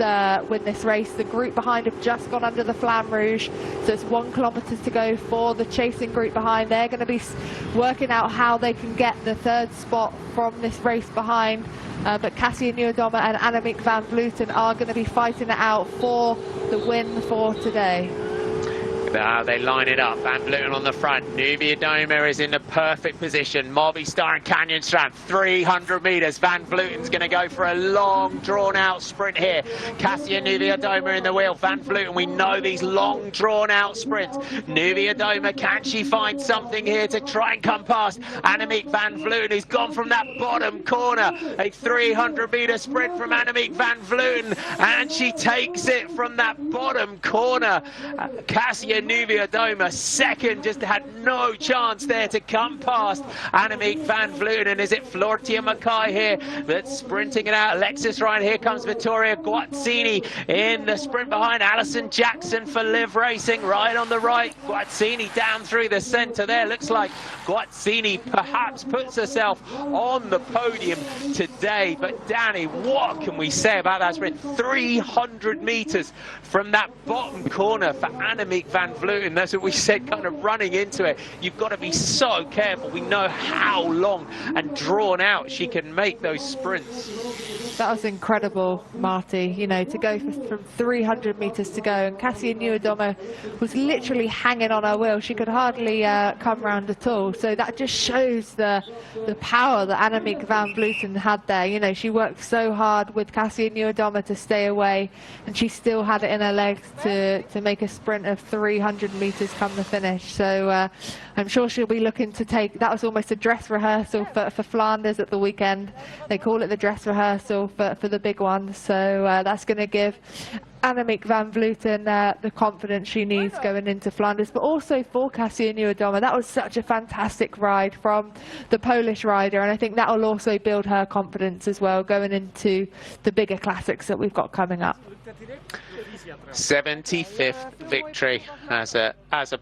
win this race. The group behind have just gone under the Flamme Rouge, so it's 1 kilometre to go for the chasing group behind. They're going to be working out how they can get the 3rd spot from this race behind. But Cassia Nieuwedome and Annemiek van Vleuten are going to be fighting it out for the win for today. Now they line it up. Van Vleuten on the front. Nieuwedome is in the perfect position. Movistar and Canyon Strand, 300 metres. Van Vleuten's going to go for a long, drawn-out sprint here. Cassia Nieuwedome in the wheel. Van Vleuten, we know these long, drawn-out sprints. Nieuwedome, can she find something here to try and come past Annemiek van Vleuten, who's gone from that bottom corner? A 300-metre sprint from Annemiek van Vleuten, and she takes it from that bottom corner. Cassia Nieuwedome second, just had no chance there to come past Annemiek van Vleuten. And is it Floortje Mackay here that's sprinting it out? Alexis Ryan, here comes Vittoria Guazzini in the sprint behind. Alison Jackson for Live Racing right on the right. Guazzini down through the centre there. Looks like Guazzini perhaps puts herself on the podium today. But Danny, what can we say about that sprint? 300 metres from that bottom corner for Annemiek van Vleuten. That's what we said, kind of running into it. You've got to be so careful. We know how long and drawn out she can make those sprints. That was incredible, Marty, you know, to go from 300 metres to go, and Cassia Nieuwedome was literally hanging on her wheel. She could hardly come round at all. So that just shows the power that Annemiek van Vleuten had there. You know, she worked so hard with Cassia Nieuwedome to stay away, and she still had it in her legs to make a sprint of 300 metres come the finish. So I'm sure she'll be looking to take, that was almost a dress rehearsal for Flanders at the weekend. They call it the dress rehearsal for the big one. So that's going to give Annemiek van Vleuten the confidence she needs going into Flanders, but also for Cassia Nieuwedome. That was such a fantastic ride from the Polish rider, and I think that will also build her confidence as well going into the bigger classics that we've got coming up. 75th victory as a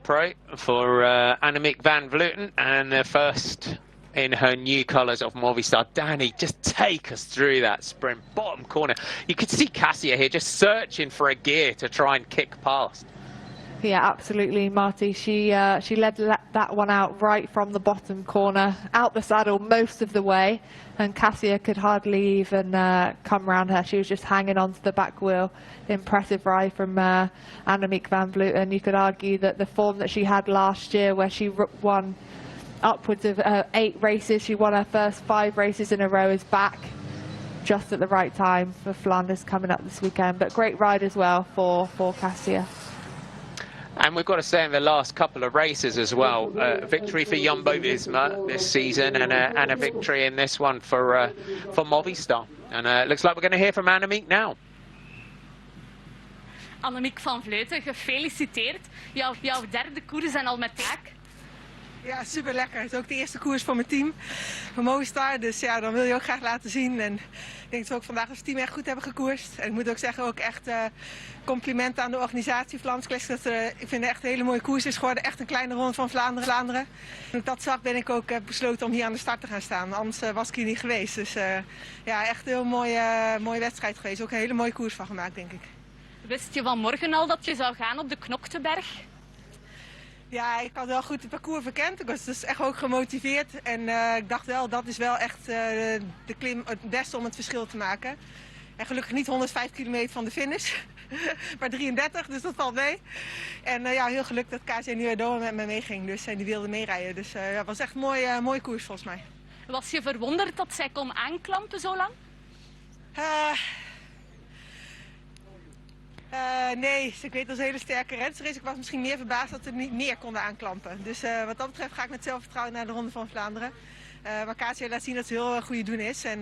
pro for Annemiek van Vleuten, and the first in her new colours of Movistar. Danny, just take us through that sprint, bottom corner. You could see Cassia here just searching for a gear to try and kick past. Yeah, absolutely, Marty. She led that one out right from the bottom corner, out the saddle most of the way, and Cassia could hardly even come round her. She was just hanging onto the back wheel. Impressive ride from Annemiek van Vleuten. You could argue that the form that she had last year, where she won upwards of 8 races, she won her first 5 races in a row, is back just at the right time for Flanders coming up this weekend. But great ride as well for Cassia. And we've got to say in the last couple of races as well, victory for Jumbo-Visma this season, and a victory in this one for Movistar. And it looks like we're going to hear from Annemiek now. Annemiek van Vleuten, gefeliciteerd. Jouw derde koers en al met taak. Ja, super lekker. Het is ook de eerste koers voor mijn team, van Movistar. Dus ja, dan wil je ook graag laten zien. En ik denk dat we ook vandaag als team echt goed hebben gekoerst. En ik moet ook zeggen, ook echt complimenten aan de organisatie Vlaams Classic. Ik vind het echt een hele mooie koers is geworden. Echt een kleine ronde van Vlaanderen. Toen ik dat zag, ben ik ook besloten om hier aan de start te gaan staan. Anders was ik hier niet geweest. Dus ja, echt een heel mooie wedstrijd geweest. Ook een hele mooie koers van gemaakt, denk ik. Wist je vanmorgen al dat je zou gaan op de Knokteberg? Ja, ik had wel goed het parcours verkend. Ik was dus echt ook gemotiveerd. En ik dacht wel, dat is wel echt de klim het beste om het verschil te maken. En gelukkig niet 105 kilometer van de finish, maar 33, dus dat valt mee. En ja, heel gelukkig dat Cassia Nieuwedome met me meeging, dus die wilde meerijden. Dus het was echt een mooie koers volgens mij. Was je verwonderd dat zij kon aanklampen zo lang? Nee, ik weet dat ze een hele sterke renster is. Ik was misschien meer verbaasd dat ze niet meer konden aanklampen. Dus wat dat betreft ga ik met zelfvertrouwen naar de Ronde van Vlaanderen. Maar Cassia laat zien dat ze heel goede doen is. En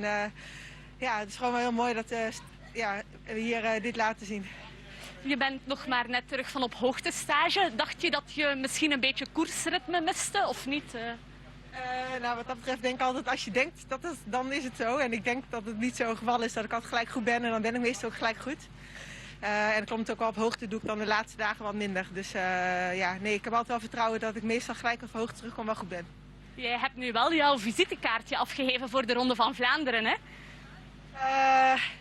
ja, het is gewoon wel heel mooi dat we hier dit laten zien. Je bent nog maar net terug van op hoogtestage. Dacht je dat je misschien een beetje koersritme miste of niet? Nou, wat dat betreft denk ik altijd, als je denkt, dan is het zo. En ik denk dat het niet zo'n geval is dat ik altijd gelijk goed ben en dan ben ik meestal ook gelijk goed. En het komt ook wel op hoogte, doe ik dan de laatste dagen wat minder. Dus ja, nee, ik heb altijd wel vertrouwen dat ik meestal gelijk op hoogte terugkom wel goed ben. Jij hebt nu wel jouw visitekaartje afgegeven voor de Ronde van Vlaanderen, hè?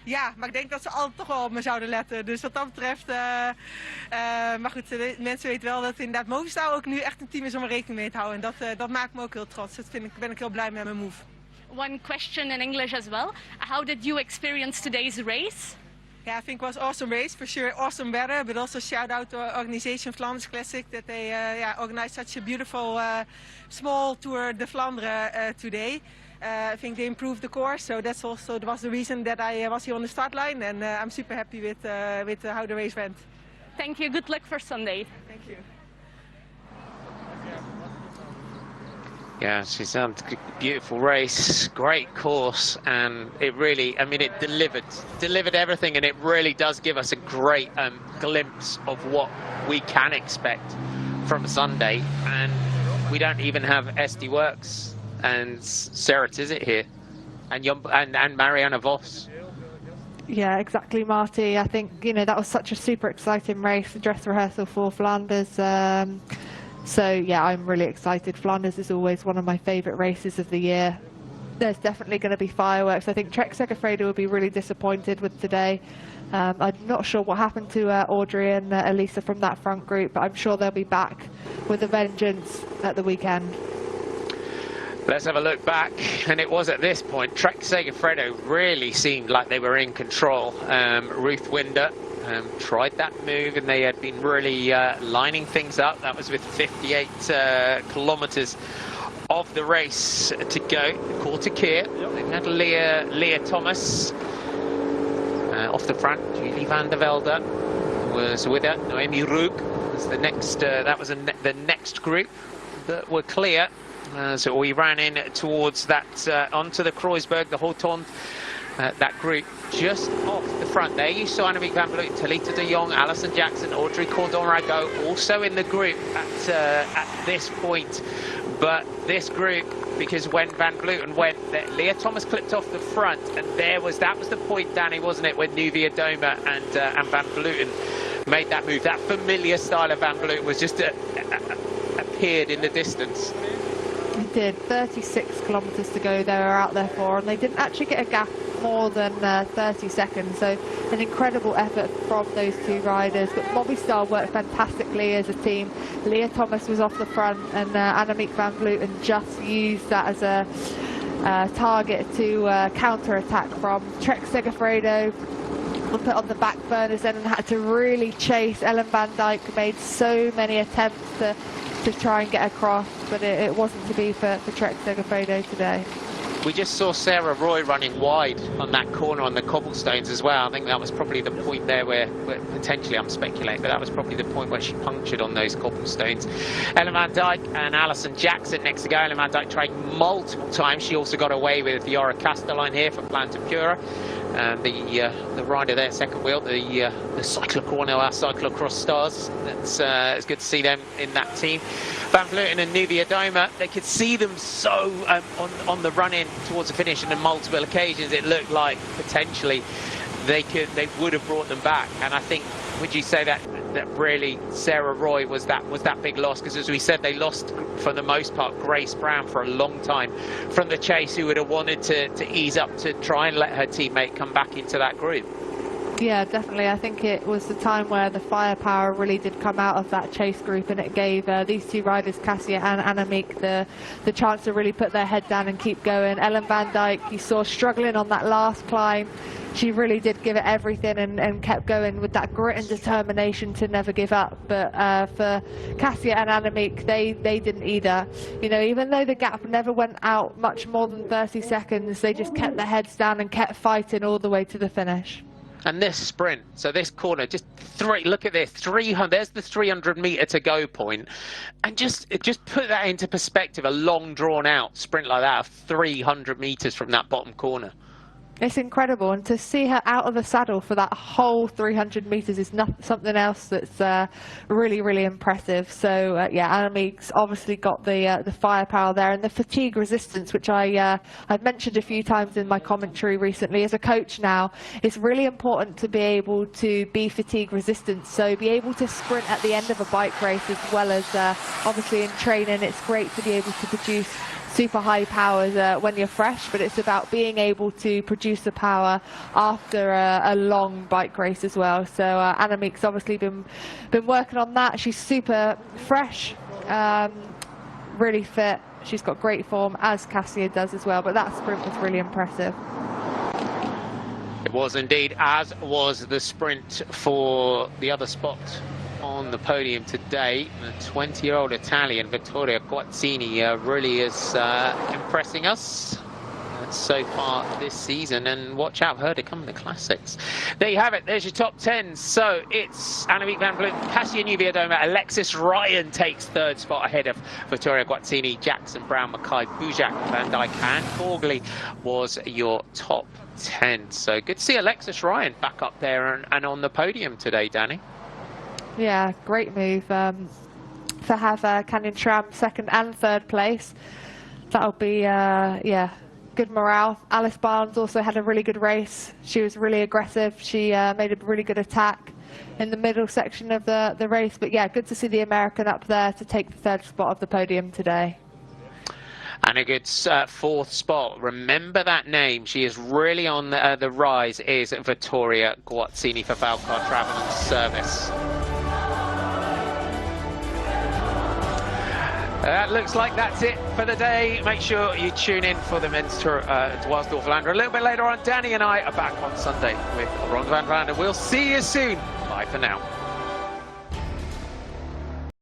Ja, maar ik denk dat ze altijd toch wel op me zouden letten. Dus wat dat betreft, maar goed, de mensen weten wel dat inderdaad Movistar ook nu echt een team is om er rekening mee te houden. En dat maakt me ook heel trots. Dat ben ik heel blij met mijn move. One question in English as well. How did you experience today's race? Yeah, I think it was awesome race, for sure, awesome weather, but also shout out to our organization Flanders Classic that they organized such a beautiful small Tour de Vlaanderen today. I think they improved the course, so that was the reason that I was here on the start line, and I'm super happy with how the race went. Thank you. Good luck for Sunday. Thank you. Yeah, she's done a beautiful race, great course, and it really, I mean, it delivered everything, and it really does give us a great glimpse of what we can expect from Sunday. And we don't even have SD Works and Sarah Tizet here, and Marianne Vos. Yeah, exactly, Marty. I think, you know, that was such a super exciting race, the dress rehearsal for Flanders. So yeah, I'm really excited. Flanders is always one of my favourite races of the year. There's definitely going to be fireworks. I think Trek Segafredo will be really disappointed with today. I'm not sure what happened to Audrey and Elisa from that front group, but I'm sure they'll be back with a vengeance at the weekend. Let's have a look back, and it was at this point Trek Segafredo really seemed like they were in control. Ruth Winder tried that move, and they had been really lining things up. That was with 58 kilometres of the race to go. Quarter Keer. They had Leah Thomas off the front. Julie van der Velde was with her. Noemi Rook was the next. That was the next group that were clear. So we ran in towards that onto the Kreuzberg, the Hortond. That group just off the front there. You saw Annemiek van Vleuten, Talita de Jong, Alison Jackson, Audrey Cordon-Rago also in the group at this point. But this group, because when Van Vleuten went, Leah Thomas clipped off the front, and that was the point, Danny, wasn't it, when Nuvia Doma and Van Vleuten made that move. That familiar style of Van Vleuten was just appeared in the distance. They did. 36 kilometres to go they were out there for, and they didn't actually get a gap more than 30 seconds, so an incredible effort from those two riders. But Movistar worked fantastically as a team. Leah Thomas was off the front, and Annemiek van Vleuten just used that as a target to counter-attack from. Trek Segafredo were put on the back burners then and had to really chase. Ellen van Dijk made so many attempts to try and get across, but it wasn't to be for Trek Segafredo today. We just saw Sarah Roy running wide on that corner on the cobblestones as well. I think that was probably the point there where potentially, I'm speculating, but that was probably the point where she punctured on those cobblestones. Ellen van Dijk and Alison Jackson next to go. Ellen van Dijk tried multiple times. She also got away with Fiora Castelline here for Plan to Pura. And the rider there, second wheel, the cyclocross, our cyclocross stars. It's good to see them in that team. Van Vleuten and Nuvia Doma, they could see them so on the run-in towards the finish, and on multiple occasions it looked like potentially they would have brought them back. And I think, would you say that really Sarah Roy was that big loss? Because as we said, they lost for the most part Grace Brown for a long time from the chase, who would have wanted to ease up to try and let her teammate come back into that group. Yeah, definitely. I think it was the time where the firepower really did come out of that chase group, and it gave these two riders, Cassia and Annemiek, the chance to really put their head down and keep going. Ellen van Dijk, you saw struggling on that last climb. She really did give it everything and kept going with that grit and determination to never give up. But for Cassia and Annemiek, they didn't either. You know, even though the gap never went out much more than 30 seconds, they just kept their heads down and kept fighting all the way to the finish. And this sprint, so this corner, just look at this, 300, there's the 300 metre to go point. And just put that into perspective, a long drawn out sprint like that, 300 metres from that bottom corner. It's incredible, and to see her out of the saddle for that whole 300 metres is something else that's really, really impressive. So yeah, Annemiek's obviously got the firepower there, and the fatigue resistance, which I've mentioned a few times in my commentary recently. As a coach now, it's really important to be able to be fatigue resistant, so be able to sprint at the end of a bike race as well as obviously in training. It's great to be able to produce super high powers when you're fresh, but it's about being able to produce the power after a long bike race as well. So Annemiek's obviously been working on that. She's super fresh, really fit. She's got great form, as Cassia does as well, but that sprint was really impressive. It was indeed, as was the sprint for the other spot on the podium today. The 20-year-old Italian Vittoria Guazzini really is impressing us so far this season, and watch out for her to come in the classics. There you have it. There's your top 10. So it's Annemiek van Vleuten, Cassia Niewiadoma, Alexis Ryan takes third spot ahead of Vittoria Guazzini, Jackson Brown, Mackay, Bujak, Van Dijk and Borgley was your top 10. So good to see Alexis Ryan back up there and on the podium today, Danny. Yeah, great move to have Canyon Schramm second and third place. That'll be, yeah, good morale. Alice Barnes also had a really good race. She was really aggressive. She made a really good attack in the middle section of the race. But yeah, good to see the American up there to take the third spot of the podium today. And a good fourth spot. Remember that name. She is really on the rise, is Vittoria Guazzini for Valcar Travel and Service. That looks like that's it for the day. Make sure you tune in for the men's tour Dwars, Vlaanderen. A little bit later on, Danny and I are back on Sunday with Ron van Vlaanderen. We'll see you soon. Bye for now.